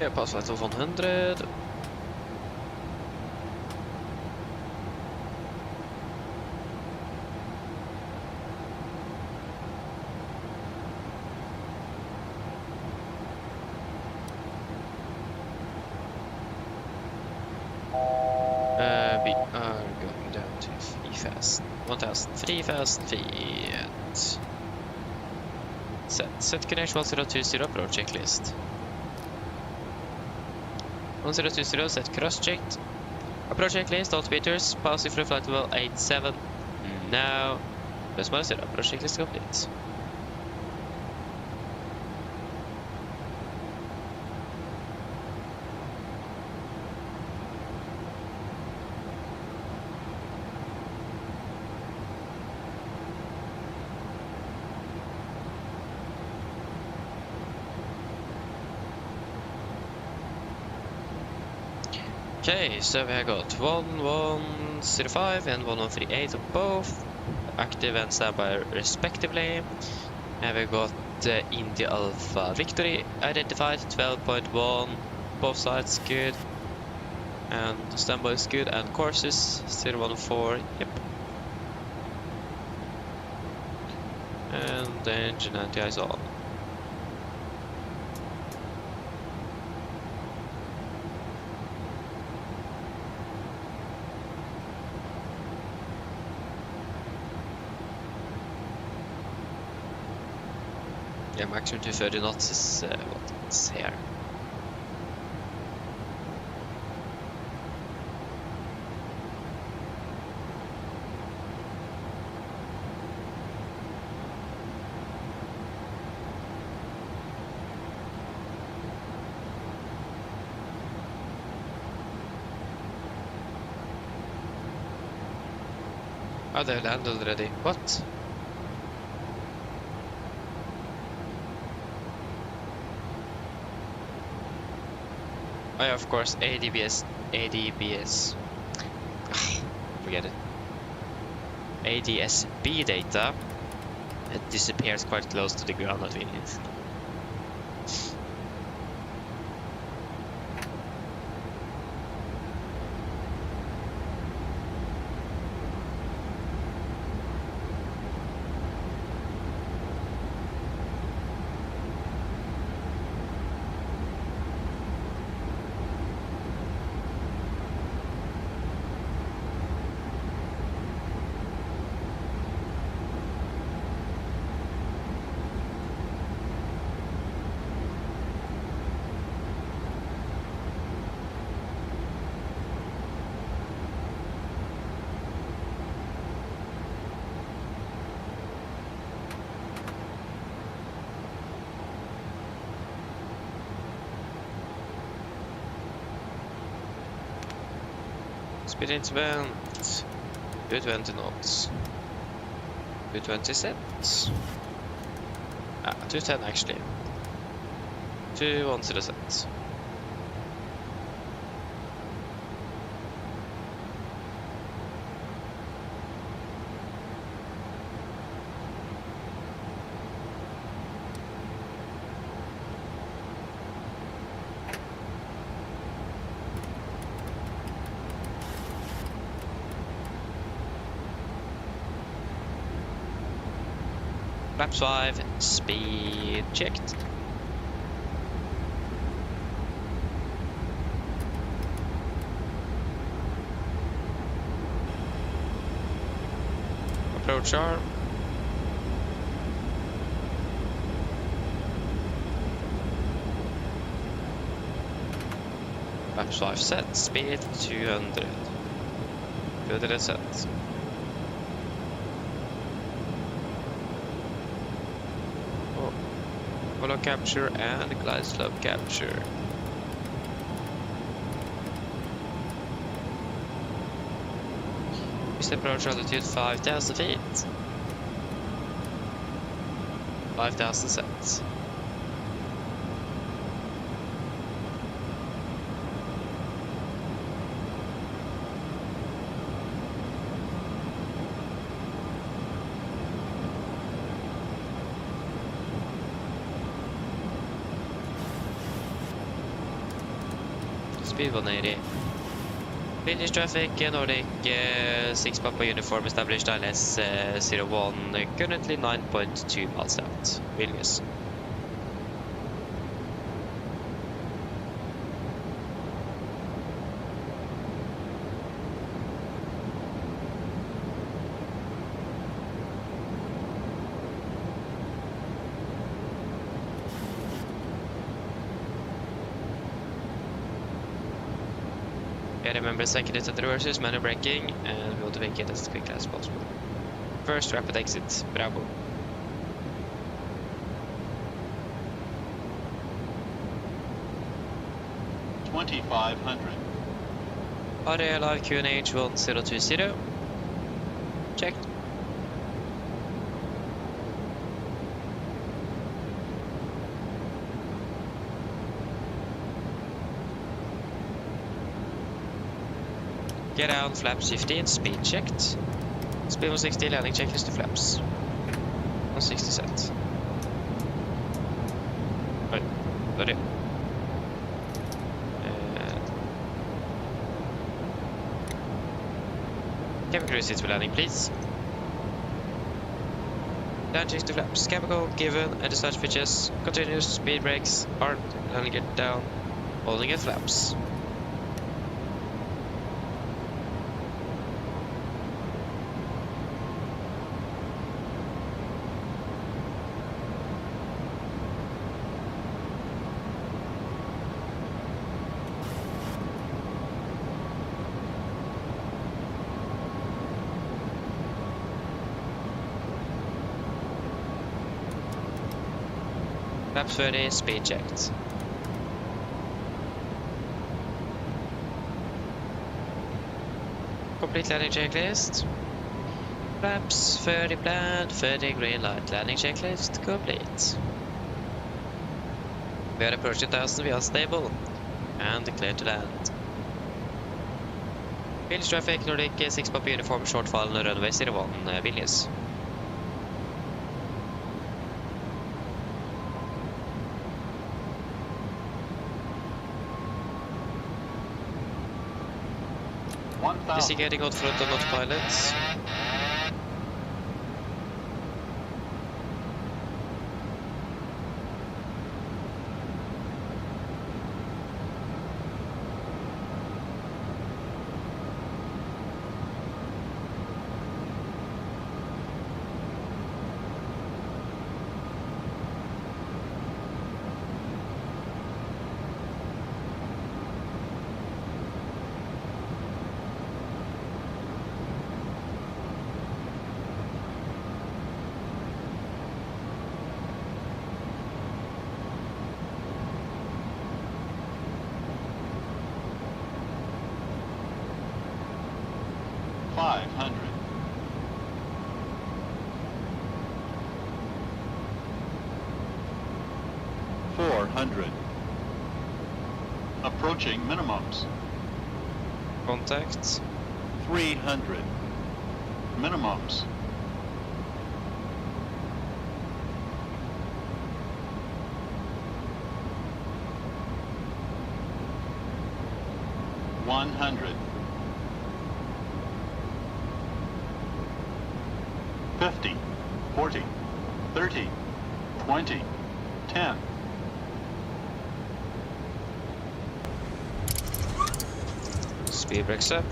Yeah, pass flight of 100. We are going down to 3 fast. 1000, 3 fast, 3 at set connection 1020 approach checklist. 1020 set cross checked. Approach checklist, all meters, passing through flight level 87. Now, plus minus 0, approach checklist complete. Okay, so we have got 1105 and 1138 of both, active and standby respectively. And we got India Alpha Victory identified, 12.1, both sides good. And standby is good, and courses 014, yep. And the engine anti is on. Yeah, maximum 230 knots is what's here. Oh, they landed already. What? Oh, yeah, of course, ADBS. Forget it. ADSB data. It disappears quite close to the ground at Vilnius. Speed increment. 220 knots. 220 set. 210 actually. 210 set. Lap 5, speed checked. Approach arm. Lap 5 set, speed 200. 200 set. Follow capture and glide slope capture. Just approach altitude 5,000 feet. 5,000 sets. Speed 180. Vilnius traffic, Nordic 6 Papa uniform established ILS 01, currently 9.2 miles out. Vilnius. Remember, second is at the reverses, manual braking, and we want to vacate as quickly as possible. First, rapid exit, Bravo. Area live QNH 1020. Checked. Get out, flaps 15, speed checked. Speed 160, landing checklist to flaps. 160 set. Right, sorry. Cabin crew seats for landing, please. Landing checks to flaps. Cabin code given and dispatch pitches. Continuous speed brakes. Armed, landing get down. Holding at flaps. Flaps 30, speed checked. Complete landing checklist. Flaps 30 planned, 30 green light. Landing checklist complete. We are approaching 1000, we are stable and clear to land. Vilnius traffic, Nordic 6 Papa uniform, short file, runway 01, Vilnius. Investigating out front of not pilots. 400. Approaching minimums. Contact. 300. Minimums. $100. 50, 40, 30, 20, 10. Speed brakes up.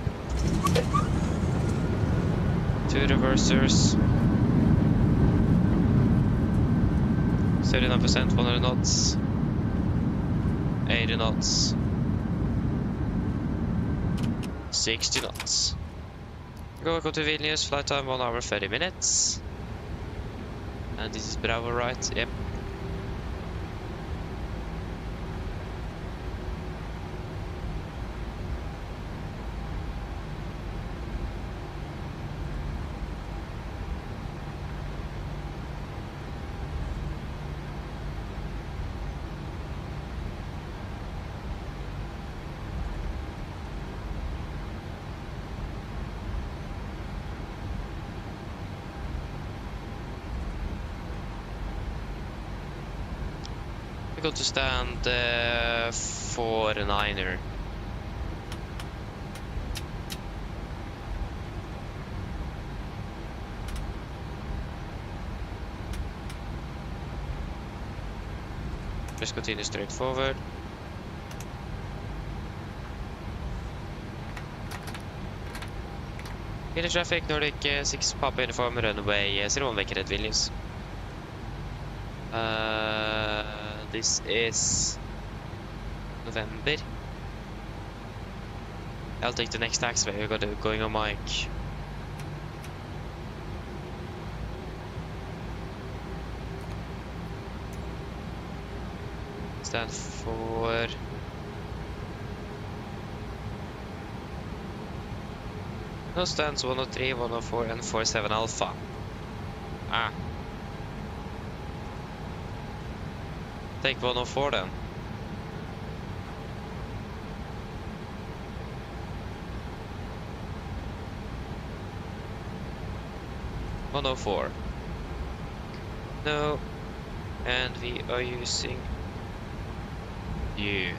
2 reversers. 39%, 100 knots. 80 knots. 60 knots. Welcome to Vilnius, flight time 1 hour 30 minutes. And this is Bravo, right? Yep. Go to stand 4-9er. Just continue straight forward. In the traffic, Nordic 6 Papa uniform, runway 01 vacant at Vilnius. This is November. I'll take the next taxiway. We're going on mic. Stand 4. No stands 103, 104, and 47 Alpha. Ah. Take 104 then. $104. No. And we are using you.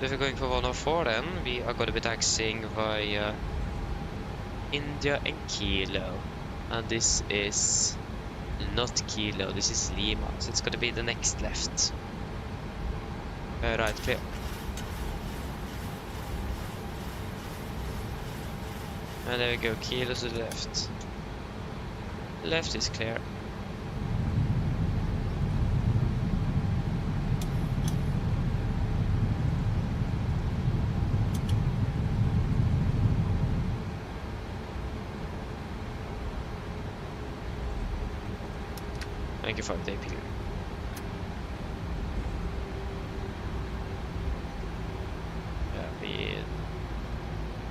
If we're going for 104 then, we are going to be taxiing via India and Kilo. And this is not Kilo, this is Lima, so it's gonna be the next left. Right, clear. And there we go, Kilo to the left. Left is clear. Thank you for the debut. Yeah, we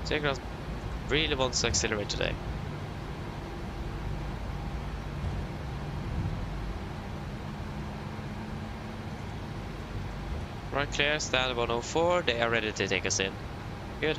Aircraft really wants to accelerate today. Right, clear, stand 104, they are ready to take us in. Good.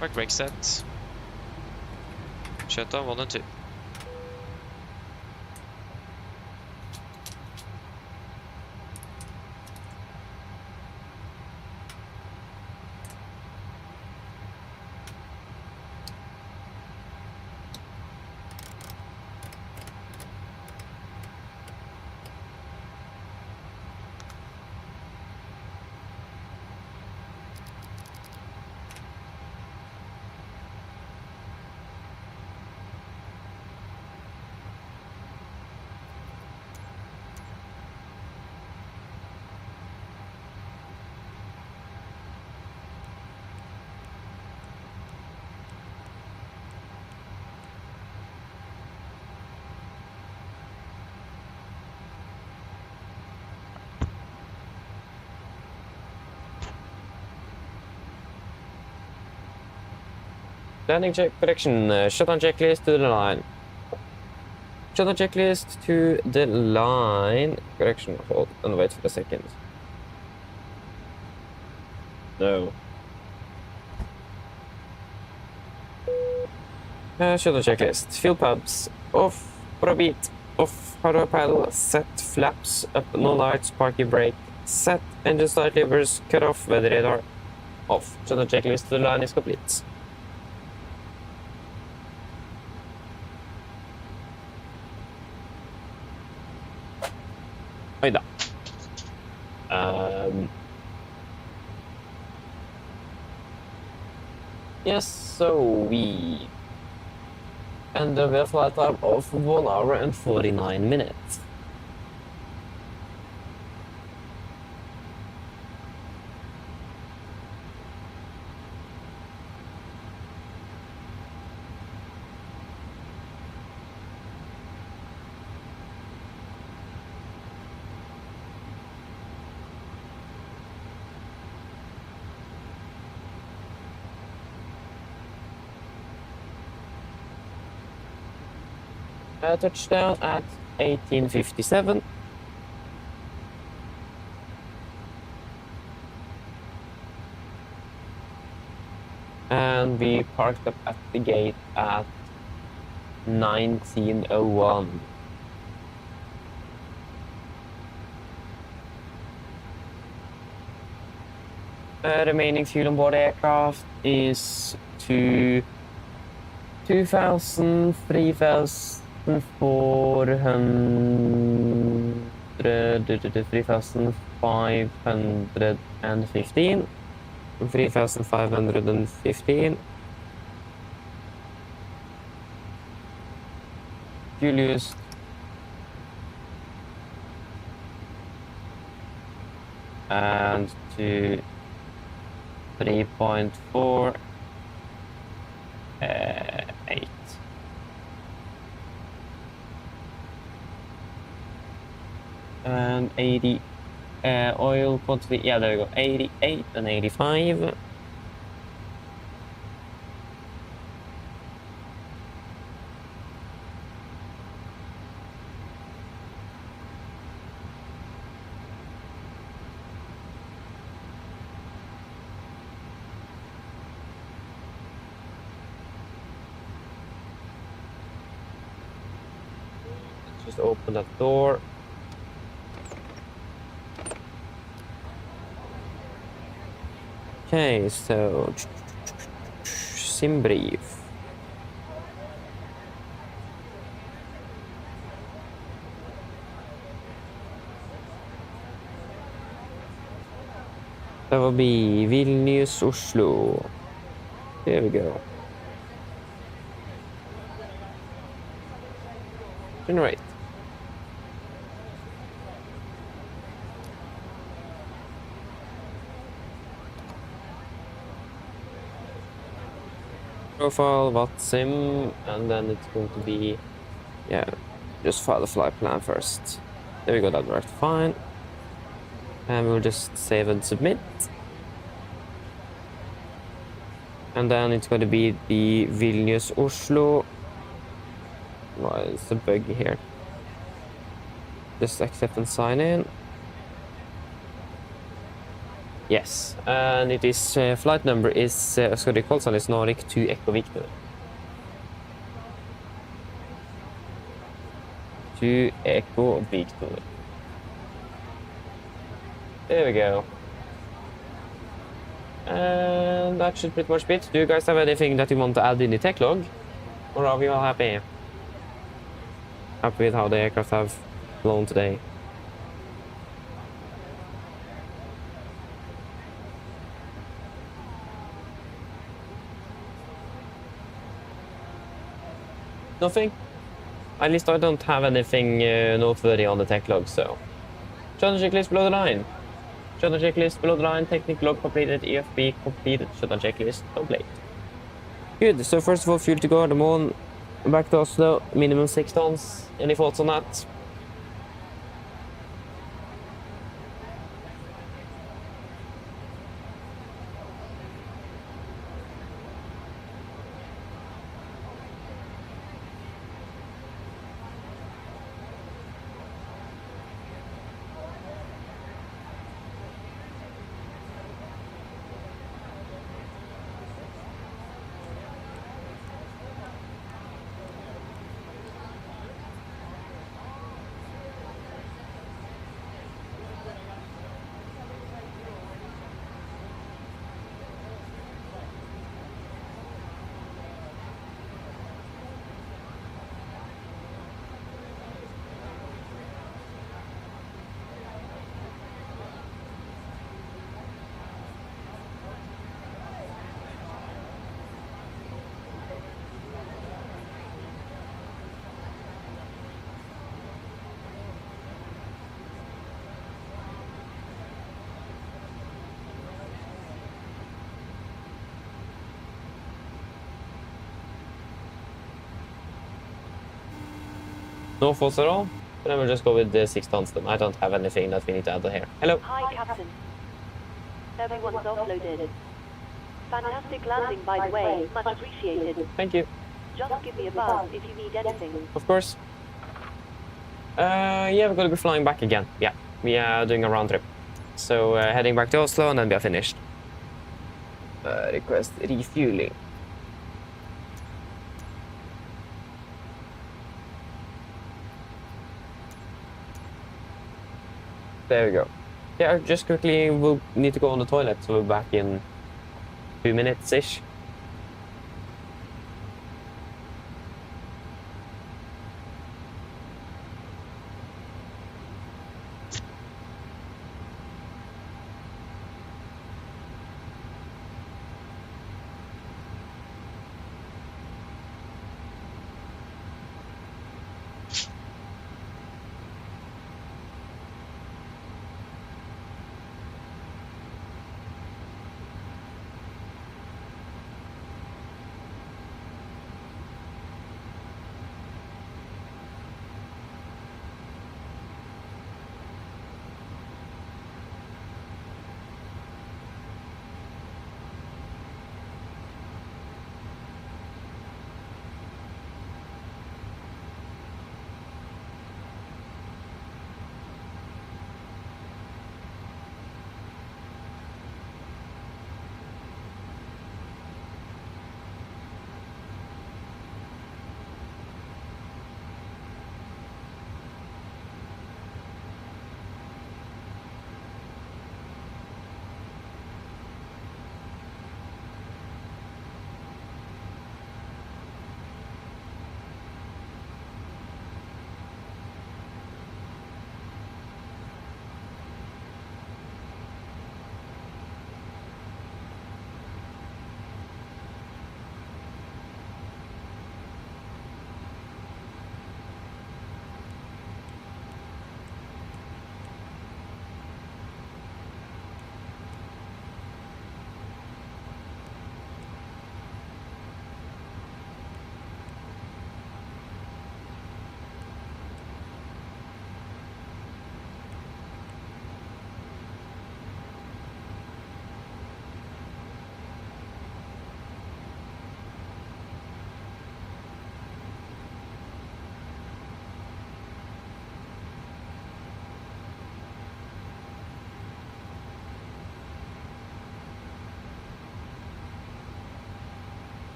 Park brake set. Shut down 1 and 2. Landing check correction. Shutdown checklist to the line. Shutdown checklist to the line. Correction. Hold and wait for a second. No. Shutdown checklist. Fuel pumps off for a beat. Off hardware panel. Set flaps up. No lights. Parking brake. Set engine start levers. Cut off weather radar. Off. Shutdown checklist to the line is complete. Oi da. Yes, so we ended with a flight time of 1 hour and 49 minutes. Touchdown at 18:57. And we parked up at the gate at 19:01. Remaining fuel on board the aircraft is to 3,515. 3,515. Fuel used. And to 3.48. And 80 oil quantity, yeah, there we go, 88 and 85. Let's just open that door. Okay, so sim brief. That will be Vilnius, Oslo. There we go. Generate. Profile, sim, and then it's going to be, yeah, just file the flight plan first. There we go, that worked fine. And we'll just save and submit. And then it's going to be the Vilnius, Oslo. Why is the bug here? Just accept and sign in. Yes, and it is flight number is sorry, call sign is Nordic to Echo Victor. To Echo Victor. There we go. And that should pretty much be it. Do you guys have anything that you want to add in the tech log? Or are we all happy? Happy with how the aircraft have flown today? Nothing? At least I don't have anything noteworthy on the tech log, so. Shutdown checklist below the line. Shutdown checklist below the line. Technical log completed. EFB completed. Shutdown checklist complete. Good. So first of all, fuel to go. The on back to Oslo. Minimum 6 tons. Any thoughts on that? No faults at all. Then we'll just go with the 6 tons. I don't have anything that we need to add here. Hello. Hi, Captain. Everyone's offloaded. Fantastic landing, by the way. Much appreciated. Thank you. Just give me a buzz if you need anything. Of course. Yeah, we're gonna be flying back again. Yeah, we are doing a round trip. So heading back to Oslo and then we are finished. Request refueling. There we go. Yeah, just quickly, we'll need to go on the toilet, so we're back in 2 minutes-ish.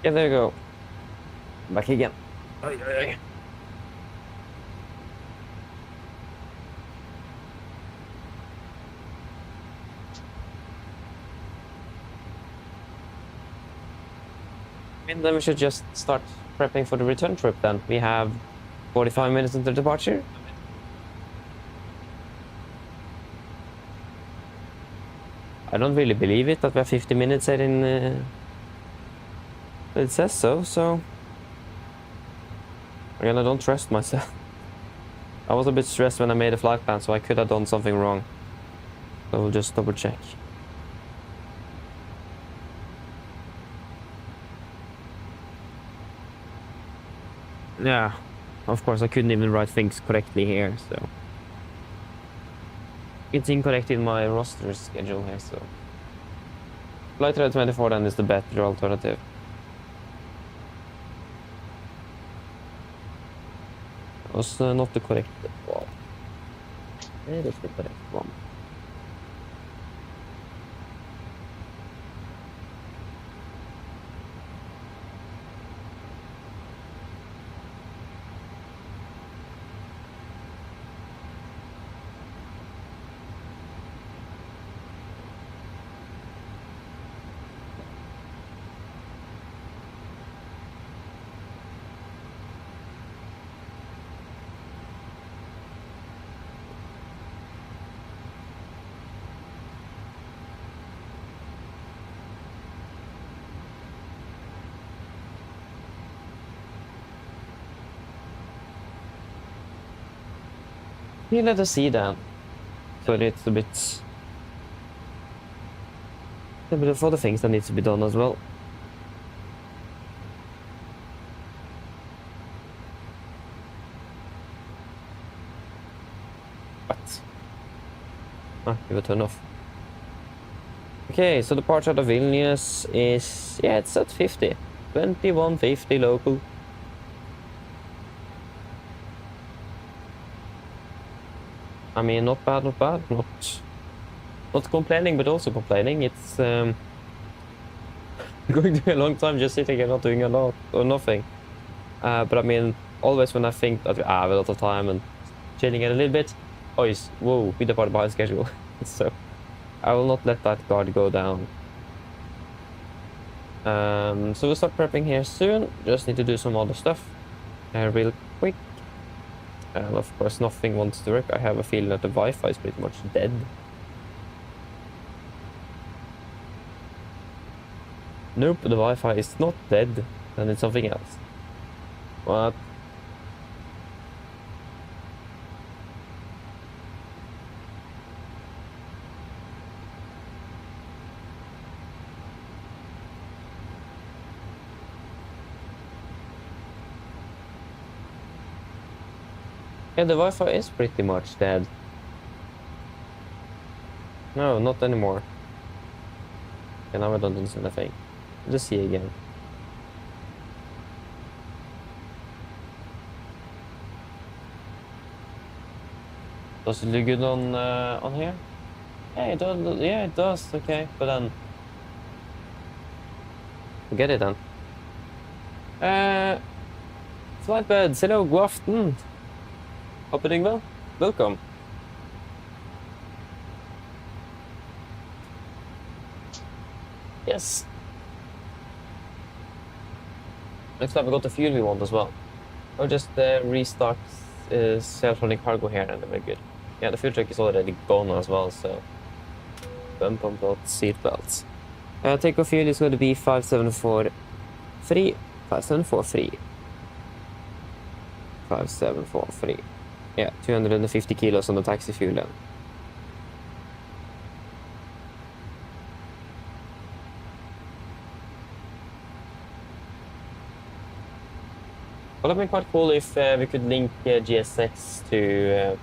Yeah, there you go. Back again. Oi, oi, oi. And then we should just start prepping for the return trip then. We have 45 minutes until departure. I don't really believe it that we have 50 minutes here in... it says so. Again, I don't trust myself. I was a bit stressed when I made a flight plan, so I could have done something wrong. So we'll just double check. Yeah, of course I couldn't even write things correctly here, so... It's incorrect in my roster schedule here, so... Flight Red 24 then is the better alternative. That was not the correct one. It is the correct one. You let us see that. So it's a bit... a bit of other things that needs to be done as well. What? Ah, give it a turn off. Okay, so the departure out of Vilnius is... yeah, it's at 50. 2150 local. I mean, not bad, not bad. Not complaining, but also complaining. It's going to be a long time just sitting and not doing a lot or nothing. But I mean, always when I think that I have a lot of time and chilling it a little bit, whoa, we depart behind schedule. So I will not let that guard go down. So we'll start prepping here soon. Just need to do some other stuff real quick. And of course nothing wants to work. I have a feeling that the Wi-Fi is pretty much dead. Nope, the Wi-Fi is not dead. Then it's something else. What? Yeah, the Wi-Fi is pretty much dead. No, not anymore. Okay, now I don't understand a thing. Just see again. Does it look good on here? Yeah, it does. Yeah, it does. Okay, but then forget it then. Flightbeds, hello, god aften. Hope you're doing well. Welcome. Yes. Looks like we got the fuel we want as well. I'll just restart self-running cargo here and then we're good. Yeah, the fuel truck is already gone as well, so bump seatbelts. Takeoff fuel is going to be 5743. 5743. 5743. Yeah, 250 kilos on the taxi fuel then. Well, it'd be quite cool if we could link GSX to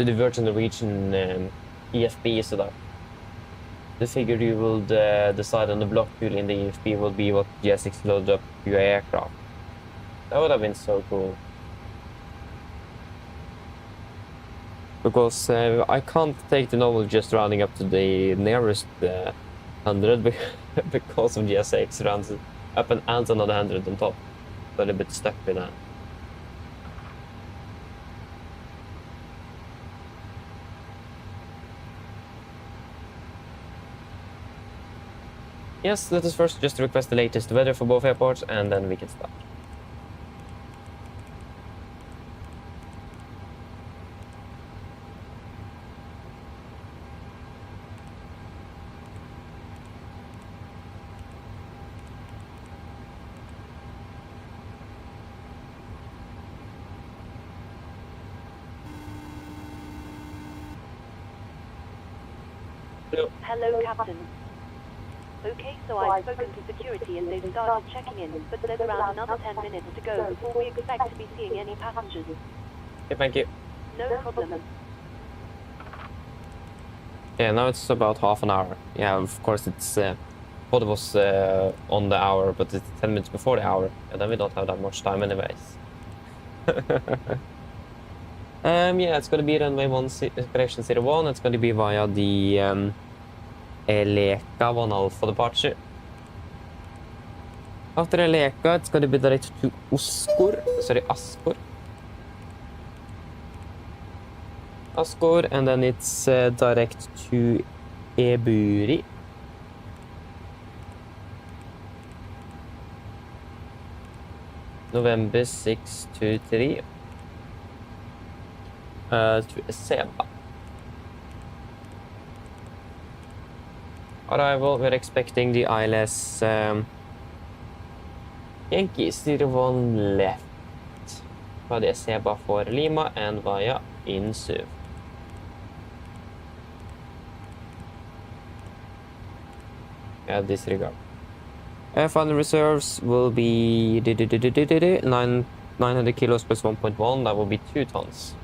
the Virgin Norwegian EFB, so that the figure you will decide on the block fuel in the EFB will be what GSX loaded up to your aircraft. That would have been so cool. Because I can't take the normal just rounding up to the nearest 100 because of GSX rounds up and adds another 100 on top. So I'm a bit stuck with that. Yes, let us first just request the latest weather for both airports, and then we can start. Hello, Captain. Okay, so I've spoken to security and they've started checking in, but there's around another 10 minutes to go before we expect to be seeing any passengers. Okay, thank you. No problem. Yeah, now it's about half an hour. Yeah, of course it's thought it was on the hour, but it's 10 minutes before the hour. And then we don't have that much time anyways. Yeah, it's gonna be runway 1, correction 01. It's gonna be via the Eleka 1 Alpha departure. After Eleka, it's gonna be direct to Askor, and then it's direct to Eburi. November 623 to Seba. Arrival, we're expecting the ILS Yankees 01 left. Via Seba for Lima and via Insu. Yeah, disregard. Final reserves will be 900 kilos plus 1.1. That will be 2 tons.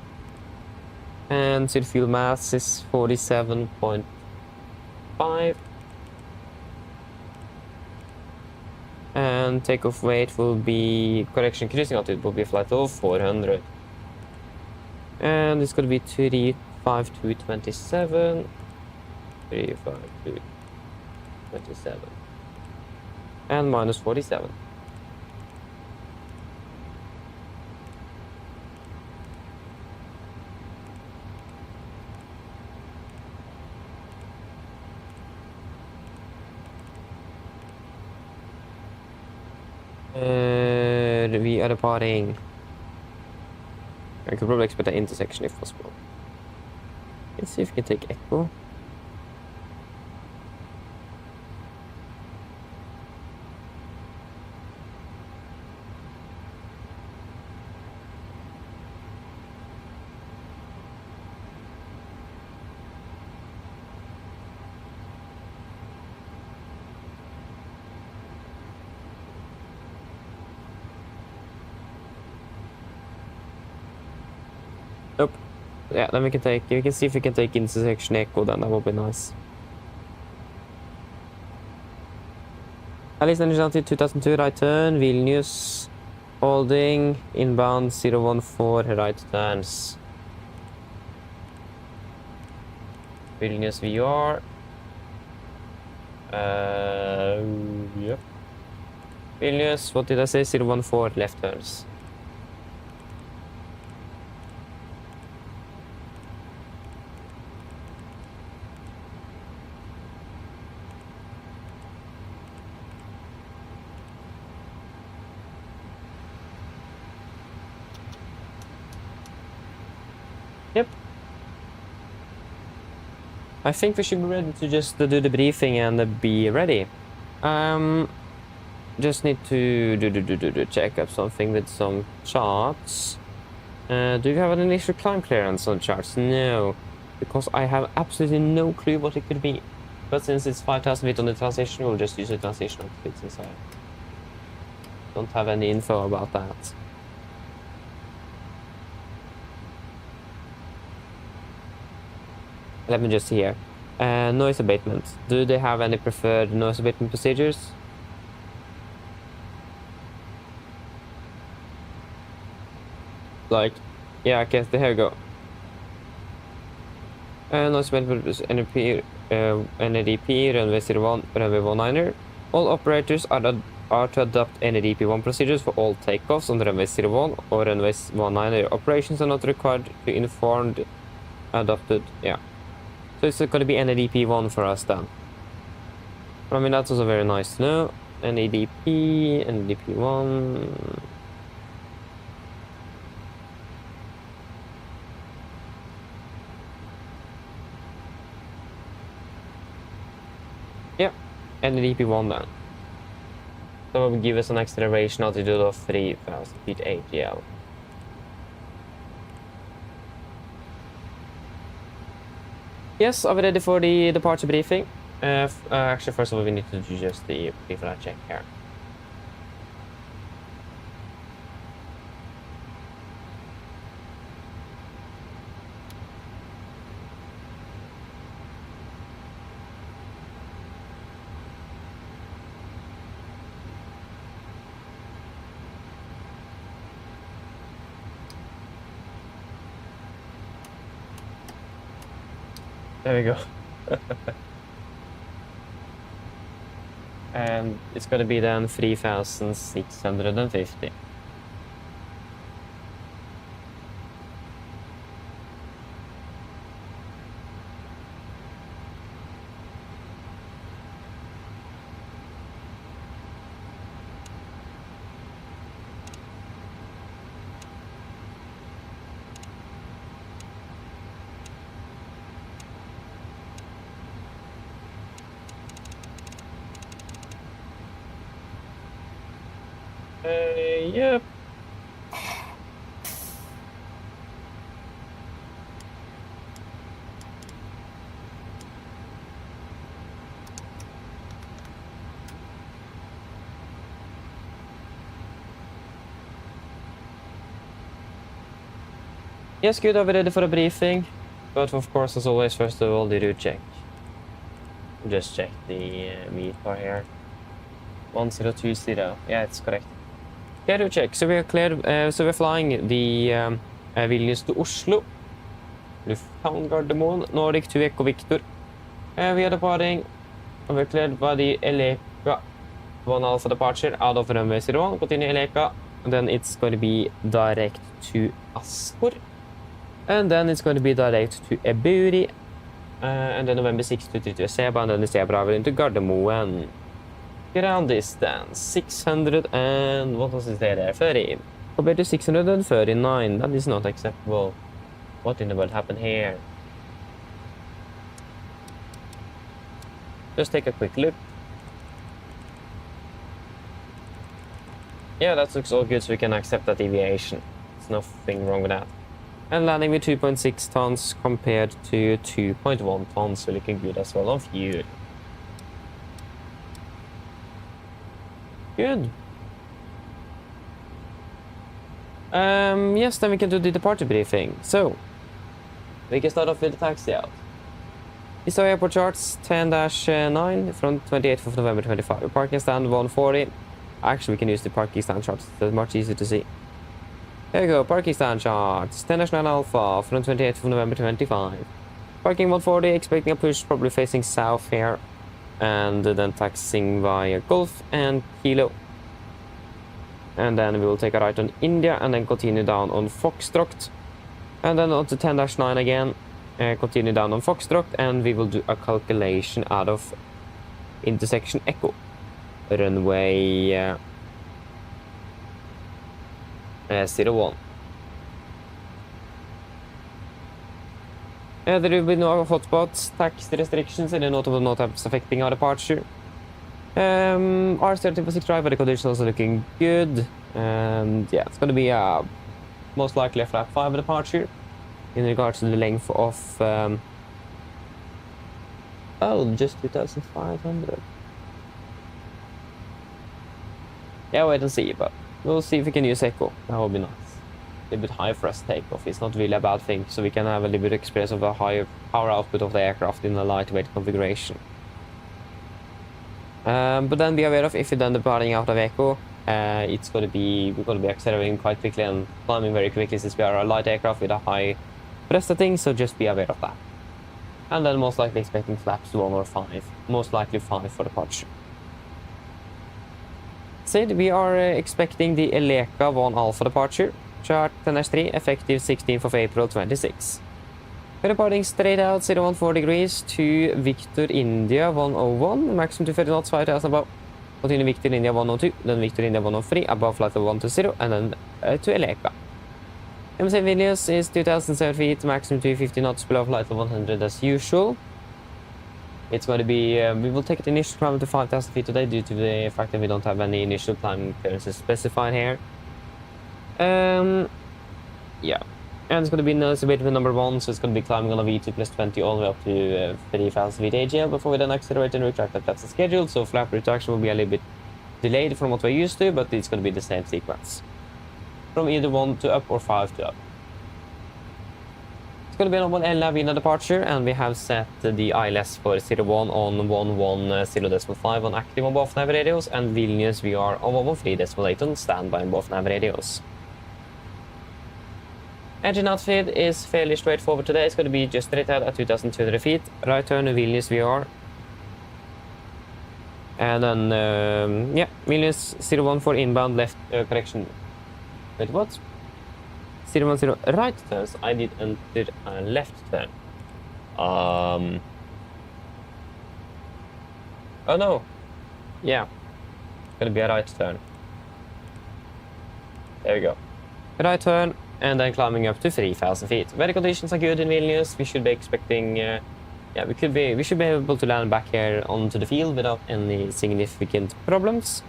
And seal fuel mass is 47.5. And takeoff weight will be, correction, cruising altitude will be a flight of 400. And it's going to be 35227. 35227. And minus 47. We are departing. I could probably expect an intersection if possible. Let's see if we can take Echo. Nope. Yeah, then we can see if we can take intersection Echo, then that would be nice. Alice Energy Altitude 2002, right turn, Vilnius, holding, inbound 014, right turns. Vilnius VR. Yep. Vilnius, what did I say? 014, left turns. Yep. I think we should be ready to just do the briefing and be ready. Just need to check up something with some charts. Do you have an initial climb clearance on charts? No, because I have absolutely no clue what it could be. But since it's 5,000 feet on the transition, we'll just use the transition on the inside. Don't have any info about that. Let me just see here. Noise abatement. Do they have any preferred noise abatement procedures? Like, yeah, okay, here we go. Noise abatement is NDP, runway 01, runway 19er. All operators are to adopt NDP1 procedures for all takeoffs on the runway 01 or runway 19er. Operations are not required to inform the adopted, yeah. So it's going to be NDP1 for us then. I mean, that's also very nice to know. NADP, NADP1. Yeah, NADP1 then. So it will give us an acceleration altitude of 3,000 feet ATL. Yes, are we ready for the departure briefing? Actually, first of all, we need to do just the pre-flight check here. There we go. And it's going to be then 3,650. Yep. Yes, good. Are we ready for a briefing? But of course, as always, first of all, the route check. Just check the meet bar here. 1020. Yeah, it's correct. Okay, route check. So we are cleared. So we're flying the Vilnius to Oslo. Lufthavn Gardermoen, Nordic to Echo Victor. We are departing. We're cleared by the Eleka 1 Alpha departure out of runway 01. Continue Eleka. And then it's going to be direct to Askor. And then it's going to be direct to Eburi. And then November 6 to Seba. And then the Seba travel into Gardermoen. Ground distance 600 and what does it say there? 30. Compared to 639. That is not acceptable. What in the world happened here? Just take a quick look. Yeah, that looks all good, so we can accept that deviation. There's nothing wrong with that. And landing with 2.6 tons compared to 2.1 tons, so looking good as well on fuel. Good. Yes, then we can do the departure briefing. So, we can start off with the taxi out. These are airport charts 10-9 from 28th of November 25. Parking stand 140. Actually, we can use the parking stand charts. It's much easier to see. There we go, parking stand charts 10-9 Alpha from 28th of November 25. Parking 140, expecting a push, probably facing south here. And then taxiing via Golf and Kilo. And then we will take a right on India and then continue down on Foxtrot. And then on to 10-9 again. Continue down on Foxtrot and we will do a calculation out of intersection Echo. Runway 01. There will be no hotspots, tax restrictions, and notable notes affecting our departure. Our 30.6 drive weather conditions also looking good. And yeah, it's going to be most likely a flap 5 departure in regards to the length of just 2,500. Yeah, wait and see, but we'll see if we can use Echo. That would be nice. A little bit high for us takeoff. It's not really a bad thing, so we can have a little bit of experience of the higher power output of the aircraft in a lightweight configuration. But then be aware of if you're then departing out of Echo, we're going to be accelerating quite quickly and climbing very quickly since we are a light aircraft with a high thrust setting, so just be aware of that. And then most likely expecting flaps 1 or 5, most likely 5 for departure. Said we are expecting the Eleka 1 Alpha departure, chart 10-3, effective 16th of April 26. We're departing straight out 014 degrees to Victor India 101, maximum to 30 knots, 5,000 above. Continue Victor India 102, then Victor India 103, above flight level 120, and then to Eleka. MSFS Vilnius is 2,007 feet, maximum to 50 knots, below flight level 100 as usual. It's going to be, we will take the initial climb to 5,000 feet today due to the fact that we don't have any initial climbing clearances specified here. Yeah. And it's going to be noticeable with number 1, so it's going to be climbing on a V2 plus 20 all the way up to 3,000 feet AGL before we then accelerate and retract that that's the schedule. So flap retraction will be a little bit delayed from what we're used to, but it's going to be the same sequence. From either 1 to up or 5 to up. It's going to be a normal Lavina departure, and we have set the ILS for 01 on 11.0.5 on active on both nav radios, and Vilnius we are on 113.8 on standby on both nav radios. Engine outfit is fairly straightforward today. It's going to be just straight out at 2,200 feet. Right turn to Vilnius VR. And then, yeah, Vilnius 014 inbound left correction. Wait, what? 010 right turns. I did enter a left turn. Oh no. Yeah. It's going to be a right turn. There we go. Right turn. And then climbing up to 3,000 feet. Weather conditions are good in Vilnius. We should be expecting, yeah, we should be able to land back here onto the field without any significant problems.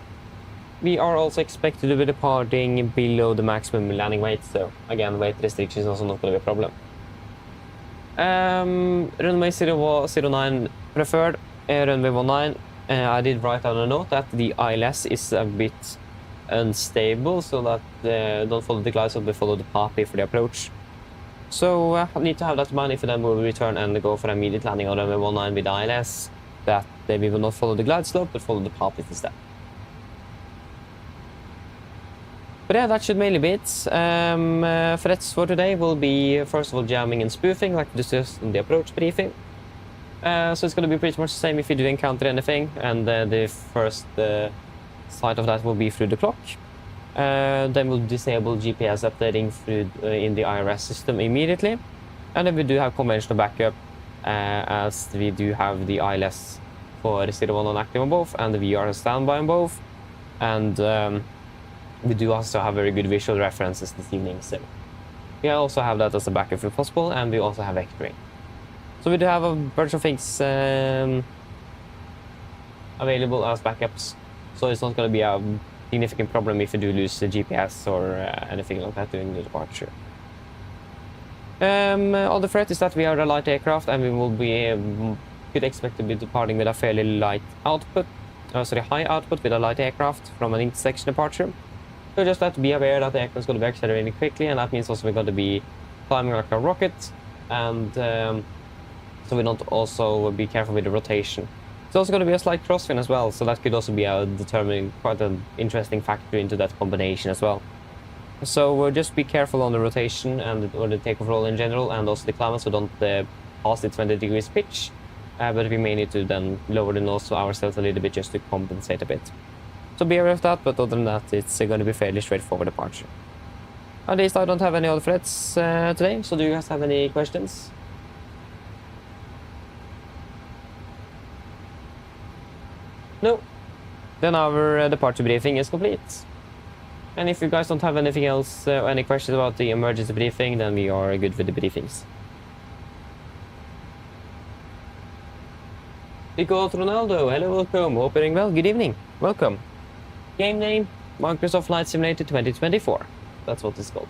We are also expected to be departing below the maximum landing weight, so again, weight restrictions is also not going to be a problem. Runway 09 preferred, runway 19. I did write down a note that the ILS is a bit unstable, so that don't follow the glide slope, but follow the path for the approach. So I need to have that in mind if we then will return and go for immediate landing on runway 19 with ILS, that we will not follow the glide slope, but follow the path instead. But yeah, that should mainly be it. Threats for today will be, first of all, jamming and spoofing, like we discussed in the approach briefing. So it's going to be pretty much the same if you do encounter anything, and the first sight of that will be through the clock. Then we'll disable GPS updating through in the IRS system immediately. And then we do have conventional backup, as we do have the ILS for 01 on active on both, and the VR on standby on both. And we do also have very good visual references this evening, so we also have that as a backup if possible, and we also have vectoring. So we do have a bunch of things available as backups, so it's not going to be a significant problem if you do lose the GPS or anything like that during the departure. Other threat is that we are a light aircraft, and we will be could expect to be departing with a fairly light output, high output with a light aircraft from an intersection departure. So just have to be aware that the aircraft is going to be accelerating quickly, and that means also we're going to be climbing like a rocket, and so we don't also be careful with the rotation. It's also going to be a slight crosswind as well, so that could also be a determining, quite an interesting factor into that combination as well. So just be careful on the rotation and or the takeoff roll in general, and also the climate, so don't pass the 20 degrees pitch. But we may need to then lower the nose to ourselves a little bit just to compensate a bit. So be aware of that, but other than that, it's going to be fairly straightforward departure. At least I don't have any other threats today, so do you guys have any questions? No. Then our departure briefing is complete. And if you guys don't have anything else, any questions about the emergency briefing, then we are good with the briefings. Pico Ronaldo, hello, welcome, hope you're doing well, good evening, welcome. Game name, Microsoft Flight Simulator 2024, that's what it's called.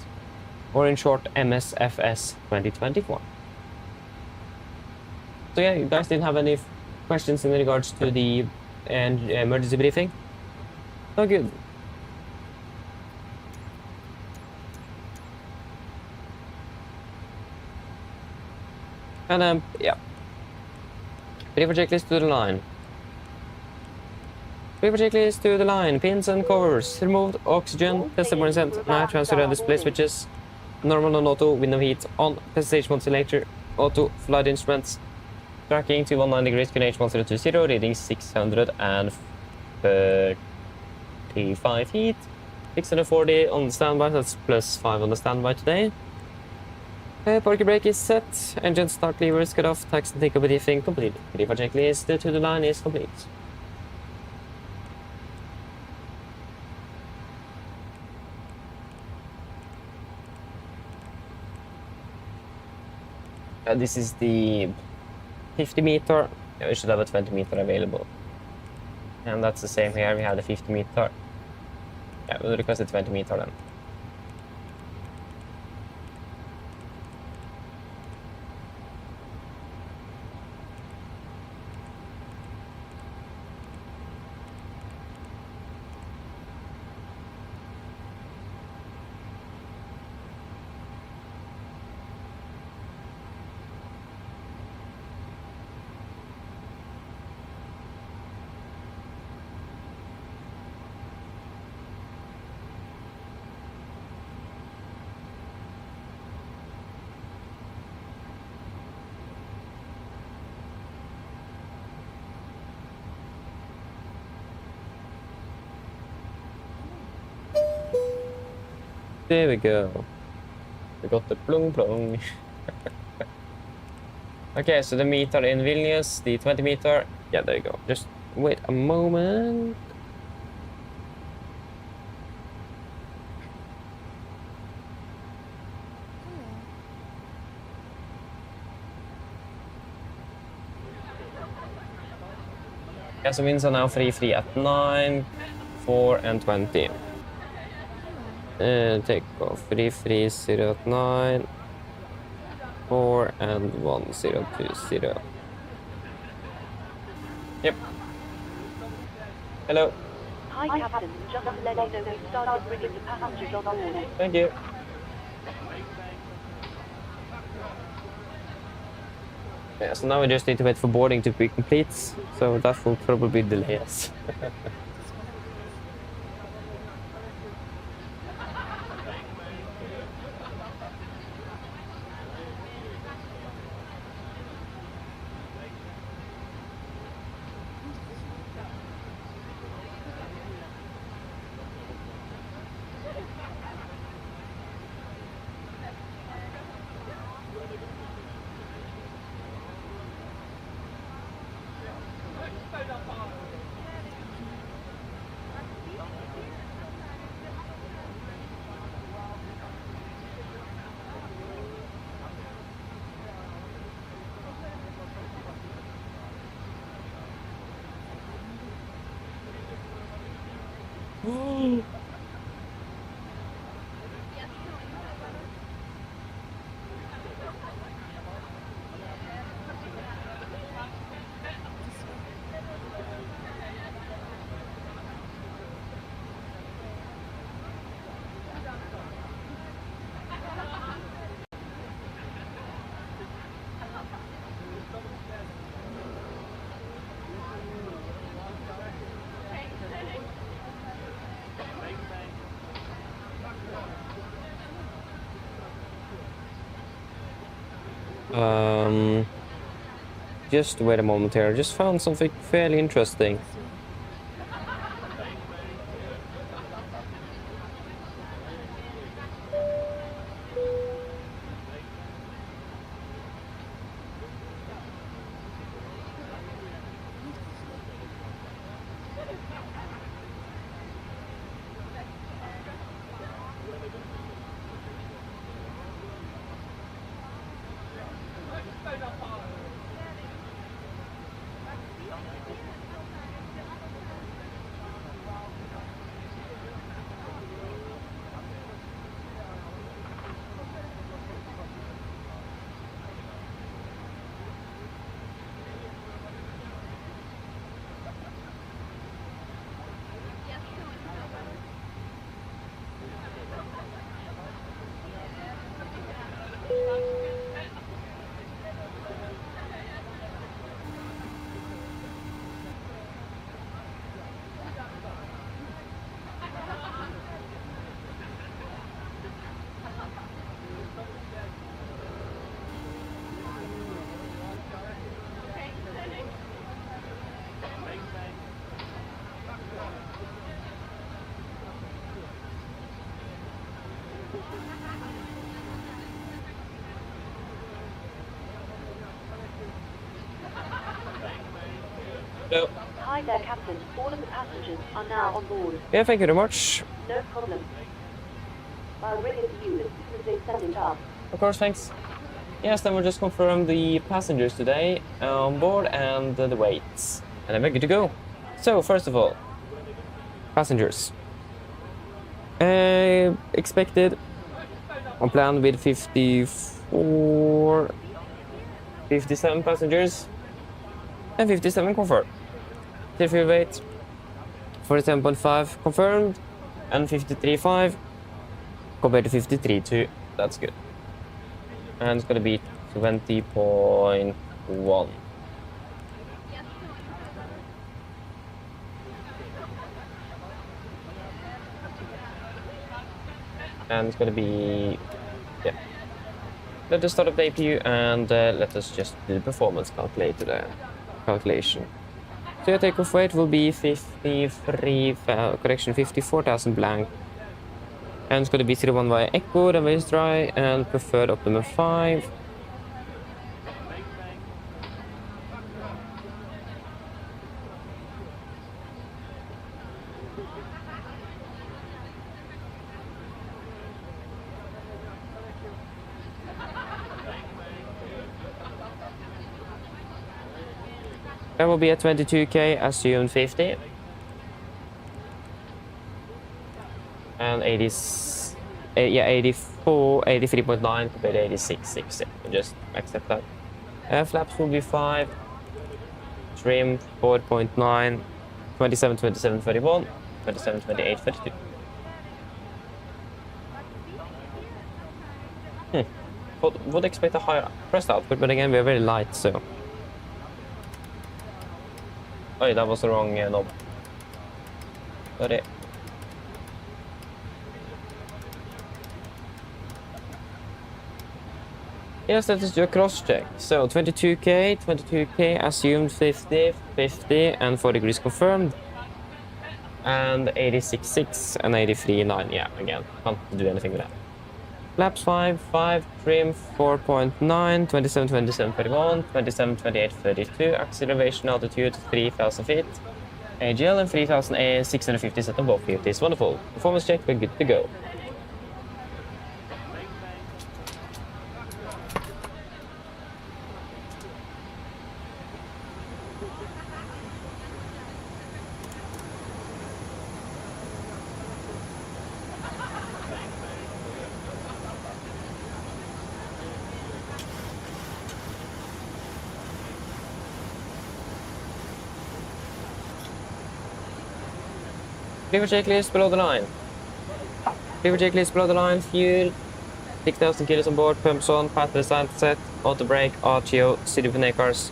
Or in short, MSFS2024. So yeah, you guys didn't have any questions in regards to the emergency briefing? Oh, good. And yeah. Ready for checklist to the line. Ready for checklist to the line. Pins and covers. Removed oxygen. Testimony sent. Now transfer and display switches. Normal on auto. Window heat on. Stage modulator. Auto. Flight instruments. Tracking 219 degrees. QNH 1020. Reading 635 feet. 640 on the standby. That's +5 on the standby today. Parking brake is set. Engine start lever is cut off. Tax and take over briefing completed. Reefer checklist to the line is complete. This is the 50 meter. Yeah, we should have a 20 meter available. And that's the same here. We have the 50 meter. Yeah, we'll request a 20 meter then. There we go. We got the plung plung. Okay, so the meter in Vilnius, the 20 meter. Yeah, there you go. Just wait a moment. Yeah, so winds are now free at 9, 4, and 20. Take off 330 at 9, 4, and 1020. Yep. Hello. Hi, Captain. Just to let you know, we started bringing the passengers on board. Thank you. Yeah, so now we just need to wait for boarding to be complete, so that will probably delay us. Just wait a moment here. I just found something fairly interesting. Hello. Hi there, Captain. All of the passengers are now on board. Yeah, thank you very much. No problem. I'll bring it to you as soon as they send it up. Of course, thanks. Yes, then we'll just confirm the passengers today on board and the weights. And then we're good to go. So, first of all, passengers. Expected on plan with 54, 57 passengers and 57 confirmed. Tier fuel weight 47.5 confirmed and 53.5 compared to 53.2. That's good. And it's gonna be 20.1. And it's gonna be, yeah. Let us start up the APU and let us just do the performance calculator calculation. So your takeoff weight will be 54,000 blank. And it's gonna be 01 via Echo, then waste dry, and preferred optimum 5. That will be at 22k, assumed 50. And 83.9 compared to 86.6. Just accept that. Flaps will be 5. Trim 4.9. 27, 27, 31. 27, 28, 32. Would expect a higher thrust output, but again, we're very light, so. Oh, that was the wrong knob. Sorry. Yes, let us do a cross check. So 22k, assumed 50, 50, and 4 degrees confirmed. And 86.6 and 83.9. Yeah, again, can't do anything with that. Flaps 5, 5, trim 4.9, 27, 27, 31, 27, 28, 32, acceleration altitude 3,000 feet, AGL and 3,650 set on both feet is wonderful. Performance check, we're good to go. Lever checklist below the line. Lever checklist below the line. Fuel, 6,000 kilos on board. Pumps on. Path design set. Auto brake. RTO. City for cars.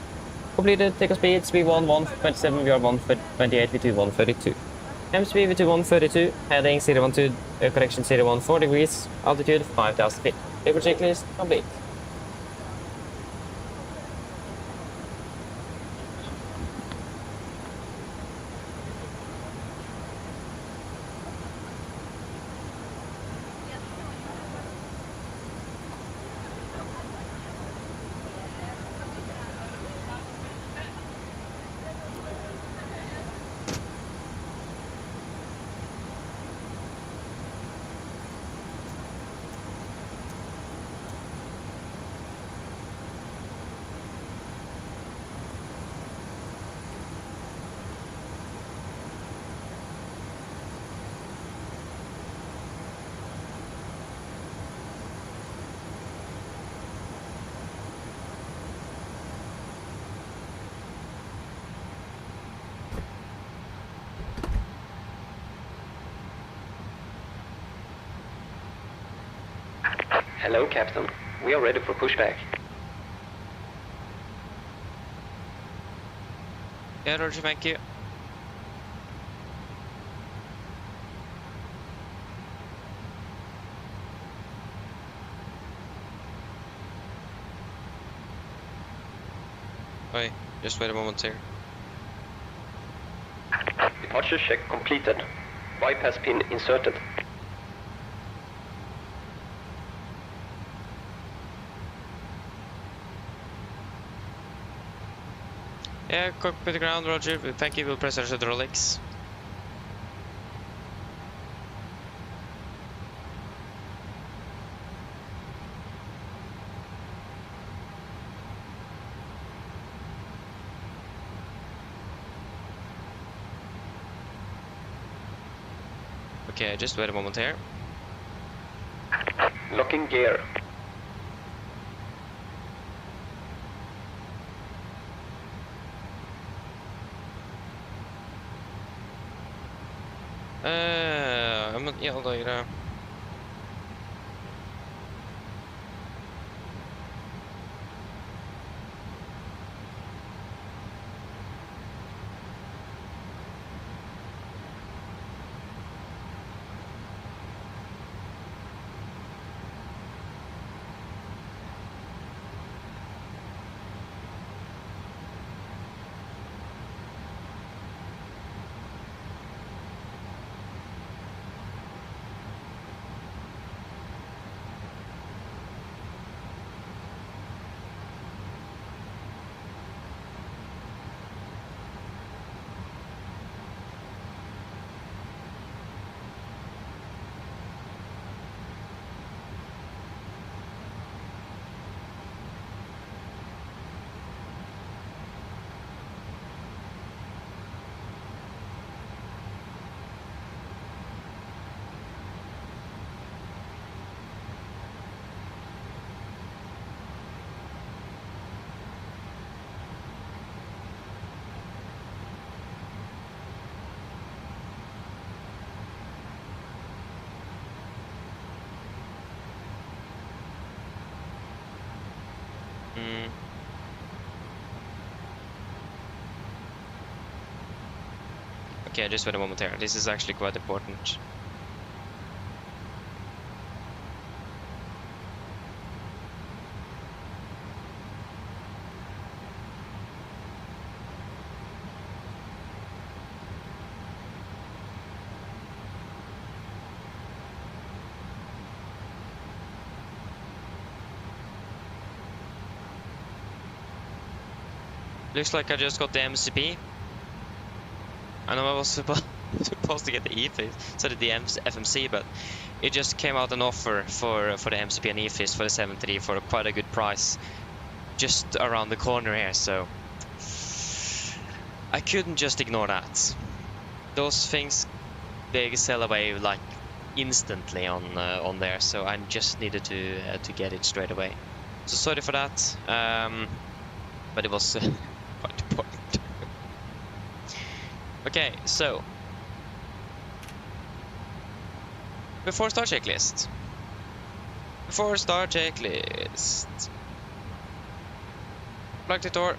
Completed. Takeoff speeds. V1 127. VR 128. V2 132. MSP V2 132. Heading 012. Correction 014 degrees. Altitude 5,000 feet. Lever checklist complete. Hello, Captain. We are ready for pushback. Yeah, Roger, thank you. Wait, just wait a moment here. Departure check completed. Bypass pin inserted. Yeah, cockpit ground, roger. Thank you, we'll press our hydraulics. Okay, just wait a moment here. Locking gear. Men i alla dagar. Okay, just wait a moment here. This is actually quite important. Looks like I just got the MCP. I know I was supposed to get the EFIS, so the FMC, but it just came out an offer for the MCP and EFIS for the 7.3 for quite a good price, just around the corner here. So I couldn't just ignore that. Those things, they sell away like instantly on there, so I just needed to get it straight away. So sorry for that, but it was quite important. Okay, so before start checklist. Lock the door.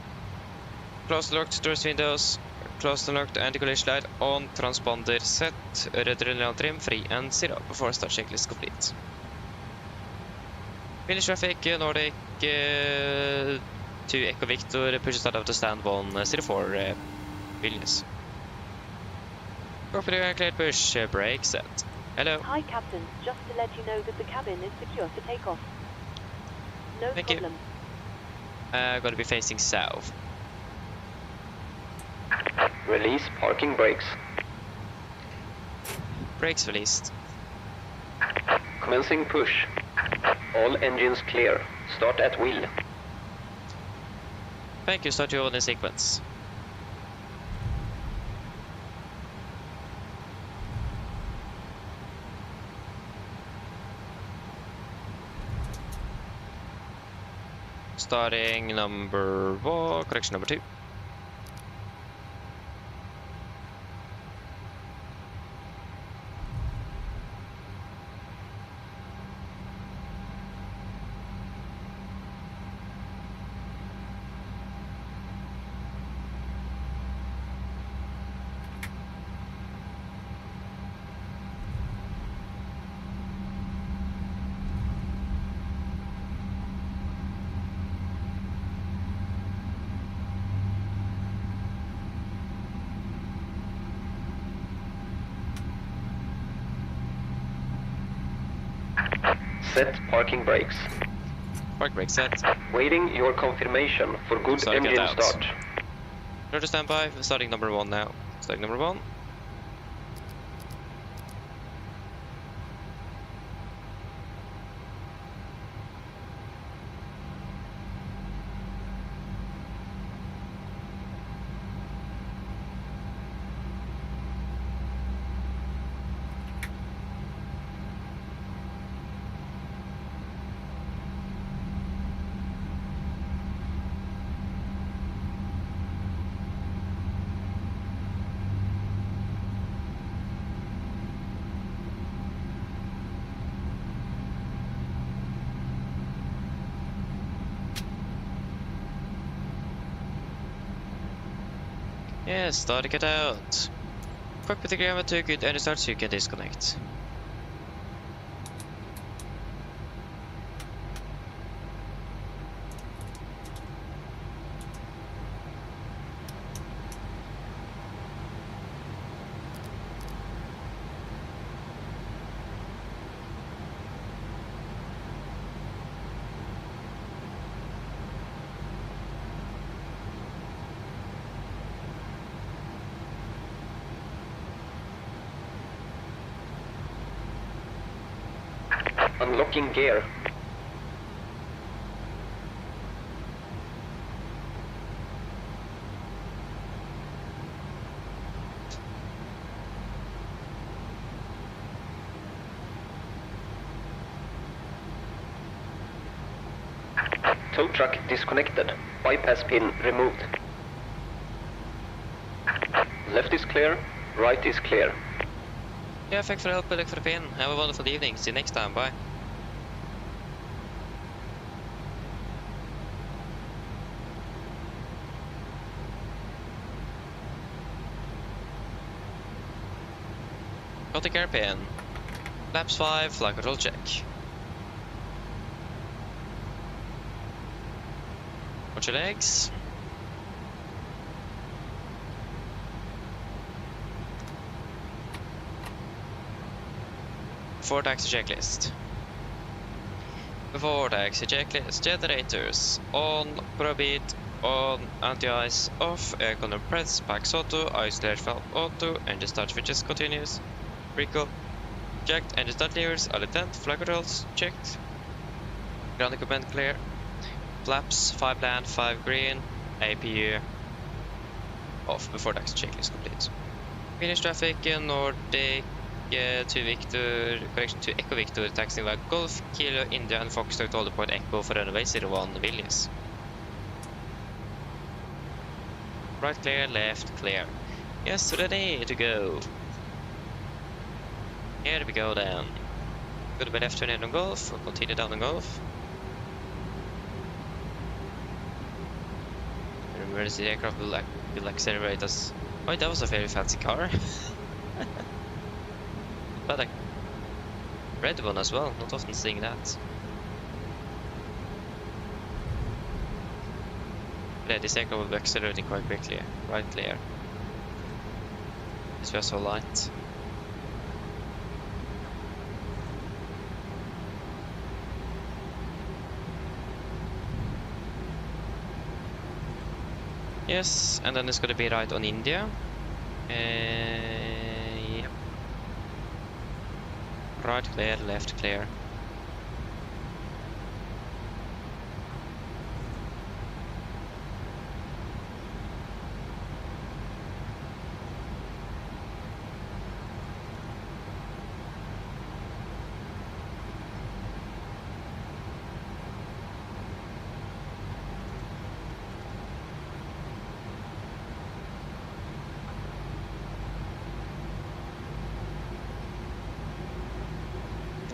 Close the locked doors windows. Close the locked anti-collision light on transponder set. Red trim free and 0 before start checklist complete. Finish traffic Nordic to Echo Victor. Push start out to stand 104 Vilnius. Cleared push, brake set. Hello. Hi, Captain. Just to let you know that the cabin is secure for takeoff. No Thank problem. You. Gonna be facing south. Release parking brakes. Brakes released. Commencing push. All engines clear. Start at wheel. Thank you. Start your order sequence. Starting correction number 2. Set parking brakes. Park brake set. Waiting your confirmation for good engine start. Clear to standby. Starting number 1 now. Starting number 1. Yes, start to get out. Cockpit agreement to good any start so you can disconnect. Unlocking gear. Tow truck disconnected. Bypass pin removed. Left is clear, right is clear. Yeah, thanks for the help, look for the pin. Have a wonderful evening. See you next time. Bye. Got the care pin. Flaps 5, flight control check. Watch your legs. Before taxi checklist. Before taxi checklist. Generators on, probeat, on, anti-ice, off, aircon compress, packs auto, ice slash valve auto, engine start switches continuous. Recall checked, engine start levers, all intent, flight controls checked. Ground equipment clear. Flaps, 5 land, 5 green, APU off before taxi checklist complete. Finish traffic in Nordic. To Victor, correction to Echo Victor, taxing like Golf, Kilo, India, and Foxtrot to hold the point Echo for runway 01 Vilnius. Right clear, left clear. Yes, ready to go. Here we go then. Go to the left turn in on Golf, we'll continue down on Golf. Remember the aircraft will accelerate us. Oh, that was a very fancy car. But a red one as well, not often seeing that. Yeah, this aircraft will be accelerating quite quickly, right clear. Because we are so light. Yes, and then it's going to be right on India. Yep. Right clear, left clear.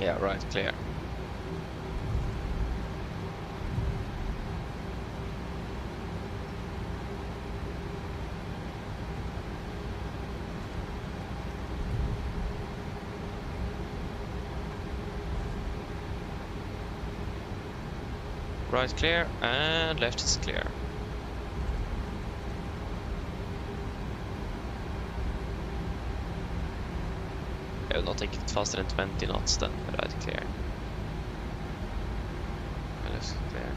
Yeah, right, clear. Right clear and left is clear. I will not take it faster than 20 knots then, right clear. Left clear.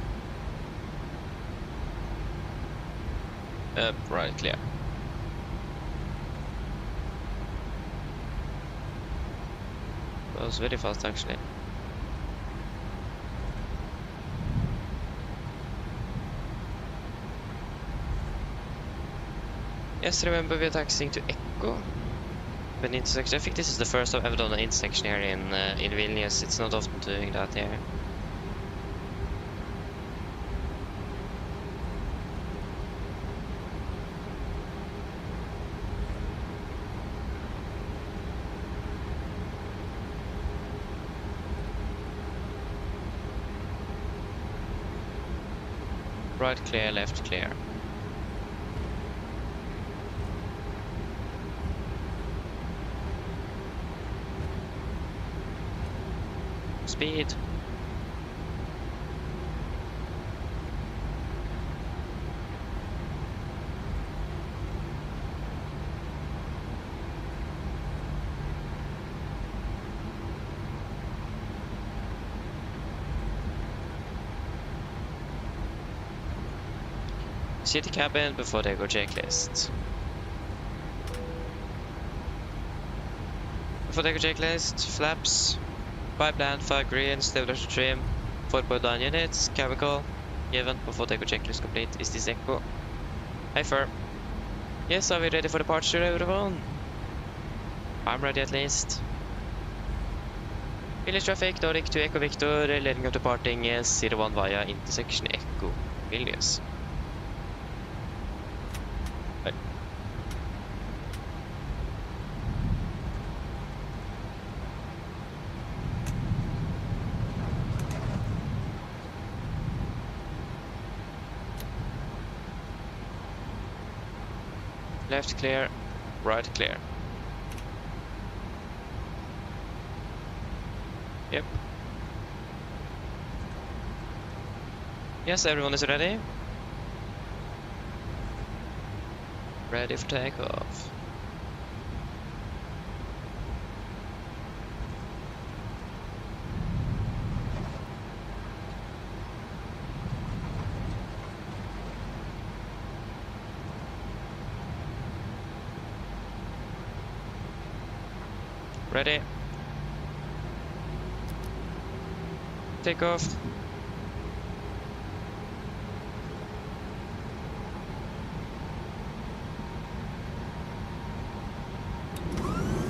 Right, clear. That was very fast actually. Yes, remember we're taxiing to Echo. But intersection, I think this is the first time I've ever done an intersection here in Vilnius. It's not often doing that here. Right clear, left clear. Speed. See the cabin before they go checklist. Before they go checklist, flaps, pipeline, 5 green, stabilizer trim, 4.9 units, chemical, given before they go checklist complete. Is this Echo? Hi firm. Yes, are we ready for departure everyone? I'm ready at least. Village traffic, Nordic to Echo Victor, leading of departing is 01 via intersection Echo, Vilnius. Left clear, right clear. Yep. Yes, everyone is ready. Ready for takeoff. Ready. Take off.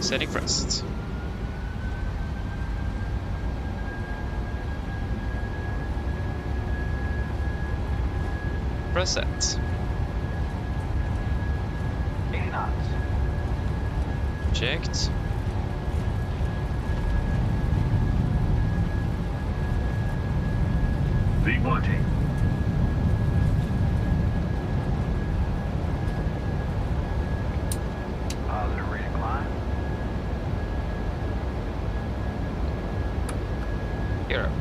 Setting thrust. Press set. 80 knots. Checked. V40. Positive rate of climb. Europe.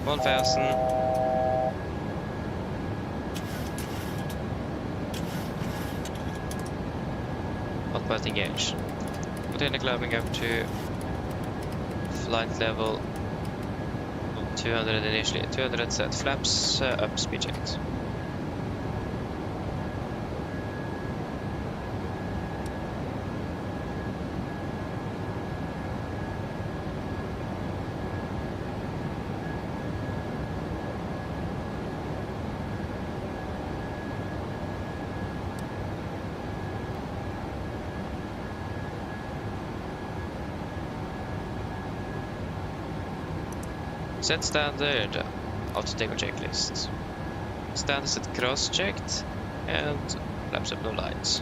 One thousand. Hotbite engage. Continue climbing up to flight level 200 initially. 200 set. Flaps up, speed checked. Set standard After takeoff checklist. Status at cross-checked, and flaps up no lights.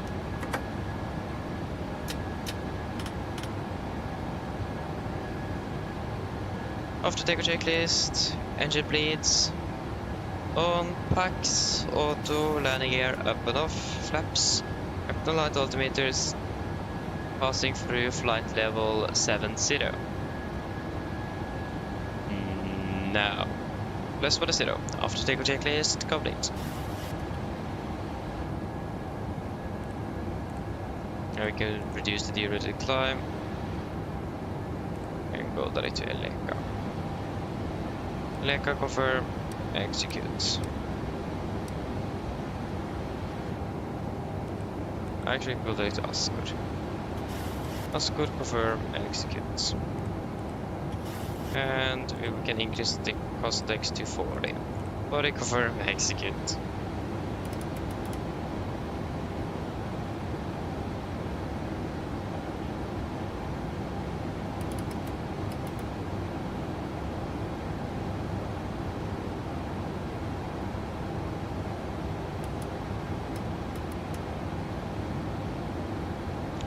After takeoff checklist, engine bleeds, on, packs, auto, landing gear, up and off, flaps, up no light altimeters, passing through flight level 70. Now, plus 10, after takeoff checklist, complete. Now we can reduce the de-routed climb and go direct to Eleka. Eleka, confirm, execute. Actually, go direct to Asgard. Asgard, confirm, execute. And we can increase the cost dex to 40. Body, confirm, execute.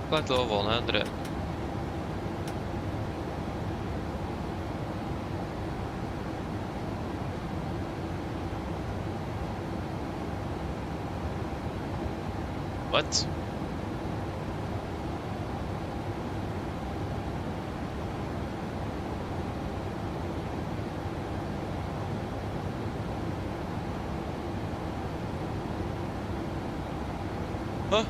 Flight level 100. What? Huh?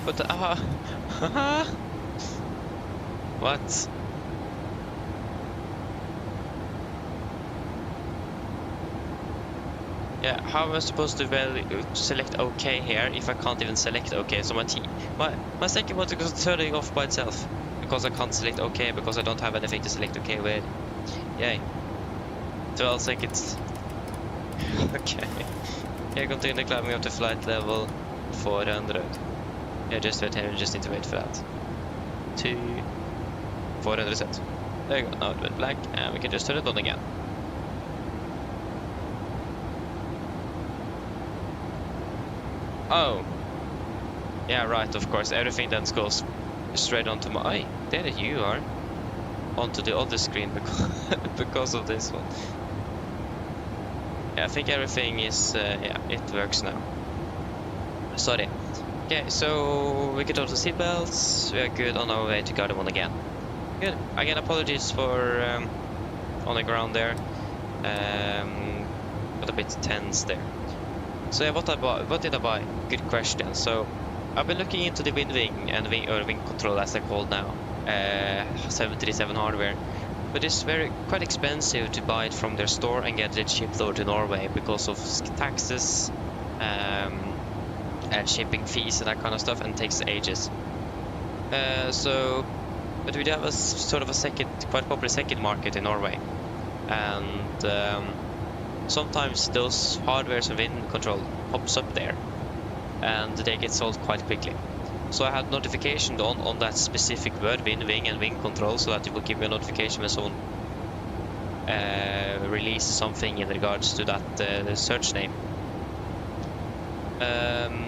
But what? Yeah, how am I supposed to select OK here if I can't even select OK? So my second motor is turning off by itself because I can't select OK because I don't have anything to select OK with. Yay. 12 seconds. Okay. Yeah, continue climbing up to flight level 400. Yeah, just need to wait for that. 400 set. There you go, now it went black and we can just turn it on again. Oh. Yeah, right, of course. Everything then goes straight onto my... there you are. Onto the other screen because of this one. Yeah, I think everything is... yeah, it works now. Sorry. Okay, so we get all the seatbelts. We are good on our way to Gardermoen again. Good. Again, apologies for on the ground there. Got a bit tense there. So yeah, what did I buy? Good question. So I've been looking into the wing and wing control as they're called now. 737 hardware. But it's quite expensive to buy it from their store and get it shipped over to Norway because of taxes and shipping fees and that kind of stuff, and takes ages. But we do have a sort of a quite popular second market in Norway, and sometimes those hardwares and wind control pops up there, and they get sold quite quickly. So I had notification on that specific word, wing and wing control, so that it will give you a notification when someone releases something in regards to that the search name.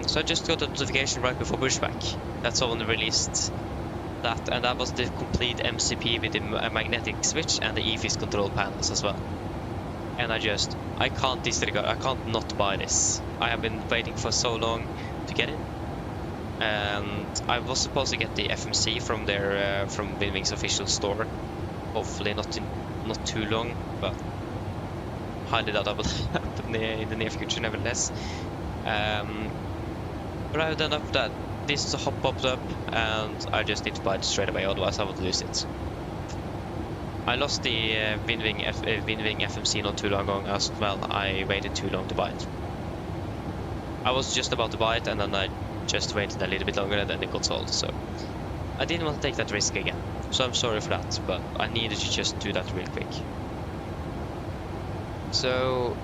So I just got a notification right before pushback that someone released that, and that was the complete MCP with the magnetic switch and the EFIS control panels as well. And I can't disregard, I can't not buy this. I have been waiting for so long to get it. And I was supposed to get the FMC from their from Wing's official store. Hopefully not too long, but highly doubt that will happen in the near future nevertheless. But I've done up that this popped up, and I just need to buy it straight away, otherwise I would lose it. I lost the Wingwing FMC not too long ago as well. I waited too long to buy it. I was just about to buy it, and then I just waited a little bit longer, and then it got sold. So I didn't want to take that risk again. So I'm sorry for that, but I needed to just do that real quick. So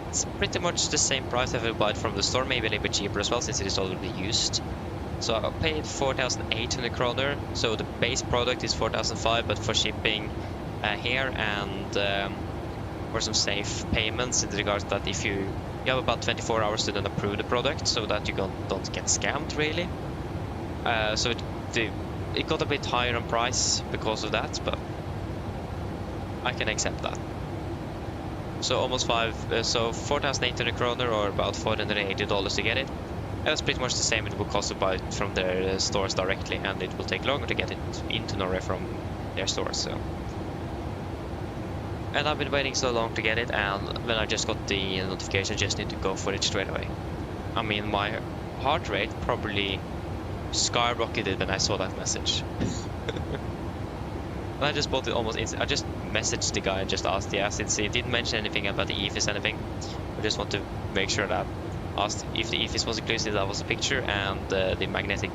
it's pretty much the same price if I buy it from the store, maybe a little bit cheaper as well, since it is already used. So I paid 4,800 kroner. So the base product is 4,500, but for shipping here and for some safe payments in regards to that, if you have about 24 hours to then approve the product, so that you don't get scammed really. So it got a bit higher on price because of that, but I can accept that. So almost 4,800 kroner or about $480 to get it. And that's pretty much the same it would cost to buy it from their stores directly, and it will take longer to get it into Norway from their stores. So, and I've been waiting so long to get it, and when I just got the notification, I just need to go for it straight away. I mean, my heart rate probably skyrocketed when I saw that message. And I just bought it almost instantly. I just messaged the guy and just asked, since he didn't mention anything about the EFIS anything. I just want to make sure that asked if the EFIS was included, that was the picture and the magnetic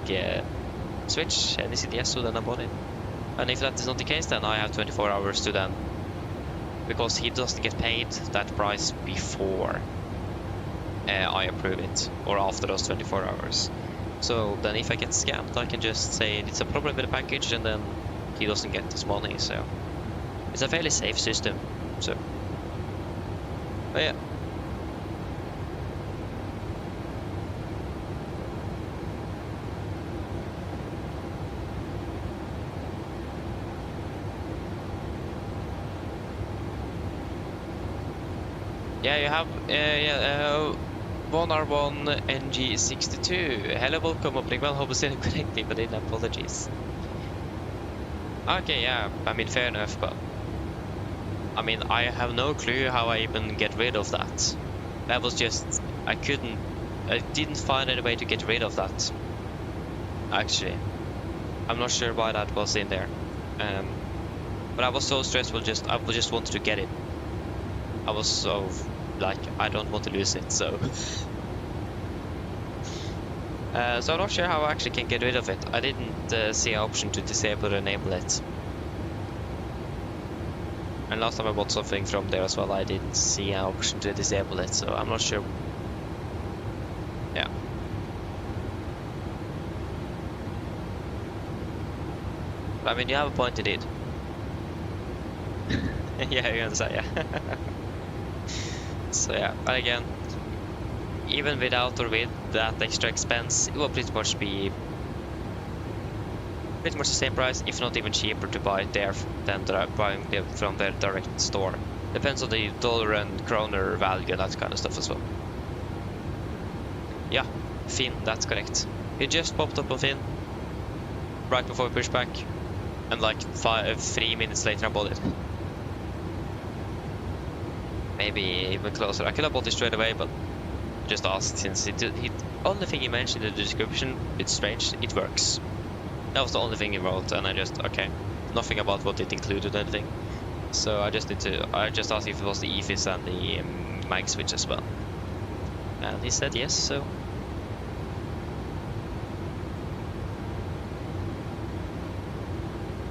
switch, and he said yes, so then I bought it. And if that is not the case, then I have 24 hours to then, because he doesn't get paid that price before I approve it, or after those 24 hours. So then if I get scammed, I can just say it's a problem with the package, and then he doesn't get his money. So it's a fairly safe system. So, but yeah. Yeah, you have OneR1 NG62. Hello, welcome, opening well, hope I said it correctly, but in apologies. Okay, yeah, I mean, fair enough, but I mean, I have no clue how I even get rid of that. That was just, I didn't find any way to get rid of that. Actually, I'm not sure why that was in there. But I was so stressful, I just wanted to get it. I was so, like, I don't want to lose it, so. So I'm not sure how I actually can get rid of it. I didn't see an option to disable or enable it. And last time I bought something from there as well, I didn't see an option to disable it, so I'm not sure. Yeah. But, I mean, you have a point indeed. Yeah, you're gonna say, yeah. So yeah, but again, even without or with that extra expense, it will pretty much be pretty much the same price, if not even cheaper, to buy it there than buying it from their direct store. Depends on the dollar and kroner value and that kind of stuff as well. Yeah, Finn, that's correct. It just popped up on Finn right before we pushed back, and like 3 minutes later I bought it. Maybe even closer. I could have bought it straight away, but just asked, since the only thing he mentioned in the description, it's strange, it works. That was the only thing he wrote, and I just, okay, nothing about what it included or anything. So I just asked if it was the EFIS and the mag switch as well. And he said yes, so.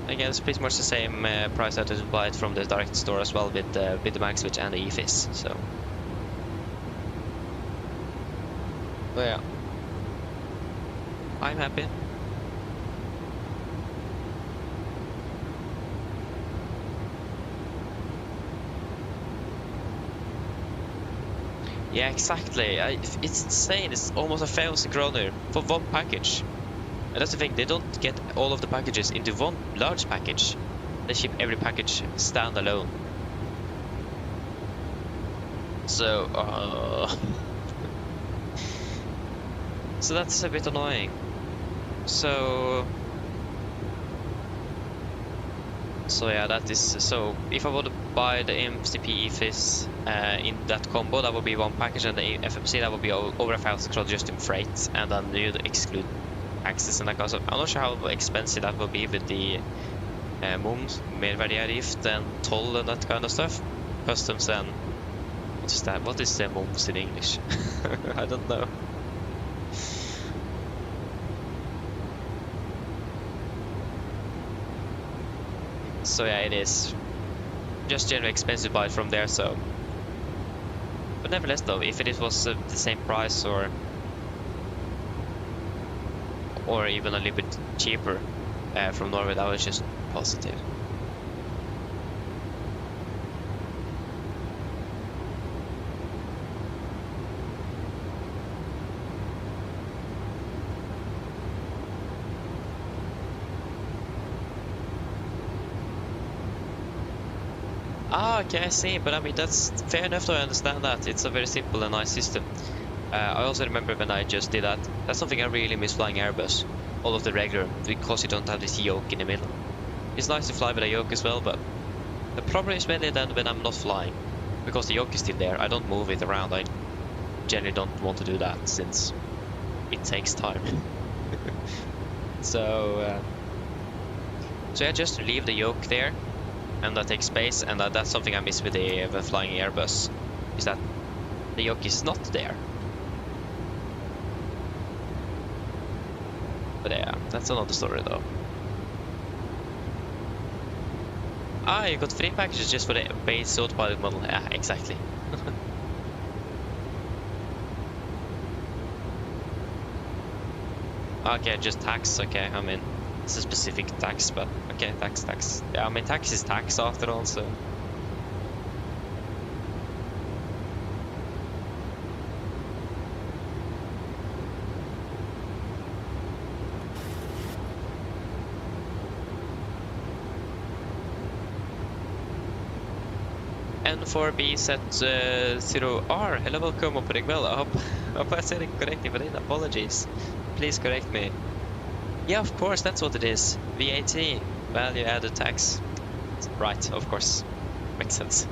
Again, it's pretty much the same price that you buy it from the direct store as well, with the mag switch and the EFIS, so. But yeah, I'm happy. Yeah, exactly. It's insane. It's almost 1,000 kroner for one package. And that's the thing, they don't get all of the packages into one large package. They ship every package standalone. So, so that's a bit annoying. So yeah, that is, so if I were to buy the MCP EFIS in that combo, that would be one package, and the FMC, that would be over 1,000 kroner just in freight, and then you'd exclude access and that kind of stuff. I'm not sure how expensive that will be with the moms, merverdiavgift and toll and that kind of stuff. Customs and what is that? What is the moms in English? I don't know. So yeah, it is just generally expensive to buy it from there. So, but nevertheless, though, if it was the same price or or even a little bit cheaper from Norway, that was just positive. Ah, okay, I see, but I mean, that's fair enough to understand that. It's a very simple and nice system. I also remember when I just did that. That's something I really miss flying Airbus. All of the regular, because you don't have this yoke in the middle. It's nice to fly with a yoke as well, but the problem is mainly then when I'm not flying. Because the yoke is still there, I don't move it around. I generally don't want to do that since it takes time. So yeah, just leave the yoke there. And that takes space, and that's something I miss with the flying Airbus, is that the yoke is not there. But yeah, that's another story though. Ah, you got free packages just for the base autopilot model. Yeah, exactly. Okay, just tax, okay, I mean, it's a specific tax, but okay, tax. Yeah, I mean, tax is tax after all, so. N4BZ0R, hello, welcome, opening well. I hope I said it correctly, but apologies. Please correct me. Yeah, of course, that's what it is. VAT, value added tax. Right, of course. Makes sense.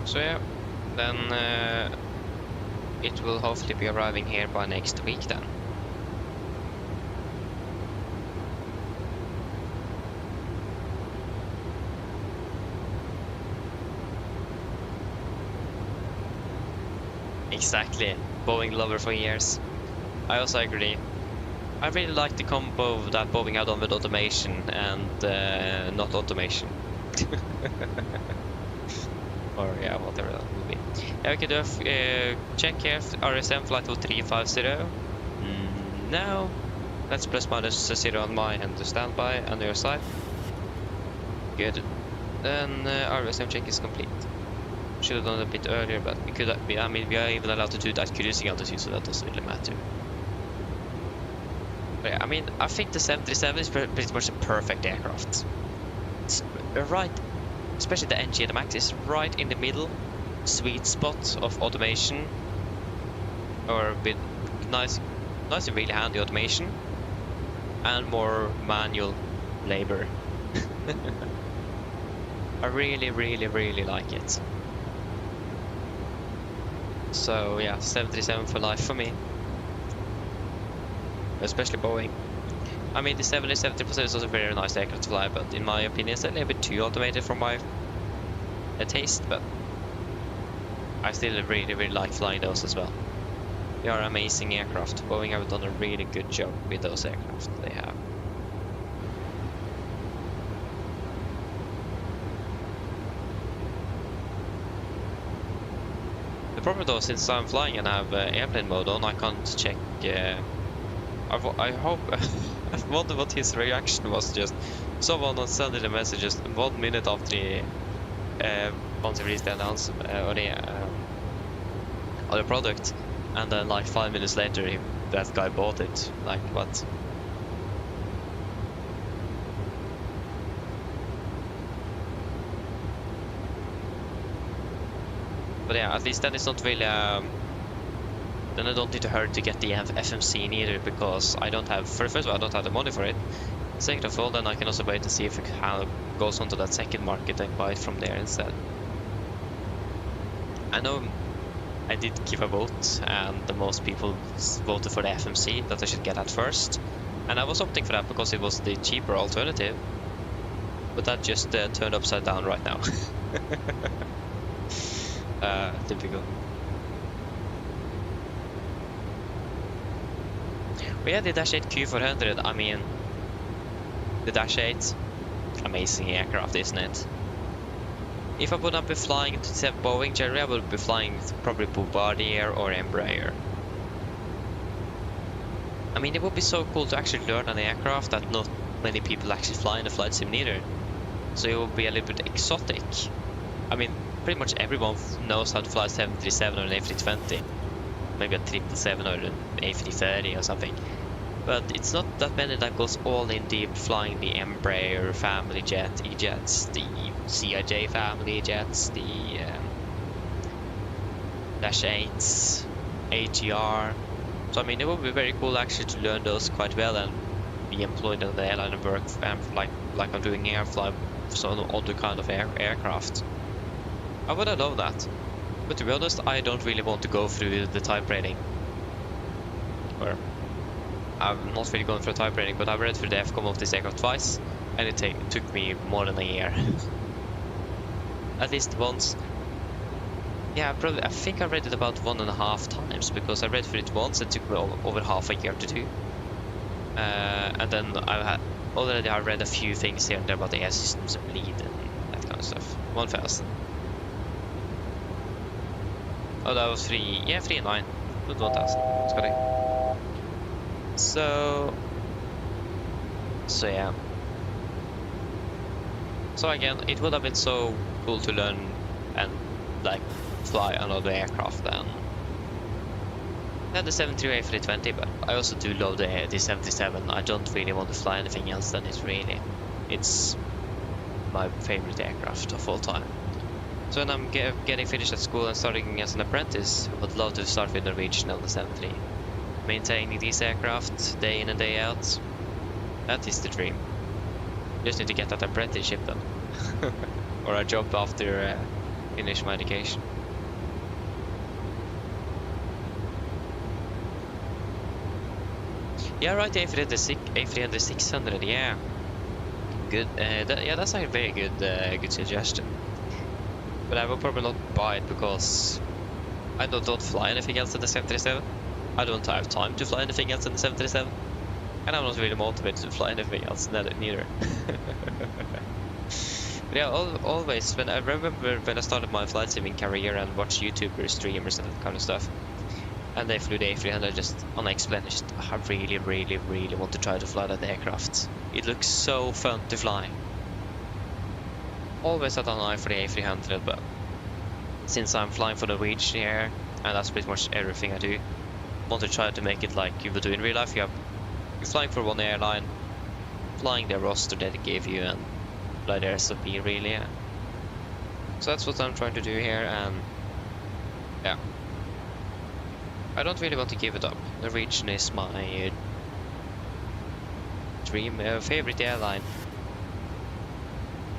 So yeah, then it will hopefully be arriving here by next week then. Exactly, Boeing lover for years. I also agree. I really like the combo that Boeing had on with automation and not automation. Or yeah, whatever that will be. Yeah, we can do a check here, RSM flight 0350. No. That's plus minus 0 on my end, standby on your side. Good. Then RSM check is complete. Should have done it a bit earlier, but we could. I mean, we are even allowed to do that cruising altitude, so that doesn't really matter. But yeah, I mean, I think the 737 is pretty much a perfect aircraft. It's right, especially the NG and the Max is right in the middle, sweet spot of automation, or with nice and really handy automation, and more manual labor. I really like it. So yeah, 737 for life for me. Especially Boeing. I mean, the 737 is also a very nice aircraft to fly, but in my opinion it's a little bit too automated for my taste, but I still really like flying those as well. They are amazing aircraft. Boeing have done a really good job with those aircraft they have. The problem though, since I'm flying and I have airplane mode on, I can't check. I hope. I wonder what his reaction was. Just someone sending the messages 1 minute after the once he released the announcement or the product, and then like 5 minutes later, that guy bought it. Like what? But yeah, at least then it's not really. Then I don't need to hurry to get the FMC either, because I don't have. First of all, I don't have the money for it. Second of all, then I can also wait to see if it goes onto that second market and buy it from there instead. I know I did give a vote, and the most people voted for the FMC, that I should get that first. And I was opting for that because it was the cheaper alternative. But that just turned upside down right now. Typical. But yeah, the Dash 8 Q400, I mean, the Dash 8. Amazing aircraft, isn't it? If I would not be flying to Boeing generally, I would be flying probably Bombardier or Embraer. I mean, it would be so cool to actually learn an aircraft that not many people actually fly in a flight sim neither. So it would be a little bit exotic. I mean, pretty much everyone knows how to fly a 737 or an A320. Maybe a 777 or an A330 or something. But it's not that many that goes all in deep flying the Embraer family jet, E-jets, the CIJ family jets, the Dash 8s, ATR. So I mean, it would be very cool actually to learn those quite well and be employed in the airline and work like I'm doing here, fly some other kind of aircraft. I would have loved that. But to be honest, I don't really want to go through the type rating. Or I'm not really going for a type rating, but I've read through the FCOM of this aircraft twice, and it took me more than a year. At least once. Yeah, probably. I think I read it about 1.5 times, because I read through it once. It took me over half a year to do. And then I read a few things here and there about the air systems and bleed and that kind of stuff. 1,000. Oh, that was 3. Yeah, 3 and 9. Not 1,000. It's correct. So yeah. So again, it would have been so cool to learn and like fly another aircraft than the 73 A320, but I also do love the 77. I don't really want to fly anything else than it really. It's my favorite aircraft of all time. So when I'm getting finished at school and starting as an apprentice, I would love to start with Norwegian on the 73. Maintaining these aircraft day in and day out, that is the dream. Just need to get that apprenticeship done. Or a job after finish my education. Yeah, right, A300-600, yeah. Good, yeah, that's a very good suggestion. But I will probably not buy it because I don't fly anything else in the 737. I don't have time to fly anything else in the 737. And I'm not really motivated to fly anything else neither. But yeah, always, when I remember when I started my flight simming career and watched YouTubers, streamers and that kind of stuff, and they flew the A300 just on explanation, I really want to try to fly that aircraft. It looks so fun to fly. Always had an eye for the A300, but since I'm flying for Norwegian here, and that's pretty much everything I do, I want to try to make it like you would do in real life. You're flying for one airline, flying their roster that they gave you, and fly their SOP really, yeah. So that's what I'm trying to do here, and yeah. I don't really want to give it up. Norwegian is my dream, favorite airline.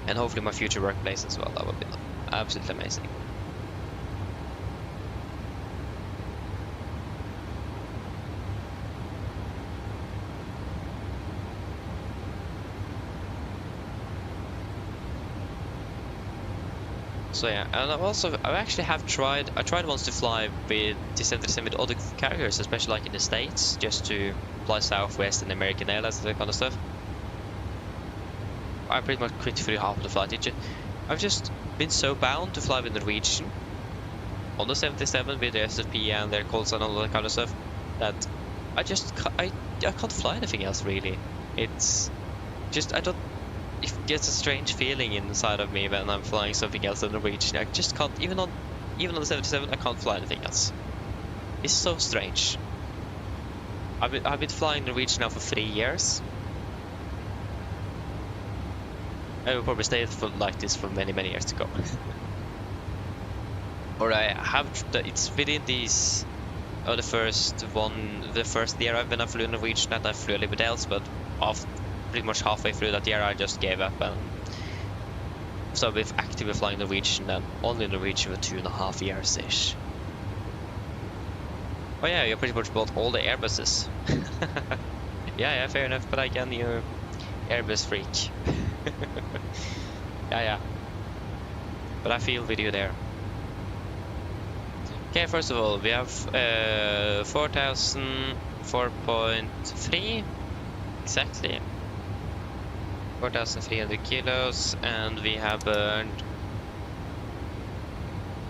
And hopefully my future workplace as well. That would be absolutely amazing. So yeah, and I tried once to fly with the 737 with other carriers, especially like in the States, just to fly Southwest and American Airlines and that kind of stuff. I pretty much quit through half of the flight. I've just been so bound to fly with Norwegian on the 737 with their SOP and their calls and all that kind of stuff that I can't fly anything else really. It's just it gets a strange feeling inside of me when I'm flying something else than Norwegian. I just can't, even on the 737, I can't fly anything else. It's so strange. I've been flying Norwegian now for 3 years. I will probably stay like this for many years to come. Or I have, it's within these, the first year when I flew Norwegian that I flew a little bit else, but pretty much halfway through that year I just gave up and started with actively flying Norwegian, and only Norwegian for 2.5 years ish. Oh yeah, you pretty much bought all the Airbuses. yeah, fair enough, but again, you're Airbus freak. yeah. But I feel with you there. Okay, first of all, we have 4,000, 4.3 exactly. 4,300 kilos, and we have burned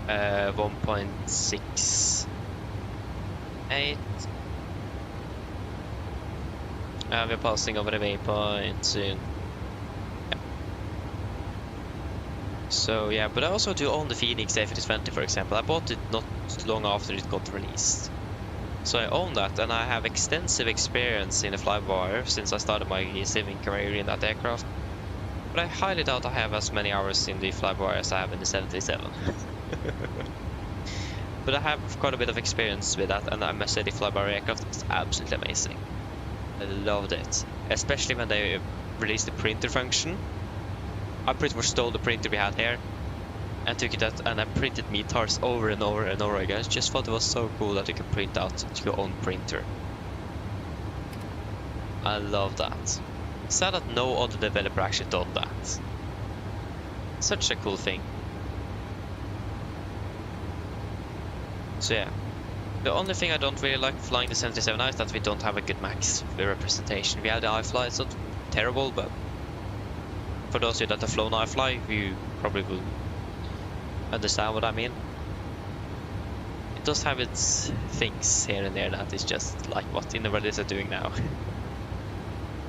1.68. We're passing over the waypoint soon. Yeah. So yeah, but I also do own the Phoenix A5020, for example. I bought it not long after it got released. So I own that, and I have extensive experience in the fly-by-wire since I started my civil career in that aircraft. But I highly doubt I have as many hours in the fly-by-wire as I have in the 737. But I have quite a bit of experience with that, and I must say the fly-by-wire aircraft is absolutely amazing. I loved it, especially when they released the printer function. I pretty much stole the printer we had here and took it out, and I printed METARs over and over and over again. I just thought it was so cool that you could print out your own printer. I love that. Sad that no other developer actually done that. Such a cool thing. So yeah. The only thing I don't really like flying the 737 is that we don't have a good max representation. We have the IFLY, it's not terrible, but for those of you that have flown IFLY, you probably will understand what I mean. It does have its things here and there that is just like, what in the world is it doing now?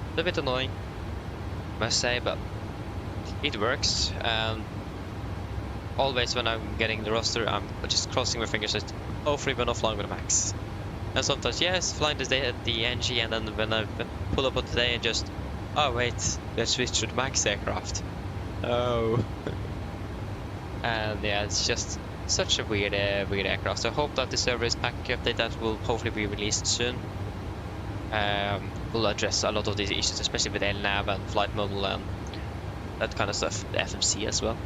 It's a bit annoying, must say, but it works. And always when I'm getting the roster, I'm just crossing my fingers that hopefully we're not flying with a max. And sometimes, yes, flying the NG, and then when I pull up on today and just, oh wait, let's switch to the max aircraft. Oh. And yeah, it's just such a weird aircraft. So I hope that the service pack update that will hopefully be released soon will address a lot of these issues, especially with LNAV and flight model and that kind of stuff, the FMC as well.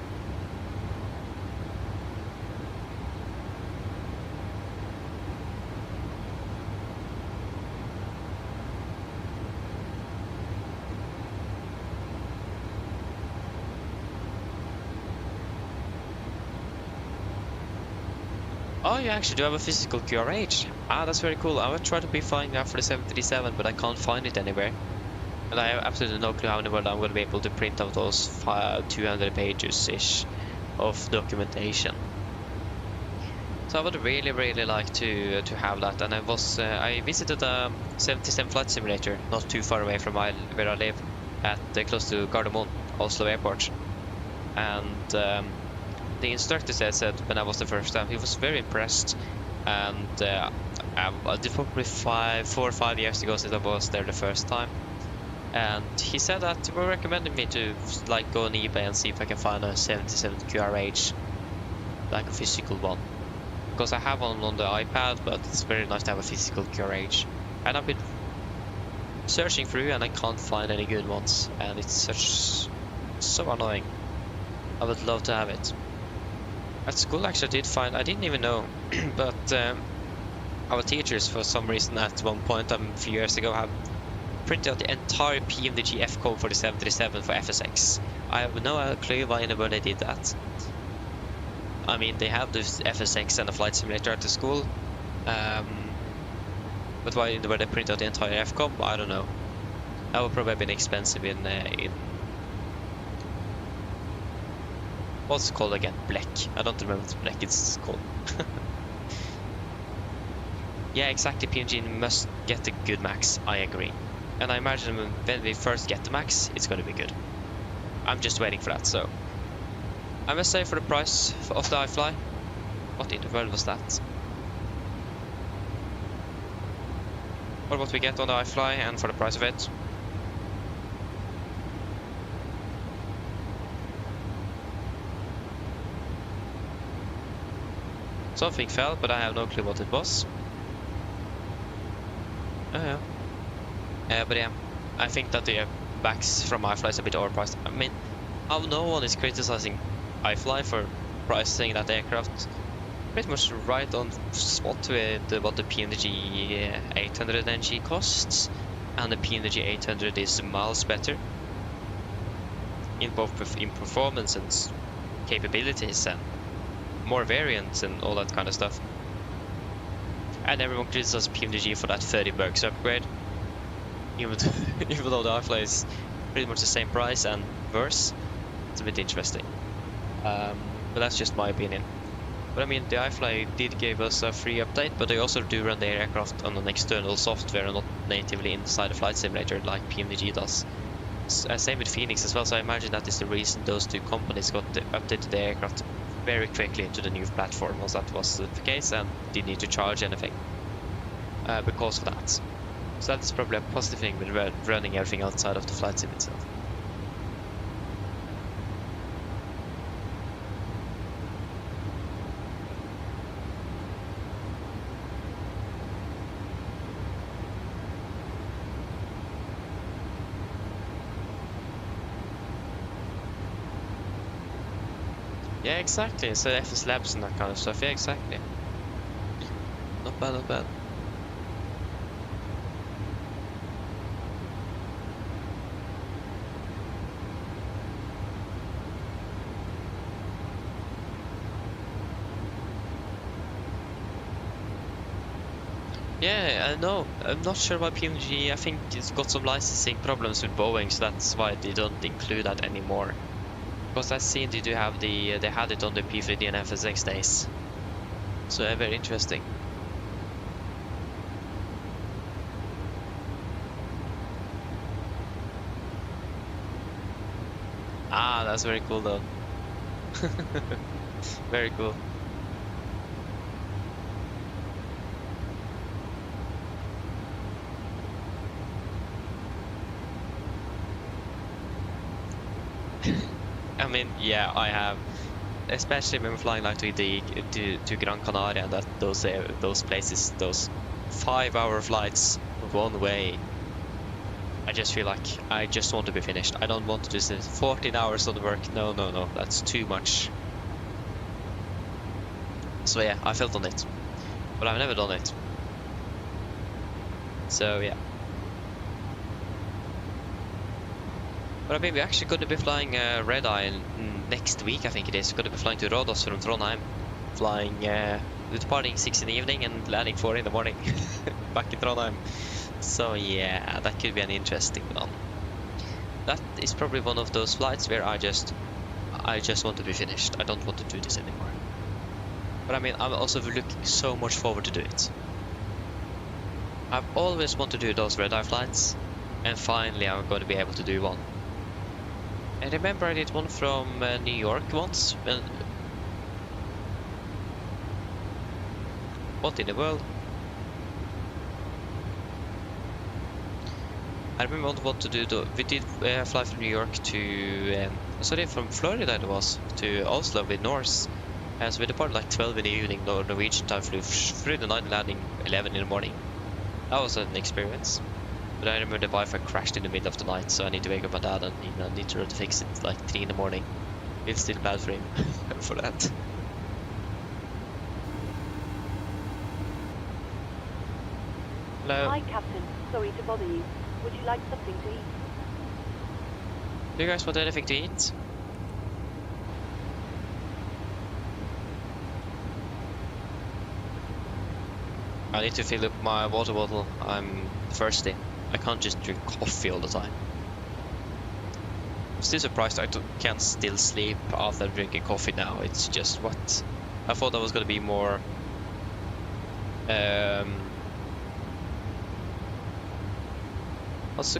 Oh, you actually do have a physical QRH. Ah, that's very cool. I would try to be flying that for the 737, but I can't find it anywhere. And I have absolutely no clue how in the world I'm going to be able to print out those 200 pages-ish of documentation. So I would really like to have that. And I visited a 737 flight simulator not too far away from where I live, at close to Gardermoen, Oslo Airport. And the instructor said when I was the first time, he was very impressed. And I did probably 4 or 5 years ago since I was there the first time. And he said that he recommended me to like go on eBay and see if I can find a 77 QRH, like a physical one. Because I have one on the iPad, but it's very nice to have a physical QRH. And I've been searching through and I can't find any good ones. And it's so annoying. I would love to have it. At school actually I didn't even know, but our teachers for some reason at one point a few years ago have printed out the entire PMDG F code for the 737 for FSX. I have no clue why in the world they did that. I mean, they have the FSX and the flight simulator at the school, but why in the world they print out the entire F code, I don't know. That would probably have been expensive in what's it called again? Black. I don't remember what Black it's called. Yeah, exactly. PMG must get a good max. I agree. And I imagine when we first get the max, it's going to be good. I'm just waiting for that. So I must say, for the price of the IFLY, what in the world was that? For what we get on the IFLY and for the price of it. Something fell, but I have no clue what it was. Oh yeah. But yeah, I think that the backs from IFLY is a bit overpriced. I mean, how no one is criticizing IFLY for pricing that aircraft pretty much right on spot with what the PMDG 800 NG costs, and the PMDG 800 is miles better in both in performance and capabilities and more variants and all that kind of stuff. And everyone criticizes PMDG for that 30 bucks upgrade, even though the IFLY is pretty much the same price and worse. It's a bit interesting. But that's just my opinion. But I mean, the IFLY did give us a free update, but they also do run their aircraft on an external software and not natively inside the flight simulator like PMDG does. Same with Phoenix as well, so I imagine that is the reason those two companies got updated their aircraft very quickly into the new platform, as that was the case, and didn't need to charge anything because of that. So that's probably a positive thing with running everything outside of the flight sim itself. Yeah, exactly. So FS Labs and that kind of stuff. Yeah, exactly. Not bad, not bad. Yeah, I know. I'm not sure about PMDG. I think it's got some licensing problems with Boeing, so that's why they don't include that anymore. Because I've seen they do have they had it on the P3D and FSX days. So very interesting. Ah, that's very cool though. Very cool. I mean, yeah, I have, especially when we're flying like to Gran Canaria and that those places, those 5-hour flights one way. I just feel like I just want to be finished. I don't want to do 14 hours of work. No, that's too much. So yeah, I felt on it, but I've never done it. So yeah. But I mean, we're actually going to be flying Red Eye next week, I think it is. We're going to be flying to Rhodos from Trondheim. Flying, departing 6 in the evening and landing 4 in the morning. Back in Trondheim. So yeah, that could be an interesting one. That is probably one of those flights where I just want to be finished. I don't want to do this anymore. But I mean, I'm also looking so much forward to do it. I've always wanted to do those Red Eye flights. And finally I'm going to be able to do one. I remember I did one from New York once. What in the world? I remember I wanted to do we did fly from New York to sorry, from Florida it was to Oslo with Norse. So we departed like 12 in the evening Norwegian time, flew through the night, landing 11 in the morning. That was an experience. But I remember the Wi-Fi crashed in the middle of the night, so I need to wake up my dad and need to fix it like 3 in the morning. It's still bad for him for that. Hello. Hi, Captain. Sorry to bother you. Would you like something to eat? Do you guys want anything to eat? I need to fill up my water bottle. I'm thirsty. I can't just drink coffee all the time. I'm still surprised I can still sleep after drinking coffee now. It's just what? I thought I was gonna be more what's the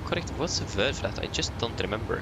word for that? I just don't remember.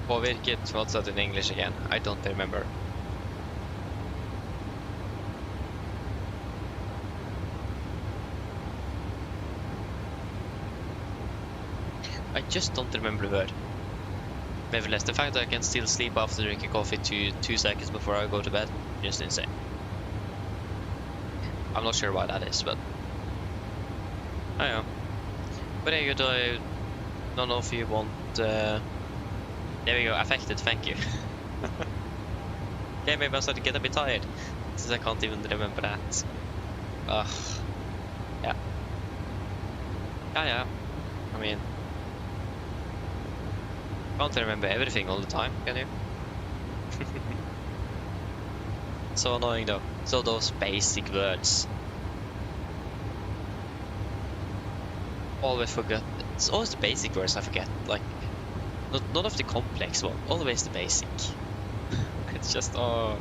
Påvirket, what's that in English again? I don't remember. I just don't remember the word. Nevertheless, the fact that I can still sleep after drinking coffee 2 seconds before I go to bed, just insane. I'm not sure why that is, but I know. But anyway, I don't know if you want. There we go, affected, thank you. Yeah, maybe I started to get a bit tired, since I can't even remember that. Ugh. Yeah. Yeah. I mean, can't remember everything all the time, can you? So annoying though. So those basic words. Always forget. It's always the basic words I forget. Like, none of the complex one. Always the basic. It's just, oh.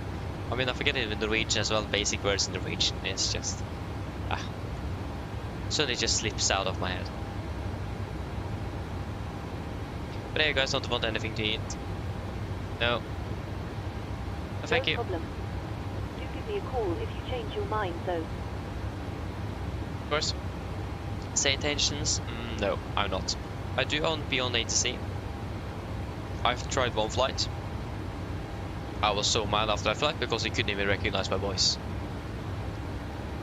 I mean, I forget it in Norwegian as well. Basic words in Norwegian. It's just, suddenly just slips out of my head. But hey, you guys don't want anything to eat? No. Oh, thank you. No problem. Do give me a call if you change your mind, though. Of course. Say intentions? No, I'm not. I do own Beyond ATC. I've tried one flight. I was so mad after that flight because he couldn't even recognize my voice.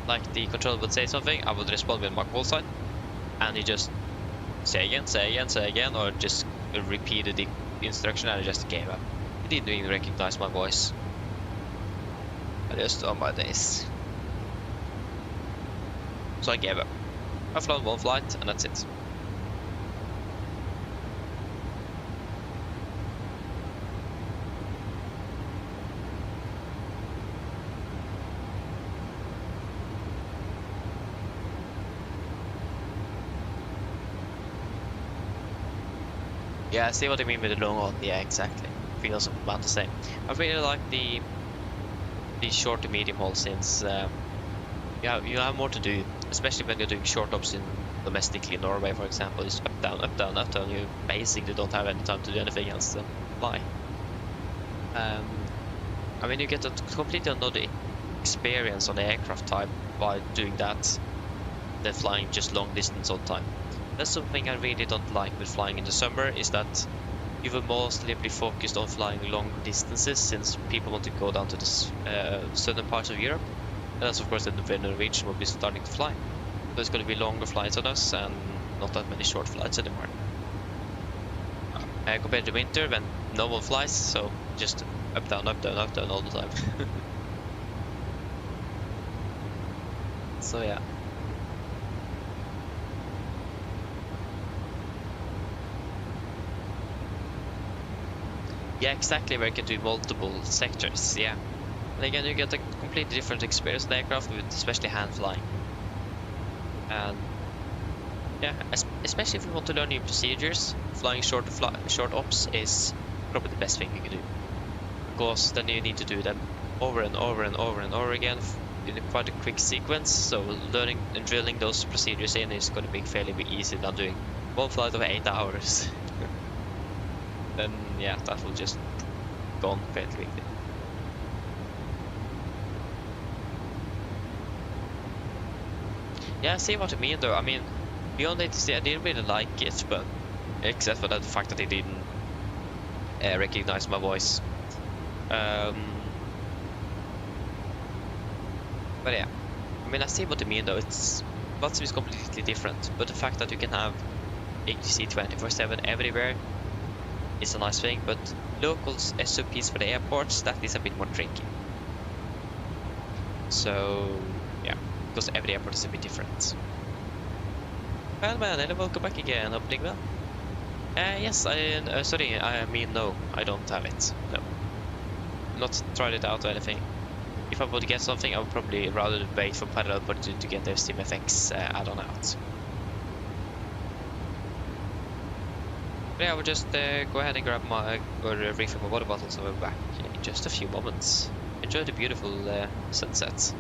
Like, the controller would say something, I would respond with my call sign, and he just say again, or just repeated the instruction, and I just gave up. He didn't even recognize my voice. I just on my days. So I gave up. I've flown one flight, and that's it. Yeah, I see what I mean with the long haul. Yeah, exactly. Feels about the same. I really like the short to medium haul, since you have more to do, especially when you're doing short ops in domestically Norway, for example. It's up down, up down, up down. You basically don't have any time to do anything else than fly. I mean, you get a completely another experience on the aircraft type by doing that than flying just long distance all the time. That's something I really don't like with flying in the summer, is that you will mostly be focused on flying long distances, since people want to go down to the southern parts of Europe. And that's of course when Norwegian will be starting to fly. So there's going to be longer flights on us and not that many short flights anymore. Compared to winter when no one flies, so just up down, up down, up down all the time. So yeah. Yeah, exactly, where you can do multiple sectors, yeah. And again, you get a completely different experience on the aircraft, with especially hand flying. And yeah, especially if you want to learn new procedures, flying short ops is probably the best thing you can do. Because then you need to do them over and over and over and over again in quite a quick sequence, so learning and drilling those procedures in is going to be fairly easy than doing one flight of 8 hours. Then yeah, that will just go on fairly quickly. Yeah, I see what you mean though. I mean, Beyond ATC, I didn't really like it, but except for the fact that they didn't recognize my voice. But yeah, I mean, I see what you mean though. Lots is completely different, but the fact that you can have ATC 24/7 everywhere is a nice thing, but local SOPs for the airports, that is a bit more tricky. So yeah, because every airport is a bit different. Well man, hello, welcome back again, opening well. Yes, sorry, I mean no, I don't have it, no. Not tried it out or anything. If I would get something, I would probably rather wait for Parallel Party to get their SteamFX add-on out. But yeah, I will just go ahead and grab refill my water bottle, so we're back in just a few moments. Enjoy the beautiful sunset.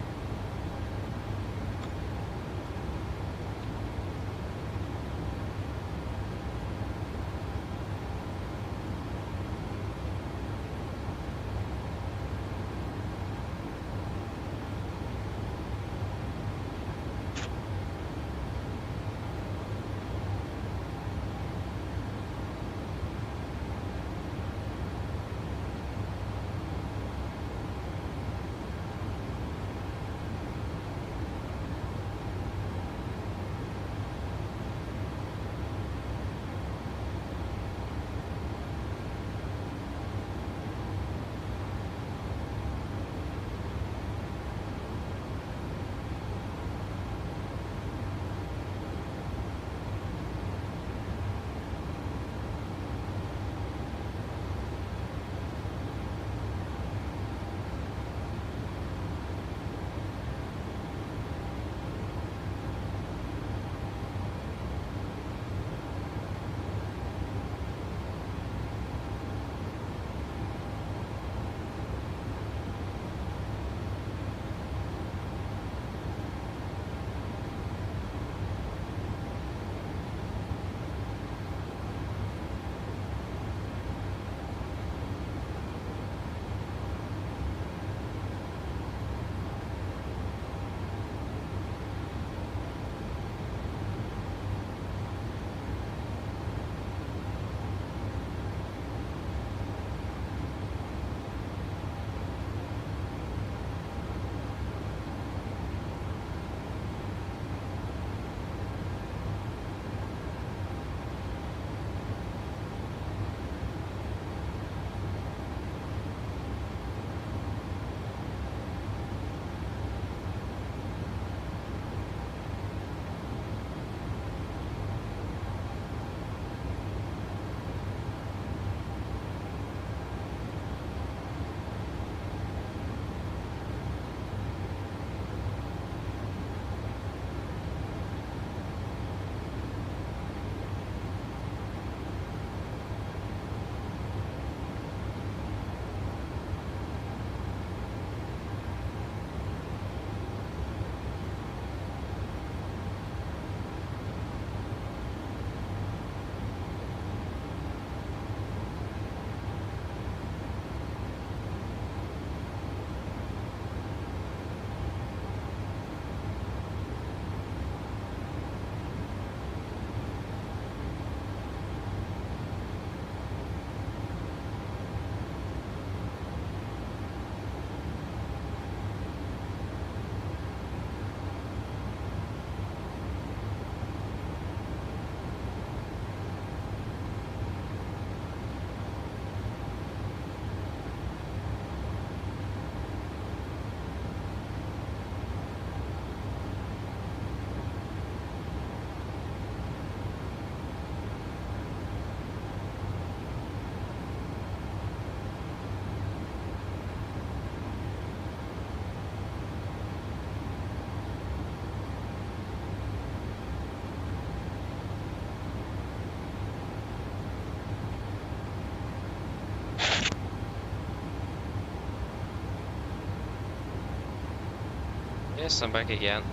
Yes, I'm back again.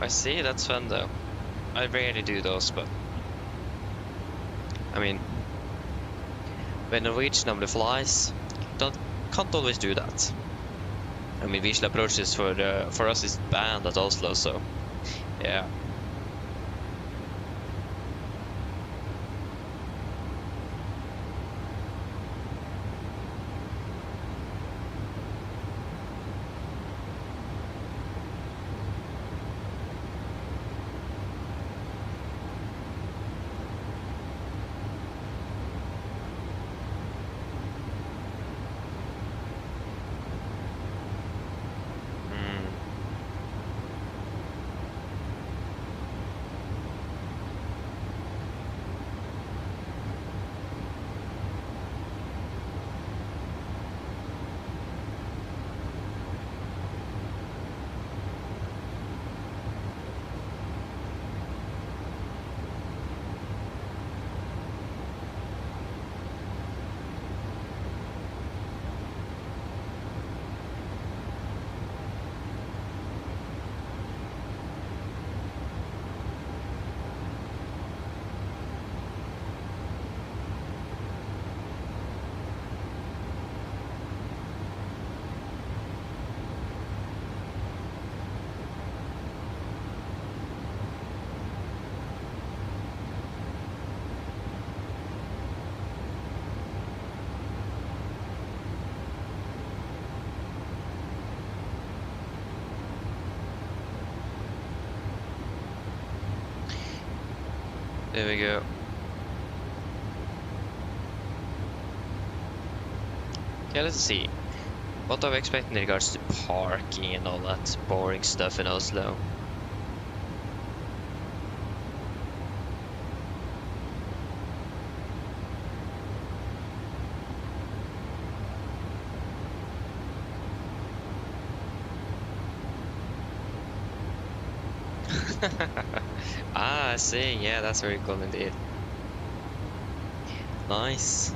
I see, that's fun though. I rarely do those, but I mean, when Norwegian normally flies, can't always do that. I mean, visual approaches for us is banned at Oslo, so yeah. There we go. Okay, let's see. What are we expecting in regards to parking and all that boring stuff in Oslo? Ah, I see. Yeah, that's very cool indeed. Nice.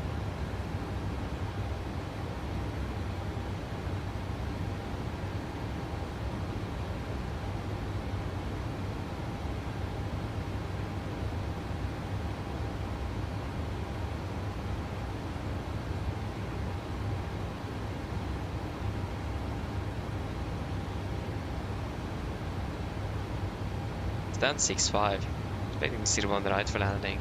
Stand 6-5. Expecting to see the one right for landing.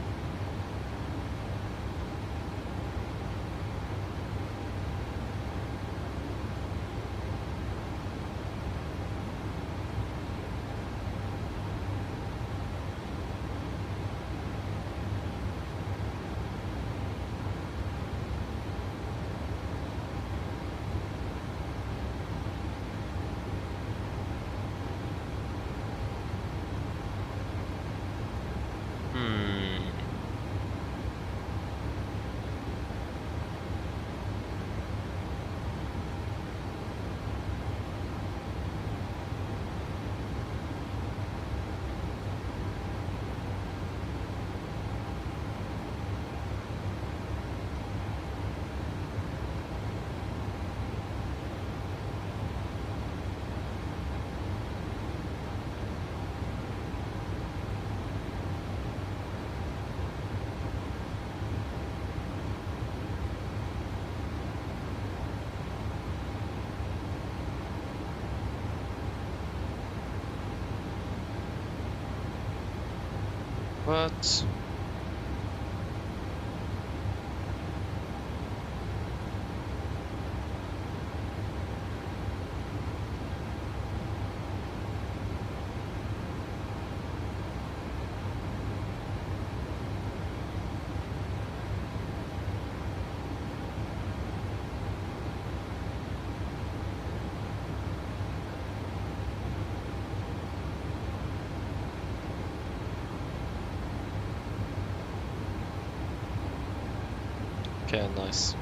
What? Okay, nice.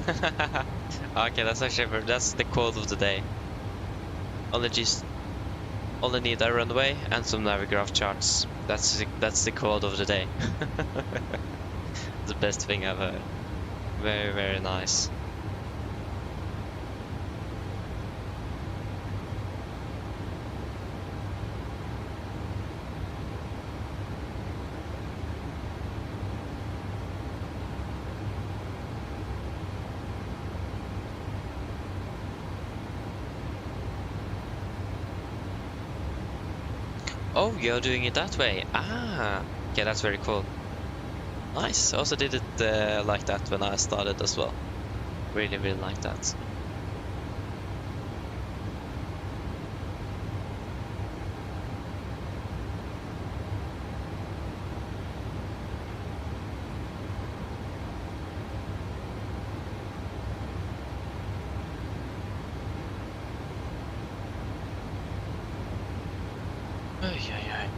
Okay, that's actually that's the quote of the day. Only need a runway and some Navigraph charts. That's the quote of the day. The best thing I've heard. Very, very nice. Oh, you're doing it that way. Ah, okay, that's very cool. Nice. I also did it like that when I started as well. Really, really like that. Ay.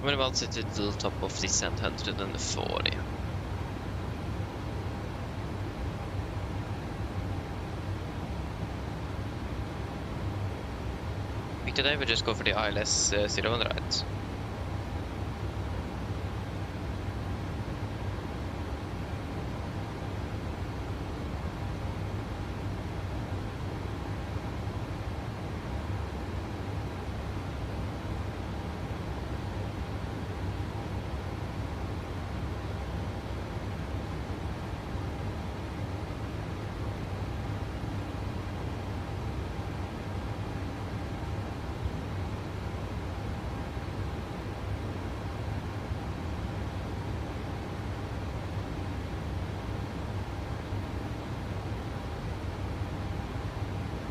I'm about to sit to the top of descent 140. Today we just go for the ILS 01, right?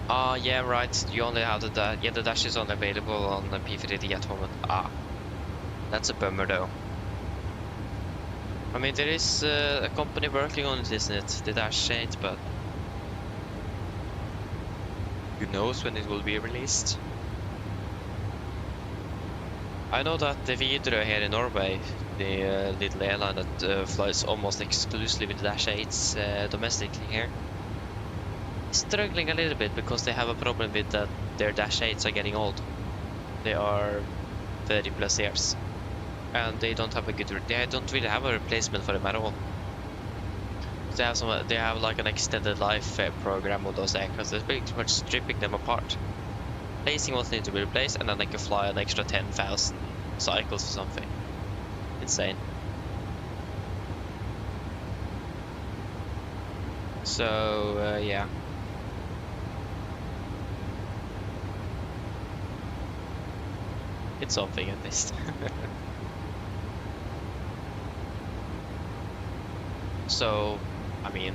Yeah, right. You only have the dash is only available on the P50 at the moment. That's a bummer though. I mean, there is a company working on it, isn't it? The dash 8, but who knows when it will be released? I know that the Widerøe here in Norway, the little airline that flies almost exclusively with the dash 8s domestically here, struggling a little bit because they have a problem with that their dash 8s are getting old. They are 30 plus years and they don't have they don't really have a replacement for them at all. They have like an extended life program with those aircraft. They're pretty much stripping them apart, placing what needs to be replaced, and then they can fly an extra 10,000 cycles or something. Insane. So yeah. It's something at least. So, I mean,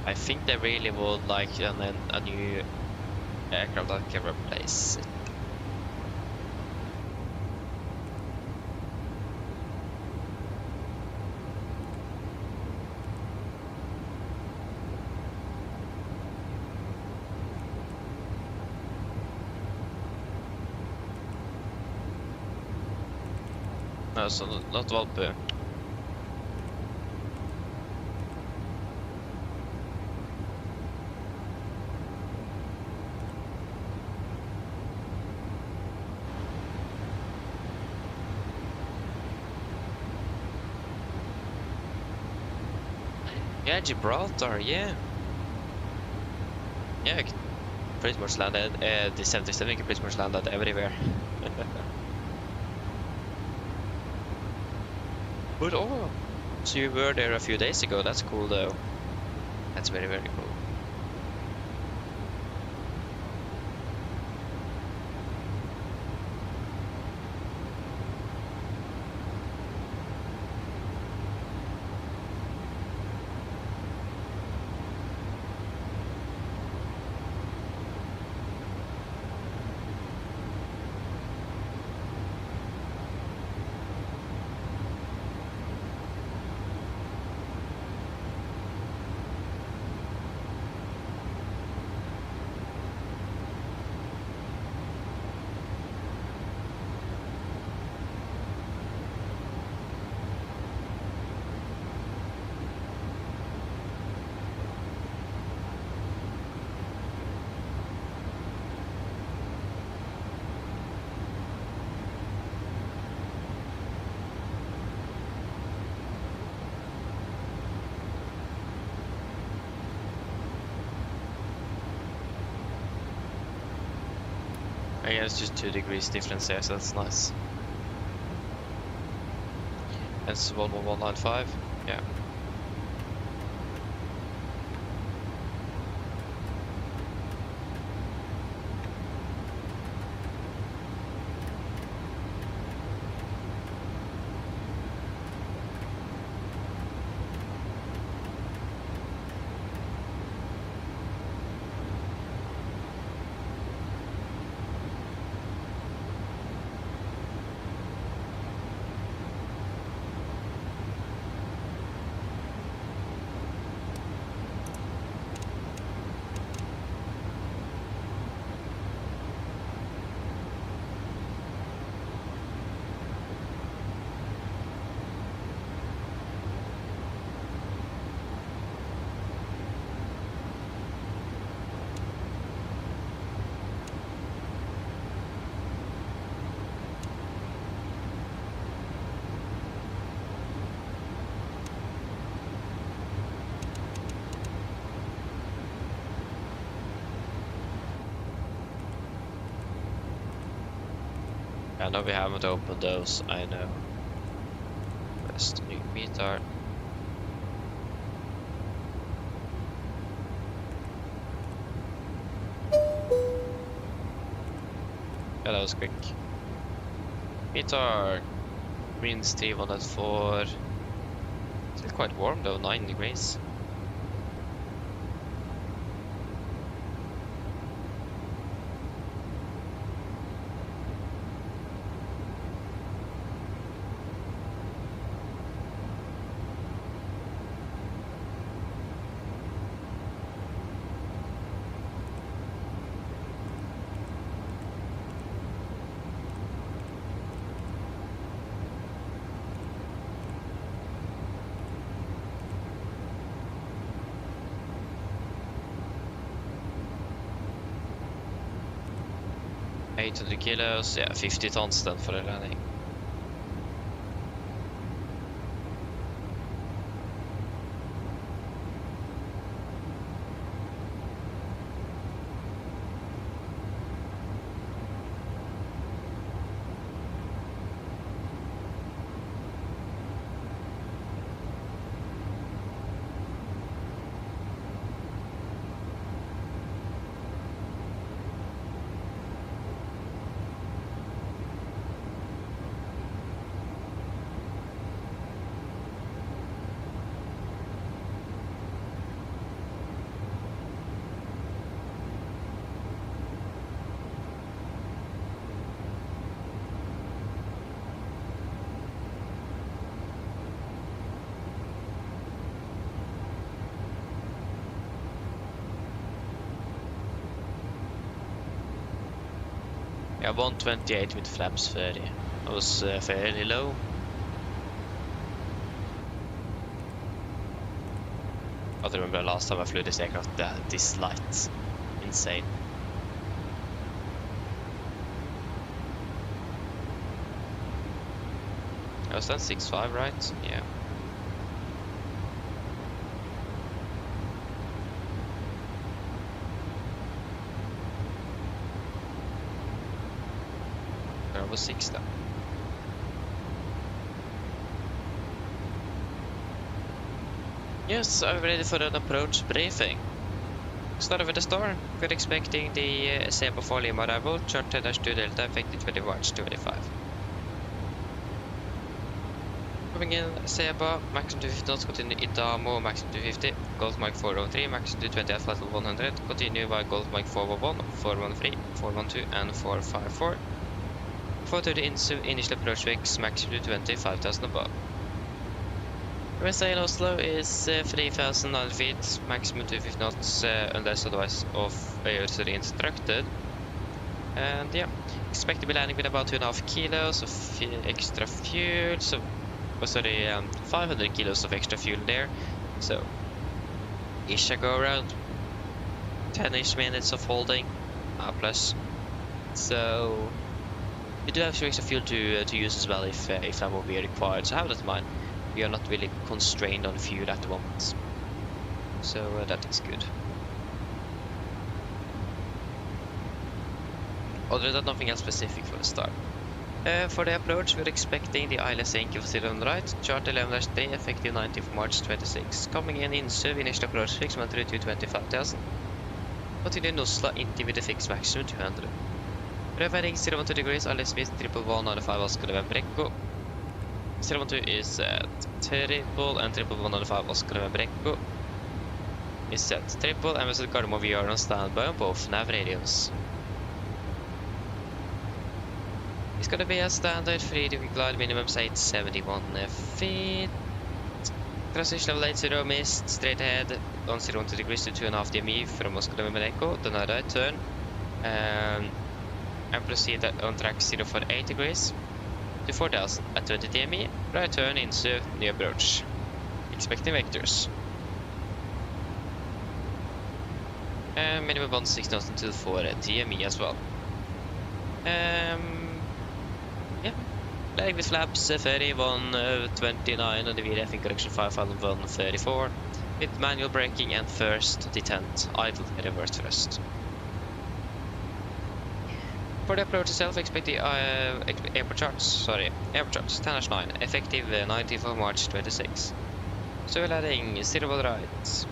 I think they really would like a new aircraft that can replace it. No, so not Valpu. Yeah, Gibraltar, yeah. Yeah, pretty much landed. The 77 can pretty much landed everywhere. But oh, so you were there a few days ago. That's cool though. That's very, very cool. I guess just 2 degrees difference there, so that's nice. That's 11195. Yeah. I know we haven't opened those, I know. Best new meter. Yeah, that was quick. Meter. Means 314. Still quite warm though, 9 degrees. To the kilos, yeah, 50 tons then for the landing. Yeah, 128 with flaps 30. That was fairly low. I remember last time I flew this aircraft, this light. Insane. I was done 6.5, right? Yeah. Was 6 then. Yes, I'm ready for an approach briefing. Started with the star. We're expecting the SEBA for Lima arrival, chart 10-2 Delta, effective 20 March 25. Coming in, SEBA, maximum 250 knots, continue Idamo, maximum 250, Golf Mike 403, maximum 220 at flight 100, continue by Golf Mike 411, 413, 412, and 454. 430 initial approach wakes, maximum 220, 5,000 above. RSA in Oslo is 3,900 feet, maximum 250 knots, unless otherwise obviously instructed. And yeah, expect to be landing with about 2.5 kilos of extra fuel, so 500 kilos of extra fuel there. So, ish I go around 10-ish minutes of holding, plus. So, we do have some extra fuel to use as well if that will be required, so have that in mind. We are not really constrained on fuel at the moment, so that is good. Other than that, nothing else specific for the start. For the approach, we're expecting the ILS Yankee for 0 on the right, chart 11-3, effective 19th March 26. Coming in Insø, initial approach fix 132.25,000. Continue Oslo into with the fix maximum 200. Prøvering 012 degrees, ILS speed 111.5 Oscar November Echo. 012 is set triple and 111.5 Oscar November Echo. Is set triple and with Gardermoen we are on standby on both nav radios. It's gonna be a standard free glide minimum 871 feet. Transition level 80 missed, straight ahead 102 degrees to 2.5 DME from Oscar November Echo, then a right turn. And proceed on track 048 degrees to 4000 at 20 DME, right turn into new approach. Expecting vectors. And minimum 160 until 4 DME as well. Yeah. Leg with flaps 30, 129 on the VRF in correction 5,134 with manual braking and first detent idle reverse thrust. For the approach itself, expect the airport charts, 10-9, effective 19th of March 26. So we're landing 0 on the right,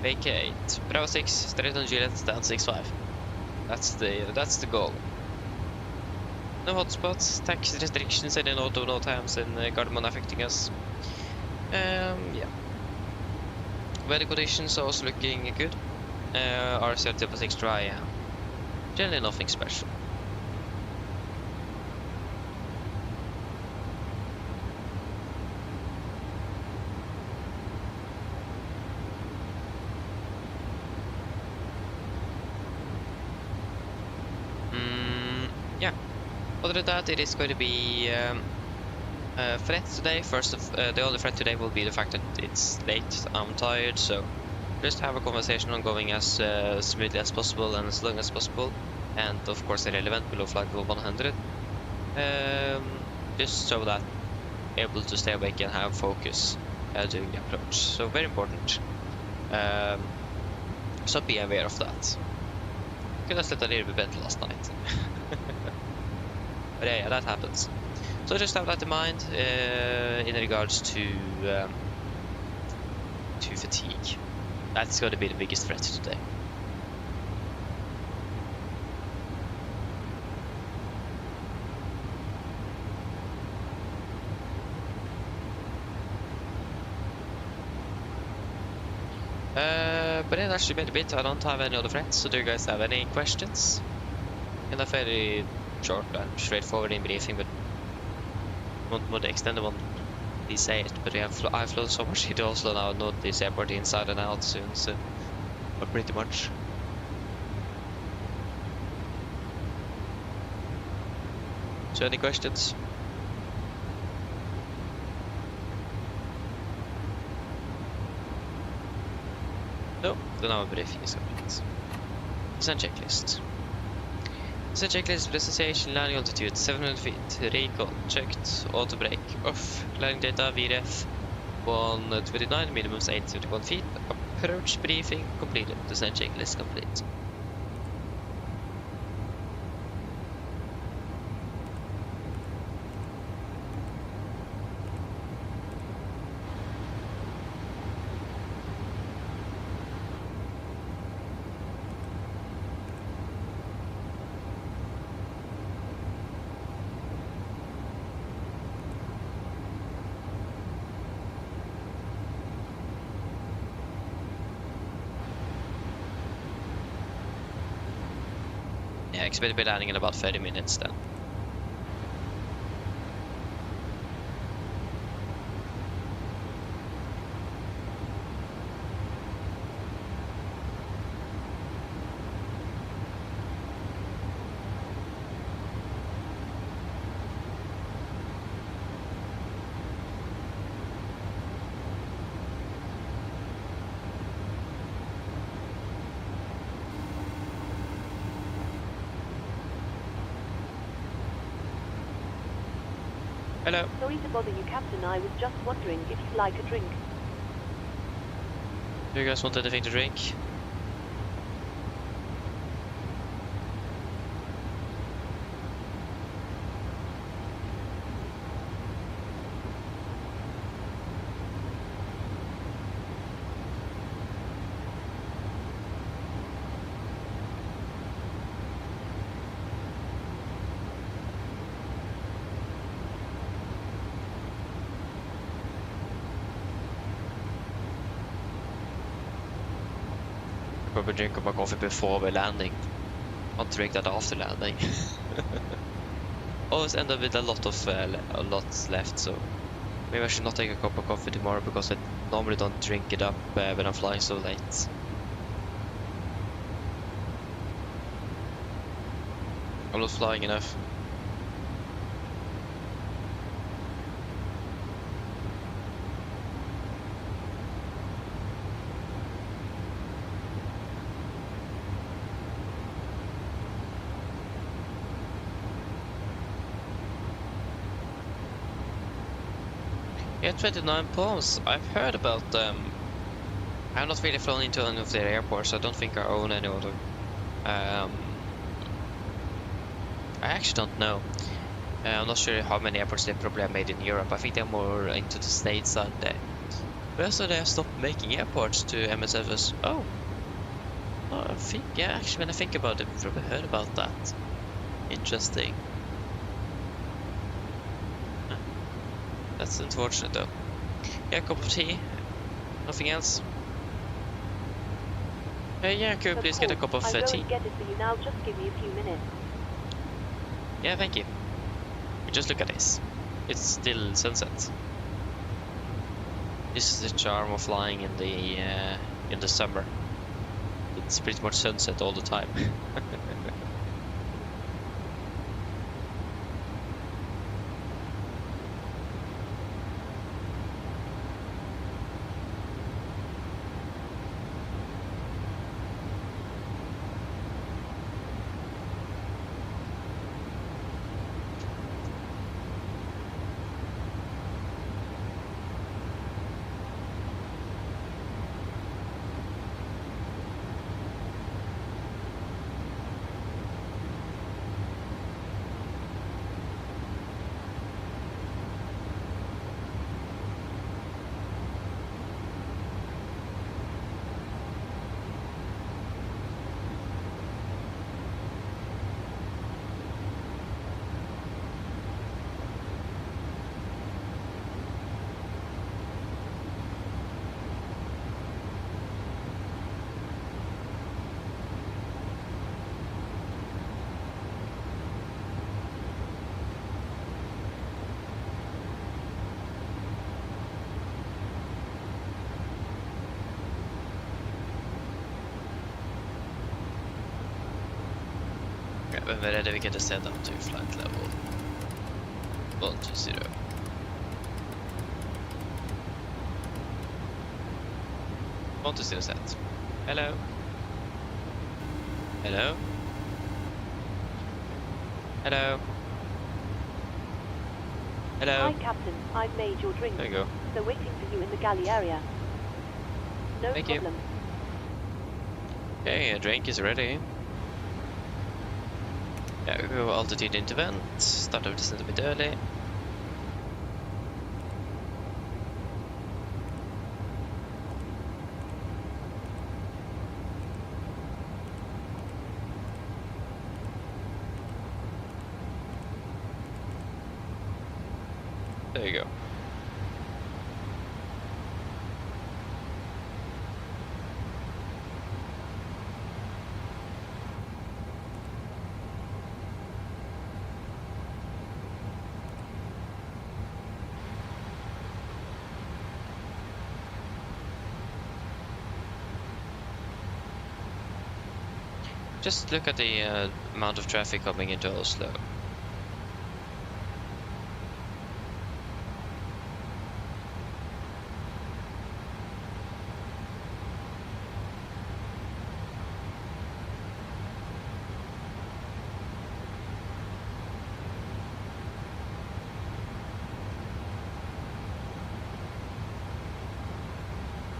vacate, Bravo 6, straight on Juliet, stand 6-5. That's the goal. No hotspots, tax restrictions, and no times in Gardermoen affecting us. Yeah. Weather conditions are also looking good. RCL 6 dry, generally nothing special. Yeah. Other than that, it is going to be threat today. The only threat today will be the fact that it's late. I'm tired, so just have a conversation ongoing as smoothly as possible and as long as possible. And of course, irrelevant below flight level 100. Just so that able to stay awake and have focus during the approach. So very important. So be aware of that. Could have slept a little bit better last night. But yeah, that happens. So just have that in mind in regards to fatigue. That's going to be the biggest threat today. But yeah, that should be the bit. I don't have any other threats, so do you guys have any questions? In a very short and straightforward in briefing, but want to extend the one they say it, but I've flown so much into Oslo now, know this airport inside and out soon, so but pretty much. So any questions? No, then our briefing is complete. Descent checklist. Descent checklist presentation, landing altitude 700 feet, recon checked, auto brake off, landing data VRF 129, minimum 831 feet, approach briefing completed, descent checklist complete. Yeah, expect to be landing in about 30 minutes then. Hello. Sorry to bother you, Captain. I was just wondering if you'd like a drink. Do you guys want anything to drink? probably drink my coffee before we're landing. Not drink that after landing. Always end up with a lot left, so maybe I should not take a cup of coffee tomorrow because I normally don't drink it up when I'm flying so late. I'm not flying enough. Yeah, 29 palms. I've heard about them. I have not really flown into any of their airports, so I don't think I own any other. I actually don't know. I'm not sure how many airports they probably have made in Europe. I think they're more into the States side there. But also they have stopped making airports to MSFS. Oh, I think, yeah, actually when I think about it, I've probably heard about that. Interesting. That's unfortunate though. Yeah, a cup of tea. Nothing else. Yeah, could you please get a cup of tea? Get it for you now. Just give me a few minutes. Yeah, thank you. Just look at this. It's still sunset. This is the charm of flying in the summer. It's pretty much sunset all the time. When we're ready, we can just head up to flight level 120. Want to see the set. Hello. Hello. Hello. Hello. Hi, Captain. I've made your drink. There you go. They're waiting for you in the galley area. No Thank problem. you. Okay, a drink is ready. Yeah, we go altitude into vent, start over descent a bit early. There you go. Just look at the amount of traffic coming into Oslo.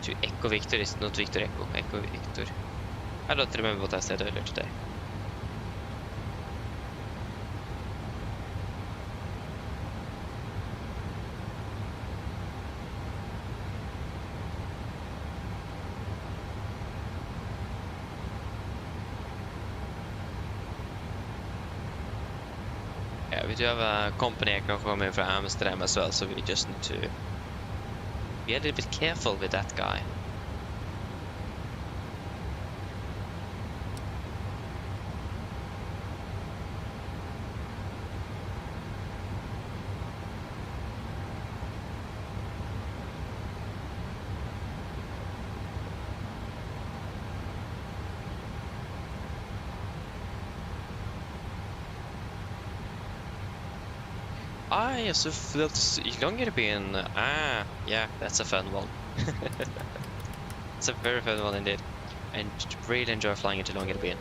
To Echo Victor is not Victor Echo, Echo Victor. I don't remember what I said earlier today. Yeah, we do have a company aircraft coming from Amsterdam as well, so we just need to be a little bit careful with that guy. I also felt Longyearbyen. Ah, yeah, that's a fun one. It's a very fun one indeed. And really enjoy flying into Longyearbyen.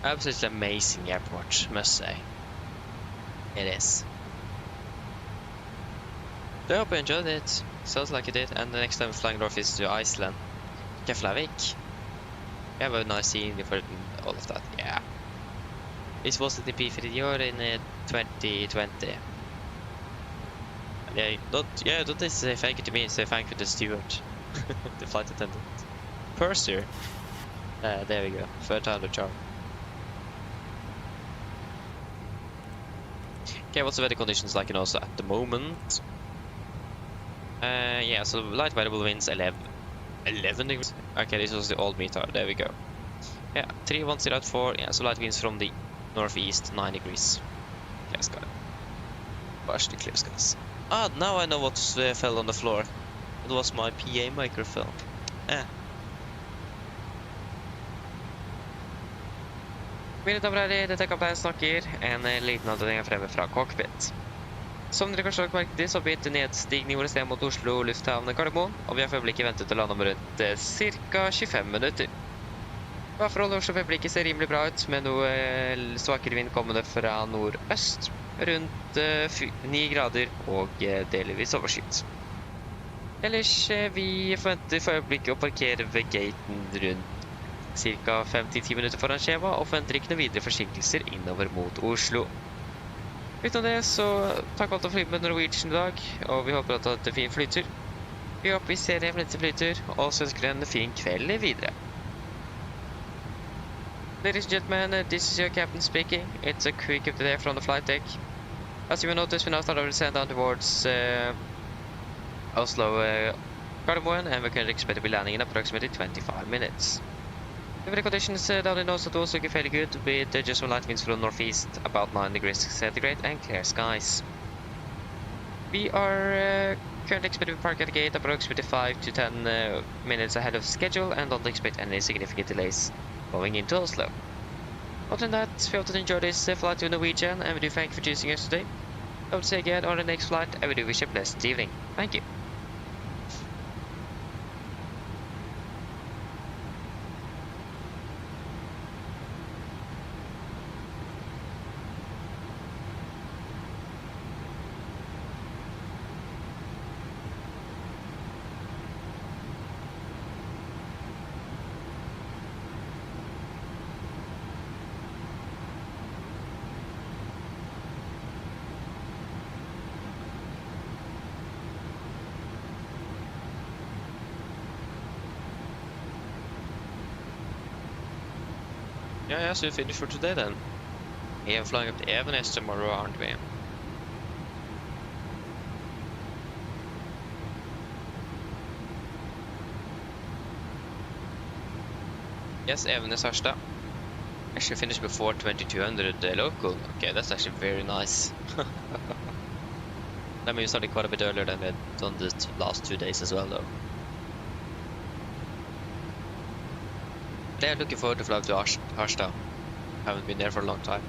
Absolutely amazing airport, must say. It is. So I hope you enjoyed it. Sounds like you did. And the next time flying north is to Iceland. Keflavik. We have a nice scene for all of that. Yeah. This was the P-video in 2020. Don't say thank you to me, say thank you to Stuart, the flight attendant. Purser. There we go. Third time the charm. Okay, what's the weather conditions like in Oslo at the moment? Yeah, so light variable winds 11 degrees. Okay, this was the old meter. There we go. Yeah, 31084. Yeah, so light winds from the northeast, 9 degrees. Clear sky. Partially clear skies. Ah, now I know what fell on the floor. It was my PA microphone. Mine damer og herrer, dette er kaptein snakker. En liten avdeling fremme fra cockpit. Som dere kanskje har merket, så begynte nedstigning vår sted mot Oslo lufthavn Gardermoen, og vi har for øyeblikket ventet å lande om rundt ca. 25 minutter. Værforholdet Oslo for øyeblikket ser rimelig bra ut, med noe svakere vind kommende fra nordøst, rundt 9 grader og delvis overskyet. Ellers, vi forventer for øyeblikket å parkere ved gaten rundt ca. 5-10 minutter foran skjema, og forventer ikke noen videre forsinkelser innover mot Oslo. Utenom det, så takk for alt å fly med Norwegian i dag, og vi håper at du har hatt en fin flytur. Vi håper vi ser deg på neste flytur, og så ønsker deg en fin kveld videre. Ladies and gentlemen, this is your captain speaking. It's a quick update from the flight deck. As you will notice, we now start our descent down towards Oslo Gardermoen, and we can expect to be landing in approximately 25 minutes. The weather conditions down in Oslo also look fairly good, with just some light winds from northeast, about 9 degrees centigrade, and clear skies. We are currently expected to park at the gate approximately 5 to 10 minutes ahead of schedule, and don't expect any significant delays going into Oslo. Other than that, we hope that you enjoyed this flight to Norwegian, and we do thank you for choosing us today. I would say again on the next flight, and we do wish you a blessed evening. Thank you. Yeah, so we finished for today then. We are flying up to Evenes tomorrow, aren't we? Yes, Evenes Harstad. Actually finished before 2200 local. Okay, that's actually very nice. That means we started quite a bit earlier than we had done the last 2 days as well though. They are looking forward to flying to Harstad. Haven't been there for a long time.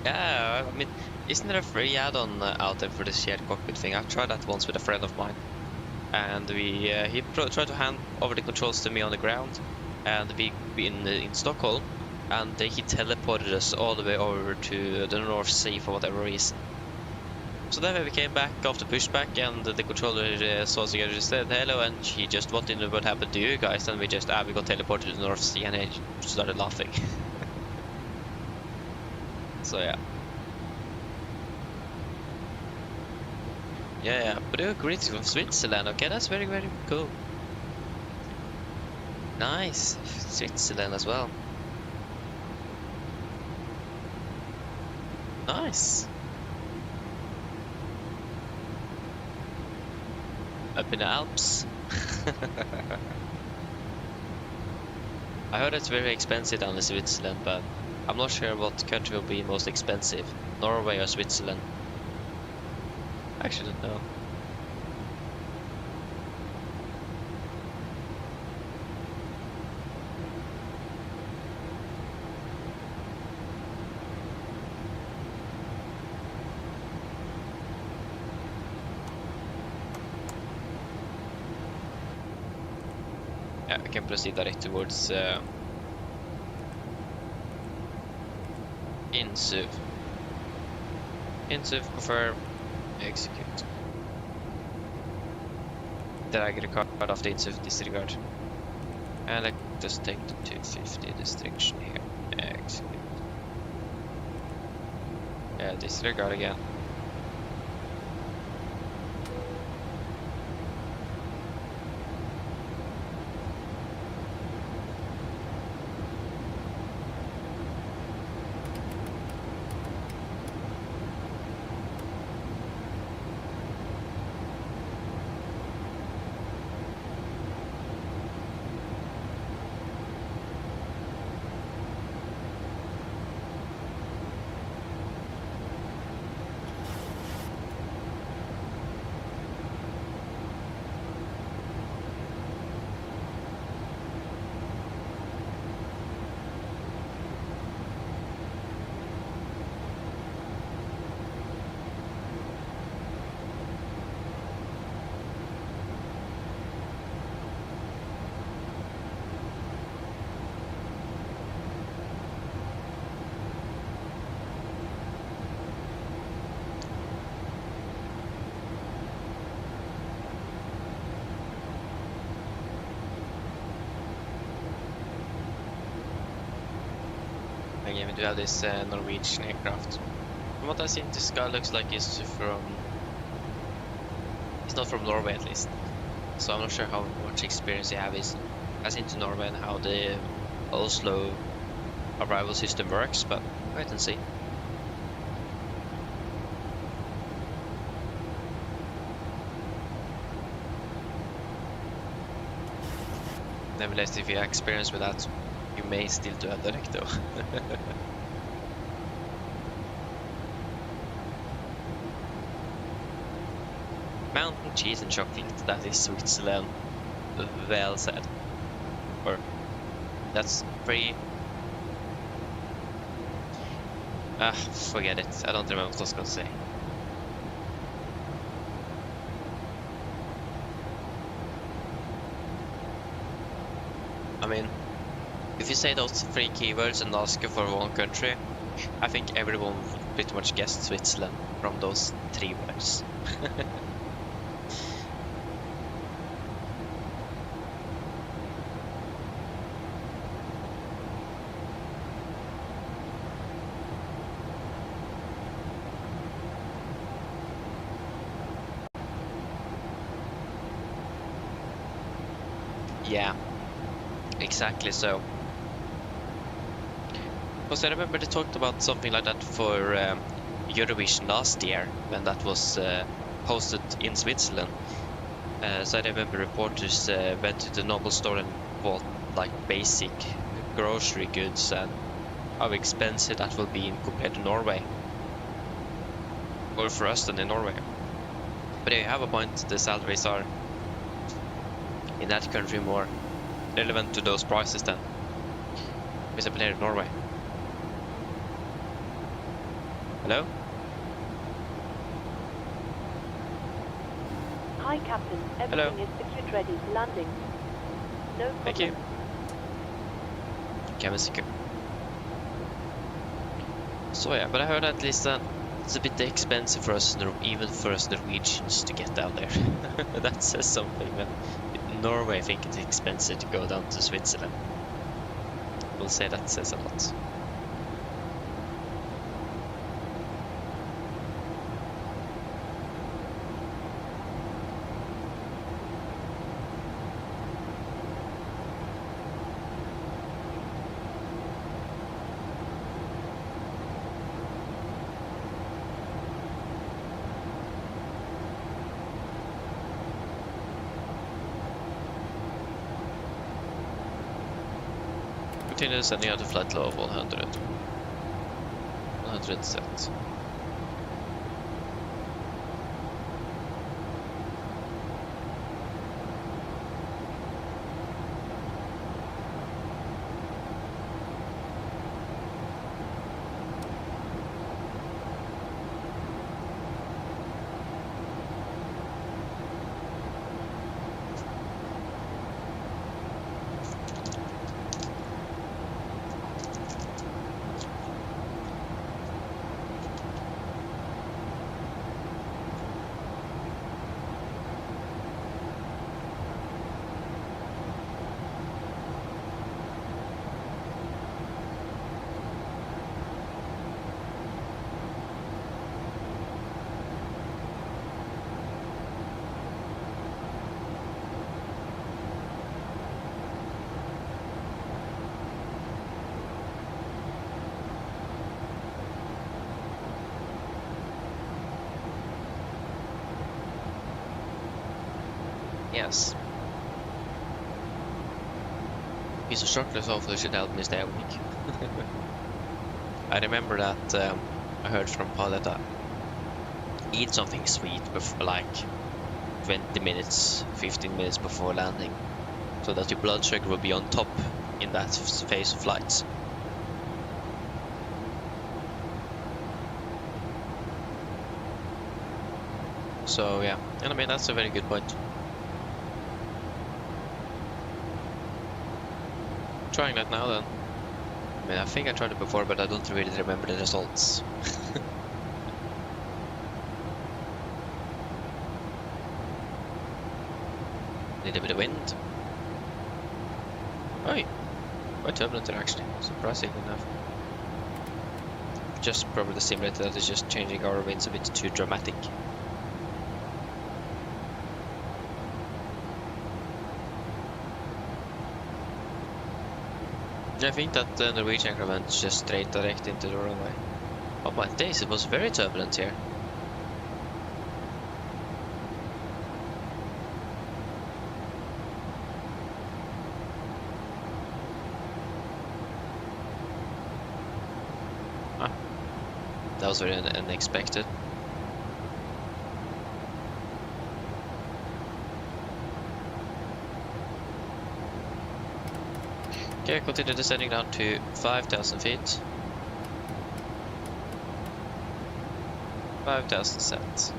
Yeah, I mean, isn't there a free add-on out there for the shared cockpit thing? I've tried that once with a friend of mine, and he tried to hand over the controls to me on the ground, and we in Stockholm, and he teleported us all the way over to the North Sea for whatever reason. So then when we came back after pushback, and the controller saw us again, just said hello, and he just wanted to know what happened to you guys, and we got teleported to the North Sea, and he started laughing. So yeah. Yeah, but you're greetings from Switzerland. Okay, that's very, very cool. Nice. Switzerland as well. Nice. Up in the Alps. I heard it's very expensive down in Switzerland, but I'm not sure what country will be most expensive, Norway or Switzerland. I actually don't know. Yeah, I can proceed direct towards Insuv. Insuv, confirm, execute. Then I get a card after Insuv, disregard. And I just take the 250 distinction here, execute. Yeah, disregard again. Again, we do have this Norwegian aircraft. From what I've seen, this guy looks like he's from... He's not from Norway at least. So I'm not sure how much experience he has into Norway and how the Oslo arrival system works, but wait and see. Nevertheless, if you have experience with that, you may still do a direct though. Mountain cheese and chocolate, that is Switzerland. Well said. Or, that's free. Forget it. I don't remember what I was gonna say. I mean, if you say those three keywords and ask for one country, I think everyone would pretty much guess Switzerland from those three words. Yeah. Exactly so. Because I remember they talked about something like that for Eurovision last year when that was hosted in Switzerland. So I remember reporters went to the normal store and bought like basic grocery goods and how expensive that will be compared to Norway. Or for us than in Norway. But you have a point, the salaries are in that country more relevant to those prices than visible here in Norway. Hello? Hi, Captain. Everything Hello. is secured ready for landing. No problem. Thank you. Cabin secure. So yeah, but I heard at least that it's a bit expensive for us, even for us Norwegians, to get down there. That says something. When Norway, I think it's expensive to go down to Switzerland. We'll say that says a lot. Continue descending out to flight level of 100. 100 set. Yes. Piece of chocolate hopefully should help me stay awake. I remember that I heard from Paula that eat something sweet before, like 20 minutes, 15 minutes before landing, so that your blood sugar will be on top in that phase of flights. So yeah, and I mean that's a very good point. Trying that now then. I mean I think I tried it before, but I don't really remember the results. Need a bit of wind. Oh, quite turbulent there actually, surprising enough. Just probably the simulator that is just changing our winds a bit too dramatic. I think that the Norwegian went just straight direct into the runway. Oh my days, it was very turbulent here. Ah, that was very unexpected. Okay, continue descending down to 5,000 feet. 5,000 set.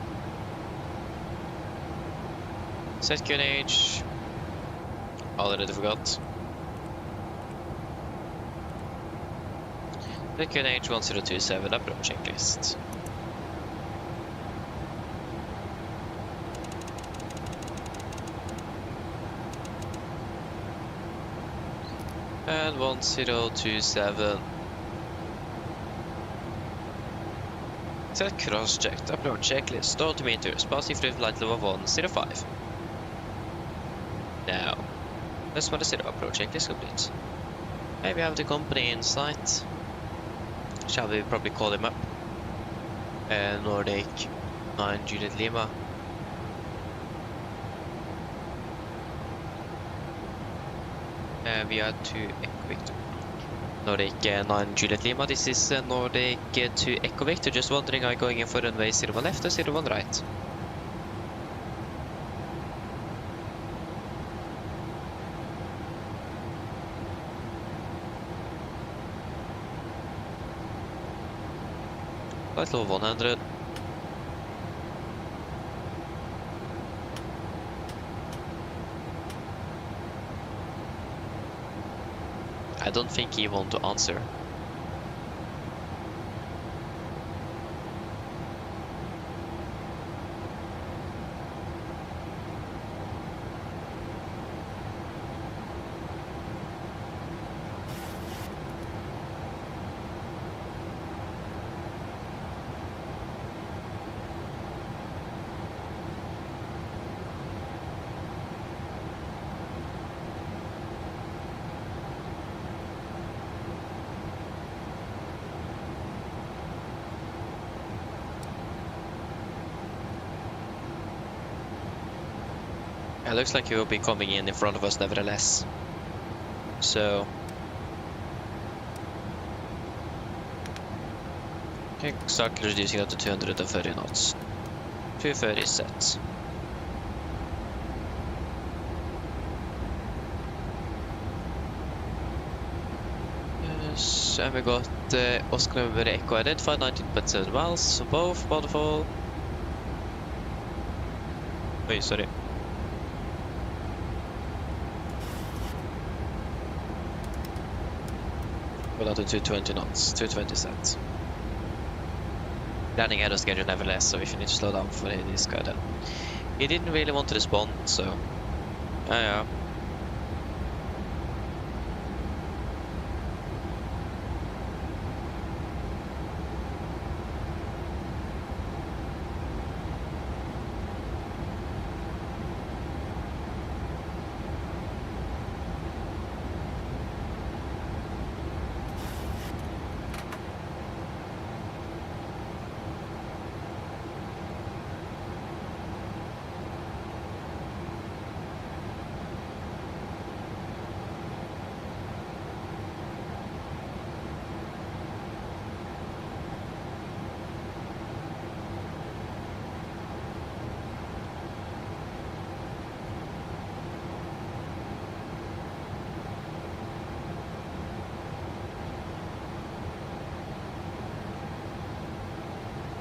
Set QNH. Already forgot. Set QNH 1027, approach checklist. And 1027. Set cross-checked, approach checklist, altimeter, space flight level 105. Now, let's want to set approach checklist complete. Maybe have the company in sight. Shall we probably call him up? Nordic 9 Juliet Lima. We are to Echo Victor. Nordic 9 Juliet Lima, this is Nordic to Echo Victor. Just wondering, are you going in for runway 01 left or 01 right? Flight level 100. I don't think he wants to answer. It looks like he will be coming in front of us nevertheless. So Okay, start reducing up to 230 knots. 230 set. Yes, and we got Oslo Norwegian Echo identified 19.7 miles for both waterfall. Oi, sorry. We're down to 220 knots, 220 set. Landing ahead of schedule nevertheless, so if you need to slow down for this guy then. He didn't really want to respond, so... yeah.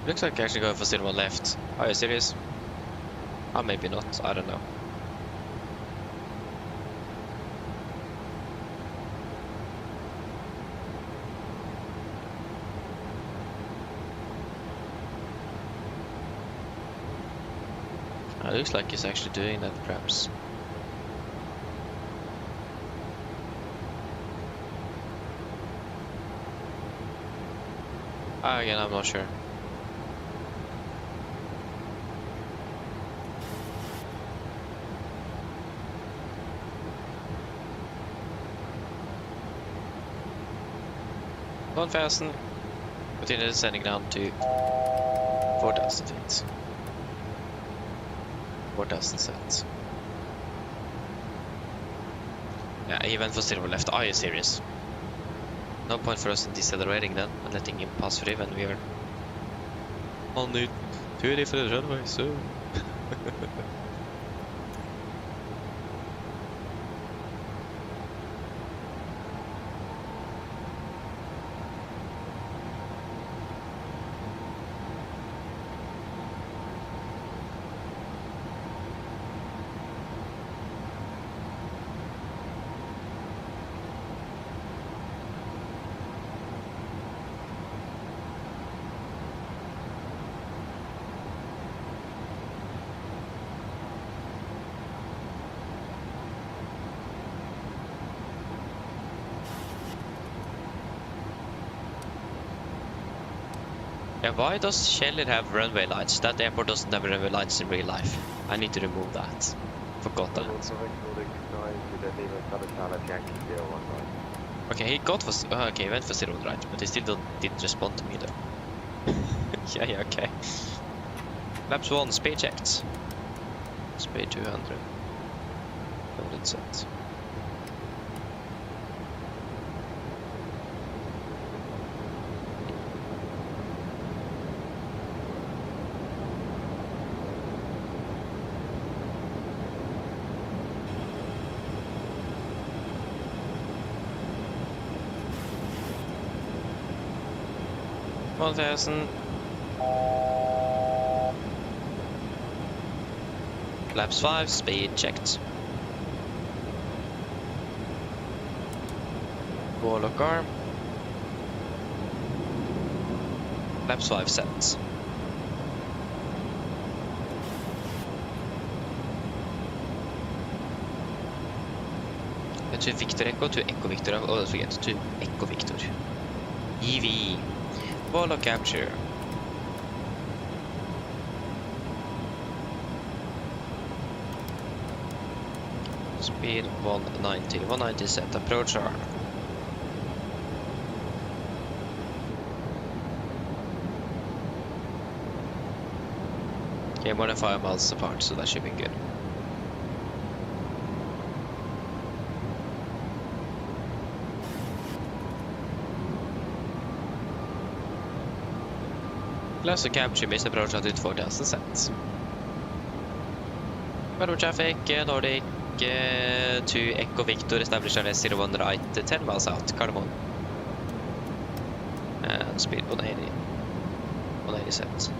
Looks like actually going for still one left. Are you serious? Or maybe not, I don't know. It looks like he's actually doing that perhaps. Again, I'm not sure. Don't fasten. Continue descending down to 4,000 feet. 4,000 sets. Yeah, he went for silver left. Are you serious? No point for us in decelerating then and letting him pass through when we are on the two different runways, so... Yeah, why does Scheller have runway lights? That airport doesn't have runway lights in real life. I need to remove that. Forgot that. Okay, he got for... okay, he went for zero right, but he still didn't respond to me though. yeah, okay. Laps 1, speed checked. Speed 200. 100 set. One thousand. Laps 5, speed checked. Warlock arm. Laps 5 sets. To Victor Echo, to Echo Victor, oh, forget, to Echo Victor. EV. Warlock capture. Speed 190. 190 set. Approach arm. Okay, more than 5 miles apart, so that should be good. Glass or capture missed approach altitude 40,000 set. Weather traffic, Nordic to Echo Victor, establish RS 01 right, 10 miles out, Cardamom. And speed 180. 180 set.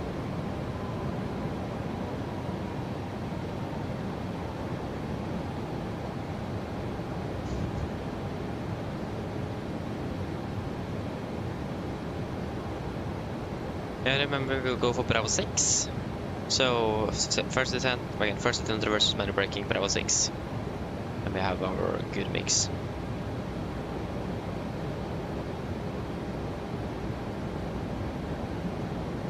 Yeah, remember we'll go for Bravo 6. So first attempt reverses manual braking, Bravo 6. And we have our good mix.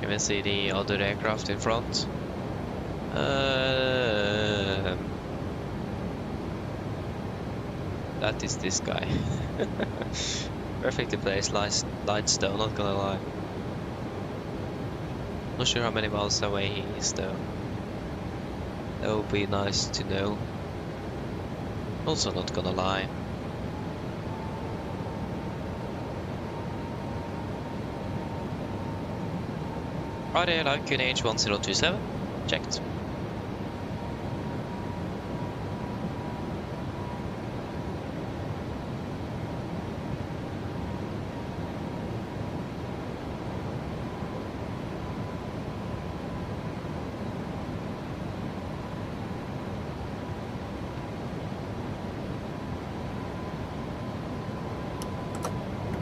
You can see the other aircraft in front. That is this guy. Perfectly placed lights though, not gonna lie. Not sure how many miles away he is though. That would be nice to know. Also not gonna lie. RALI QNH 1027, checked.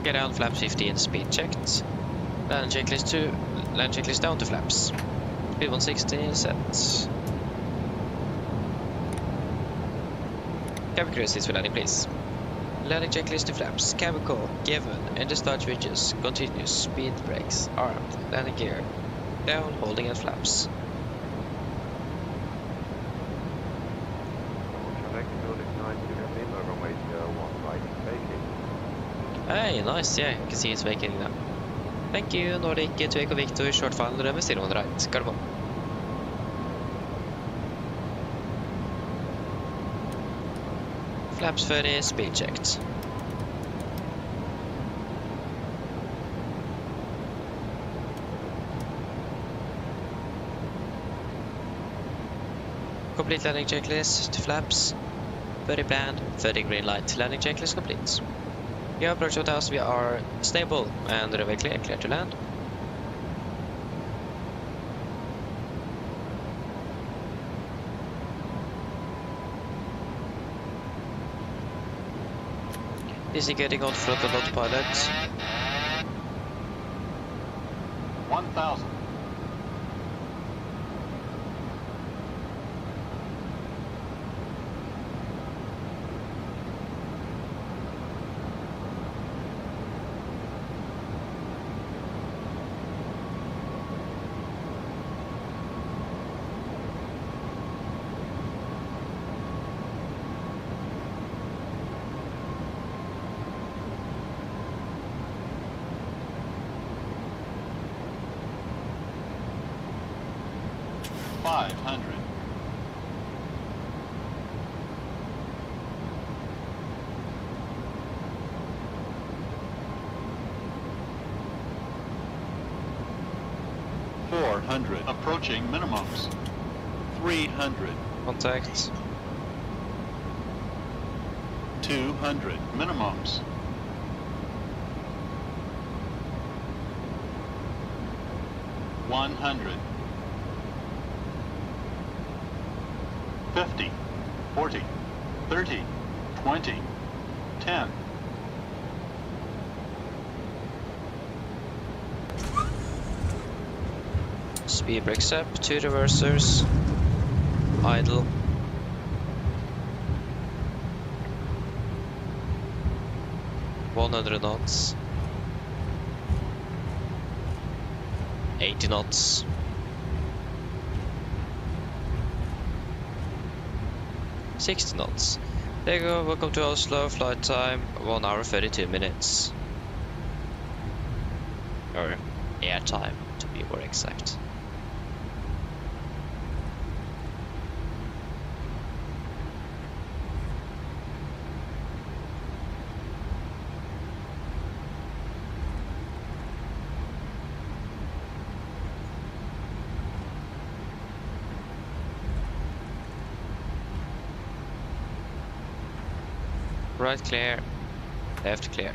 Get down flaps 15, speed checked. Land checklist down to flaps. Speed 160, set. Cabin crew assist for landing, please. Landing checklist to flaps. Cabin call, given, enter start switches, continuous, speed brakes, armed, landing gear, down, holding at flaps. Hey, nice, yeah, you can see it's vacating now. Thank you, Nordic to Echo Victor, short final runway 01 right, Carbon. Flaps 30, speed checked. Complete landing checklist to flaps. 30 planned, 30 green light, landing checklist complete. Yeah, approach 2000, we are stable and runway clear to land. DC getting on front of autopilot. 1,000. $500. $400. Approaching minimums. 300. Contact. 200. Minimums. 100. 50, 40, 30, 20, 10. Speed brakes up, 2 reversers. Idle. $100 knots. 80 knots. 60 knots. There you go, welcome to Oslo, flight time 1 hour 32 minutes. Or air time, to be more exact. Right clear. Left clear.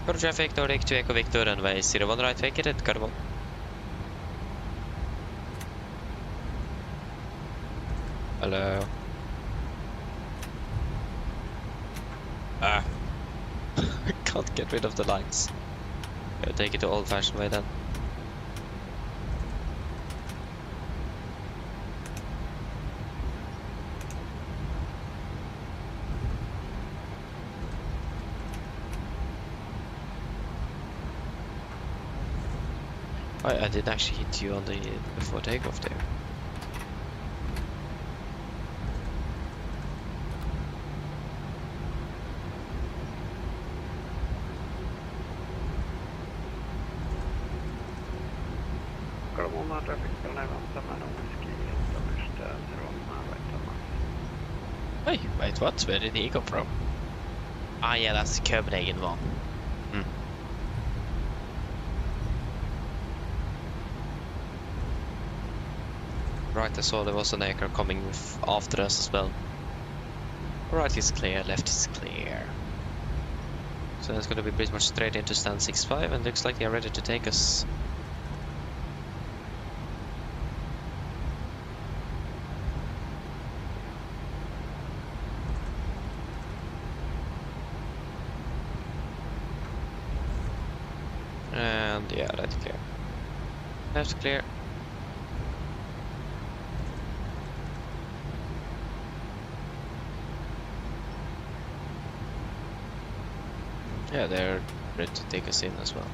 Code traffic, Nordic to Echo Victor, runway 01 right, vacated, Carnival. Hello. I can't get rid of the lines. Gotta take it the old-fashioned way then. I didn't actually hit you on the before takeoff there. Mulla traffic on tämän whisky ystävystä Romaan laittamaan. Wait, what? Where did he come from? Ah, yeah, that's the Copenhagen one. Right, I saw there was an acre coming after us as well. Right is clear, left is clear. So that's gonna be pretty much straight into stand 65, and looks like they are ready to take us. And yeah, right clear. Left clear. Yeah, they're ready to take us in as well.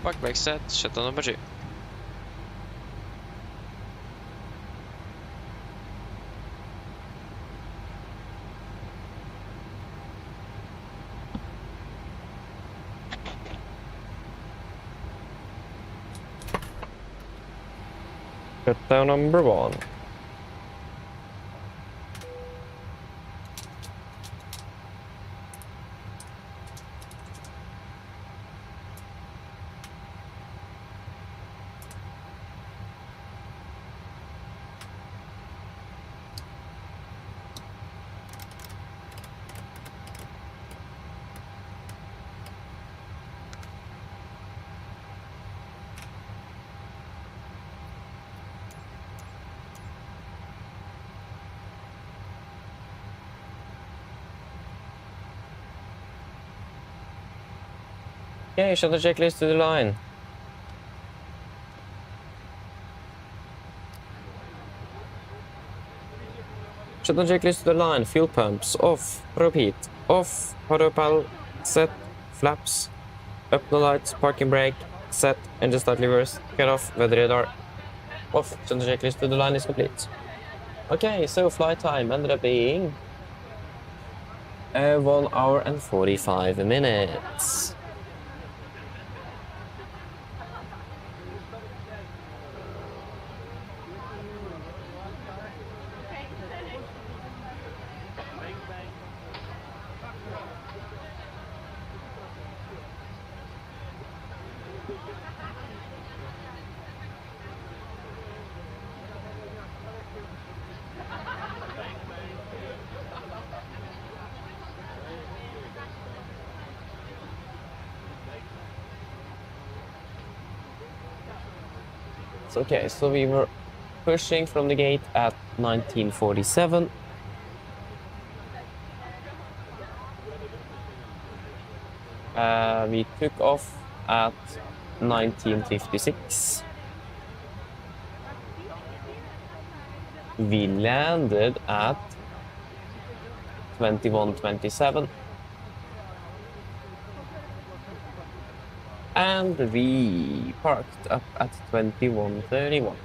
Park brake set, shutdown number 2. Shutdown number 1. Okay, show the checklist to the line. Show the checklist to the line. Fuel pumps off. Repeat. Off. Autopilot set. Flaps. Up the lights. Parking brake set. Engine start levers. Cut off. Weather radar off. Show the checklist to the line is complete. Okay, so flight time ended up being 1 hour and 45 minutes. Okay, so we were pushing from the gate at 1947. We took off at 1956. we landed at 21:27. And we parked up at 21:31.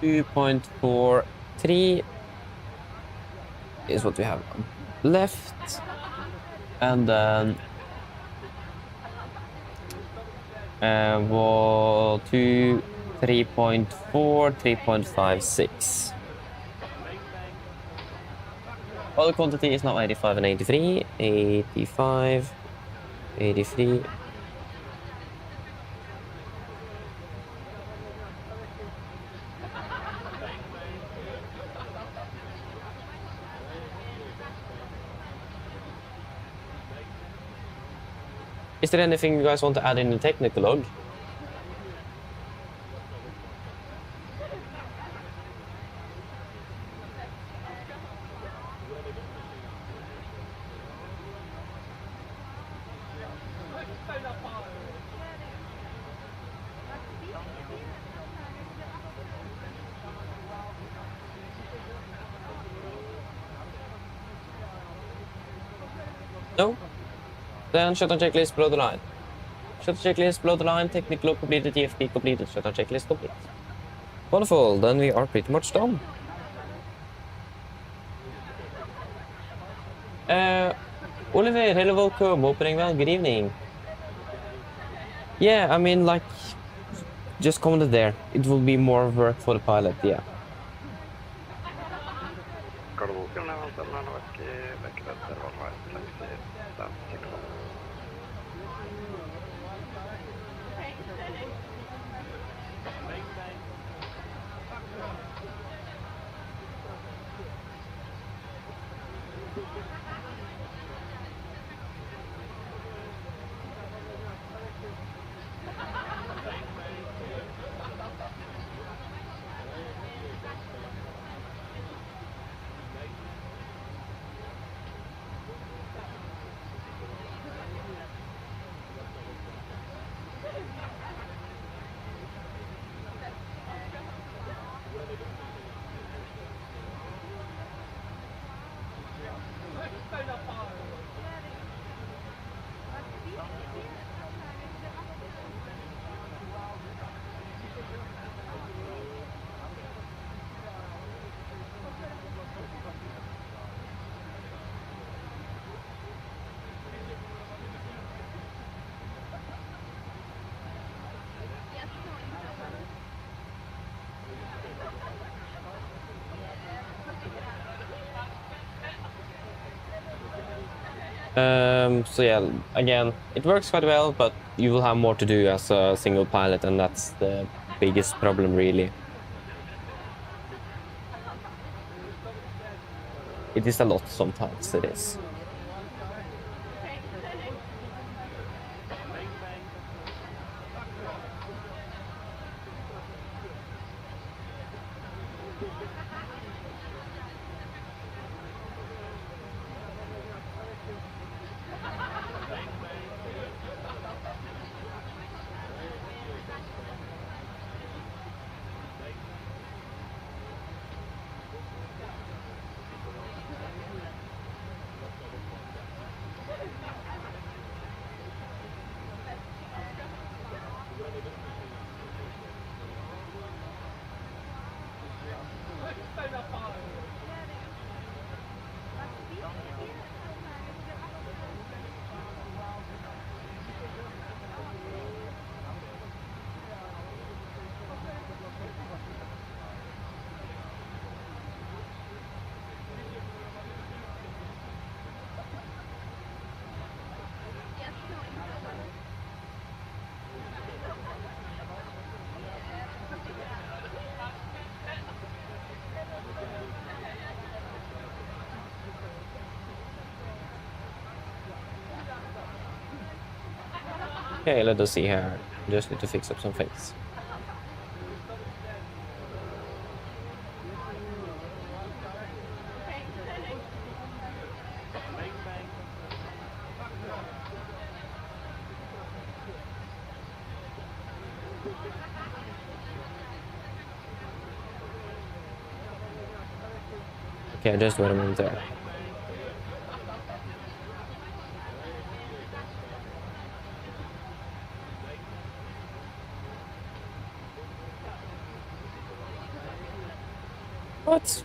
$2.43 is what we have left, and then 3.4, 3.56. Oil quantity is now 85 and 83, 85, 83. Is there anything you guys want to add in the technical log? No? Then shutdown checklist below the line. Shutdown checklist below the line, technical log completed, TFP completed, shutdown checklist complete. Wonderful, then we are pretty much done. Oliver, hello, welcome, opening well, good evening. Yeah, I mean, like, just comment there. It will be more work for the pilot, yeah. So yeah, again, it works quite well, but you will have more to do as a single pilot, and that's the biggest problem, really. It is a lot sometimes, it is. Okay, let us see here. Just need to fix up some things. Okay, just wait a minute there. What?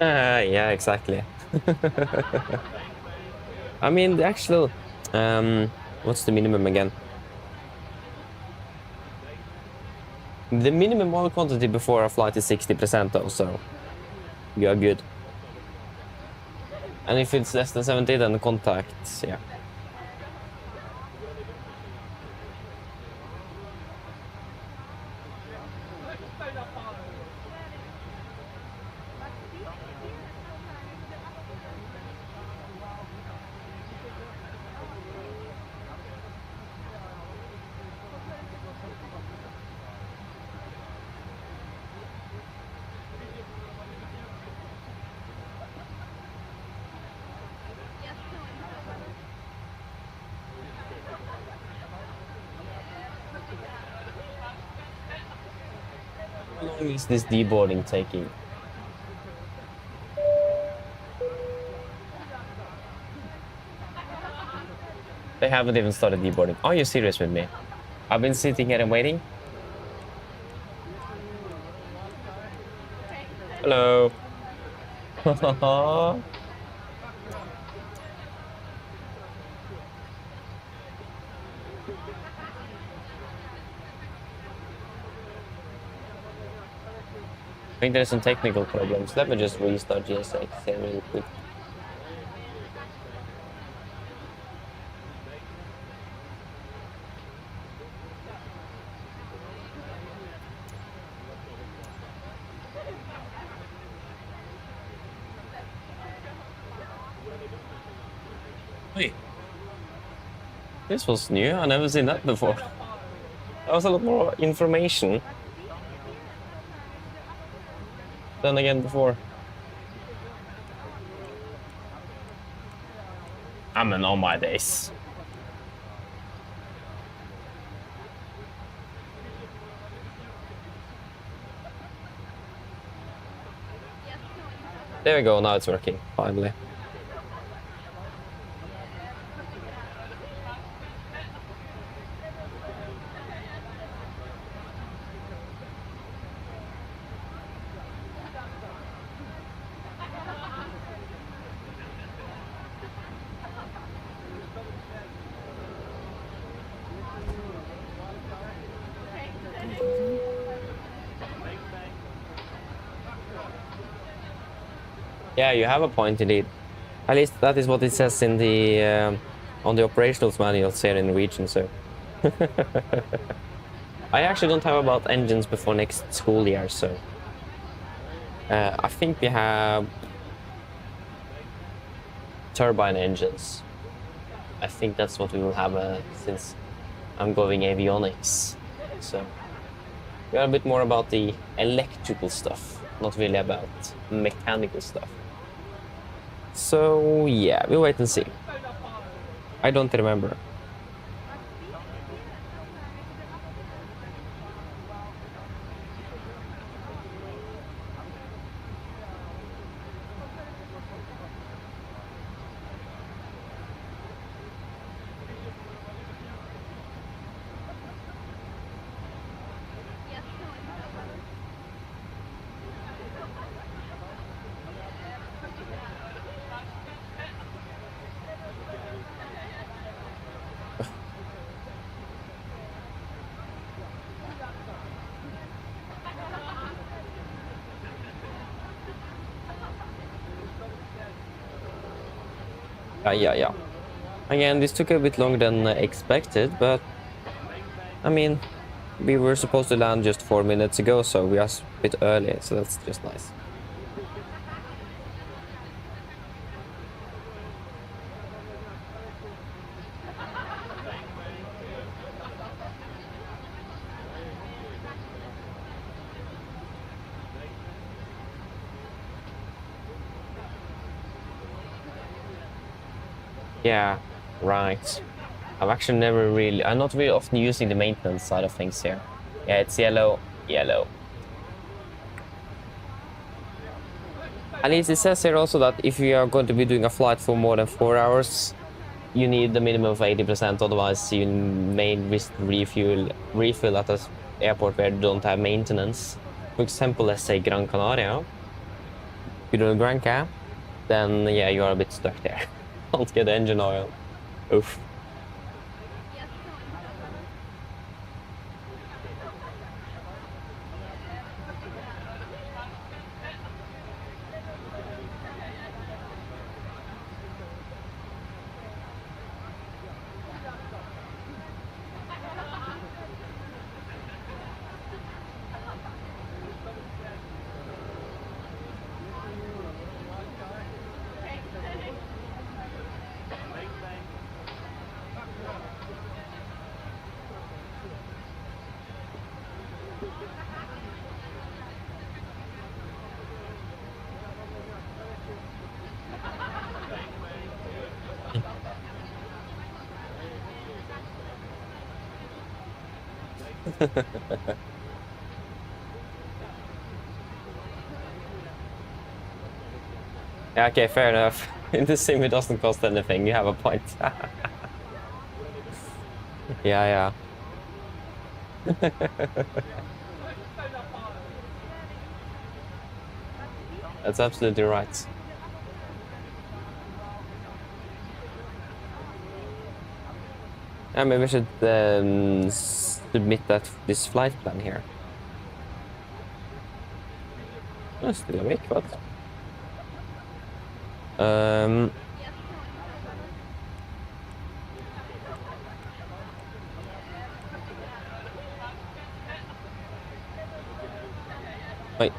Yeah, exactly. I mean, the actual, what's the minimum again? The minimum oil quantity before a flight is 60% though, so you are good. And if it's less than 70, then the contacts, yeah. How long is this deboarding taking? They haven't even started deboarding. Are you serious with me? I've been sitting here and waiting. Hello. I think there's some technical problems. Let me just restart GSX here real quick. Wait. This was new. I've never seen that before. That was a lot more information than again before. I mean, on my days. There we go, now it's working, finally. Yeah, you have a point indeed. At least that is what it says in the on the operationals manuals here in Norwegian. So I actually don't have about engines before next school year. So I think we have turbine engines. I think that's what we will have since I'm going avionics. So we are a bit more about the electrical stuff, not really about mechanical stuff. So yeah, we'll wait and see. I don't remember. Yeah. Again, this took a bit longer than expected, but I mean, we were supposed to land just 4 minutes ago, so we are a bit early, so that's just nice. Yeah, right. I'm not really often using the maintenance side of things here. Yeah, it's yellow. At least it says here also that if you are going to be doing a flight for more than 4 hours, you need the minimum of 80%, otherwise you may risk refuel at an airport where you don't have maintenance. For example, let's say Gran Canaria. If you do Granca, then yeah, you are a bit stuck there. Can't get engine oil. Oof. Yeah, okay, fair enough. In the sim, it doesn't cost anything. You have a point. Yeah. That's absolutely right. Yeah, maybe I should submit this flight plan here. Oh, still a week, what? Wait.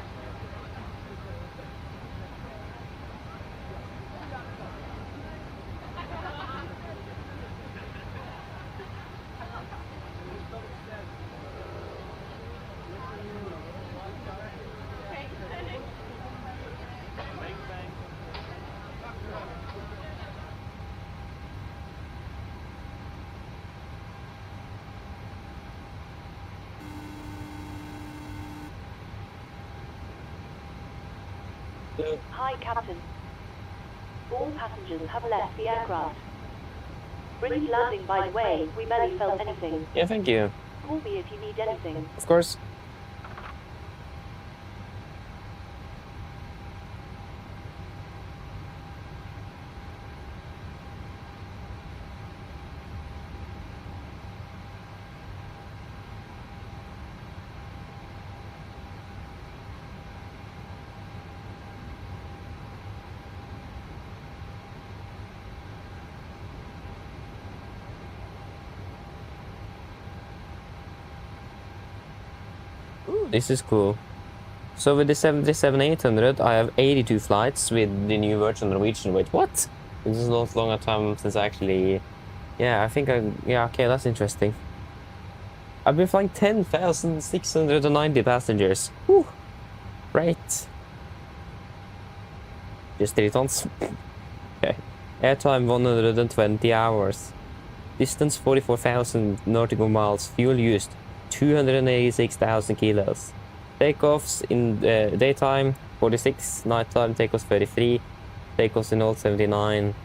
Hi, Captain. All passengers have left the aircraft. British landing, by the way. We barely felt anything. Yeah, thank you. Call me if you need anything. Of course. This is cool. So with the 737-800, I have 82 flights with the new version of Norwegian. Wait, what? This is not long a time since I actually... Yeah, yeah, okay, that's interesting. I've been flying 10,690 passengers. Whew. Great. Just 3 tons. Okay. Airtime 120 hours. Distance 44,000 nautical miles. Fuel used 286,000 kilos. Takeoffs in daytime 46, nighttime takeoffs 33, takeoffs in all 79,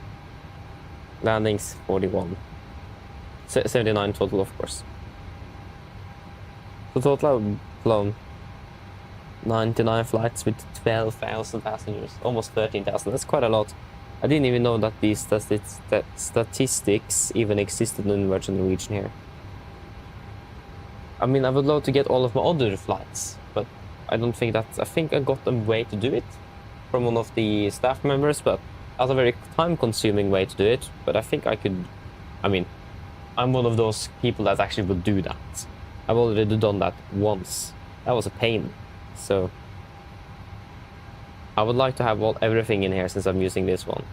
landings 41. 79 total, of course. So total I've flown 99 flights with 12,000 passengers, almost 13,000. That's quite a lot. I didn't even know that these statistics even existed in Virgin Norwegian here. I mean, I would love to get all of my other flights, but I don't think that... I think I got a way to do it from one of the staff members, but That's a very time-consuming way to do it, but I think I could... I mean, I'm one of those people that actually would do that. I've already done that once. That was a pain. So I would like to have everything in here since I'm using this one.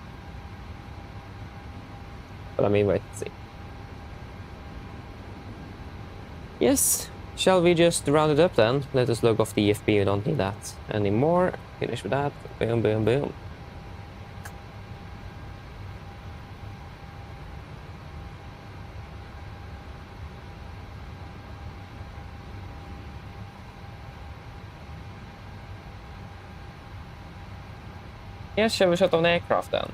But I mean, wait and see. Yes, shall we just round it up then? Let us log off the EFB, we don't need that anymore. Finish with that. Boom, boom, boom. Yes, shall we shut down the aircraft then?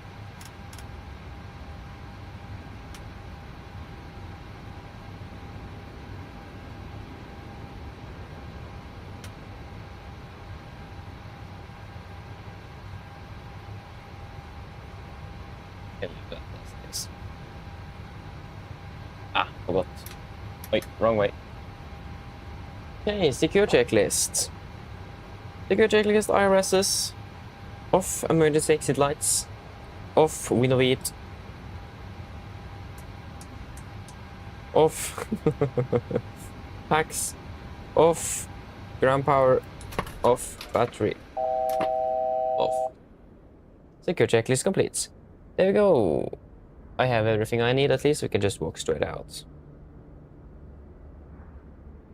Ah, forgot. Wait, wrong way. Okay, secure checklist. Secure checklist IRSs. Off emergency exit lights. Off window heat. Off packs. Off ground power. Off battery. Off. Secure checklist complete. There we go. I have everything I need, at least we can just walk straight out.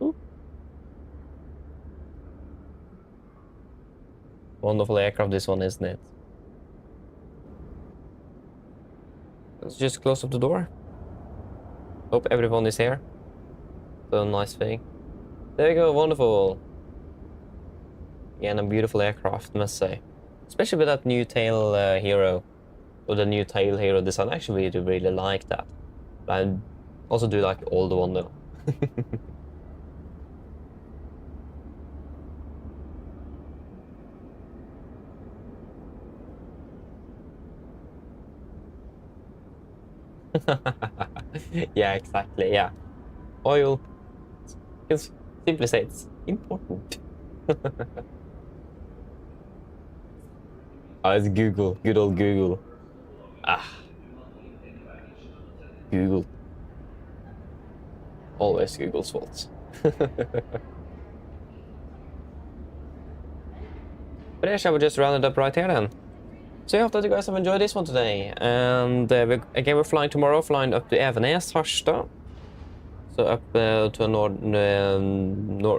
Ooh. Wonderful aircraft this one, isn't it? Let's just close up the door. Hope everyone is here. So nice thing. There we go, wonderful. Again, a beautiful aircraft, must say. Especially with that new tail hero. Or the new tail hero design. I actually really like that. But I also do like the older one though. Yeah, exactly, yeah. Oil. You can simply say it's important. Oh, it's Google. Good old Google. Ah. Google. Always Google's fault. But yeah, shall we just round it up right here then? So I hope that you guys have enjoyed this one today. And again, we're flying tomorrow, flying up to Evenes, Harstad. So up to a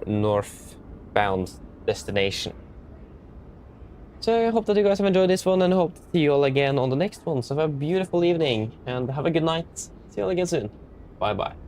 northbound destination. So I hope that you guys have enjoyed this one and hope to see you all again on the next one. So have a beautiful evening and have a good night. See you all again soon. Bye bye.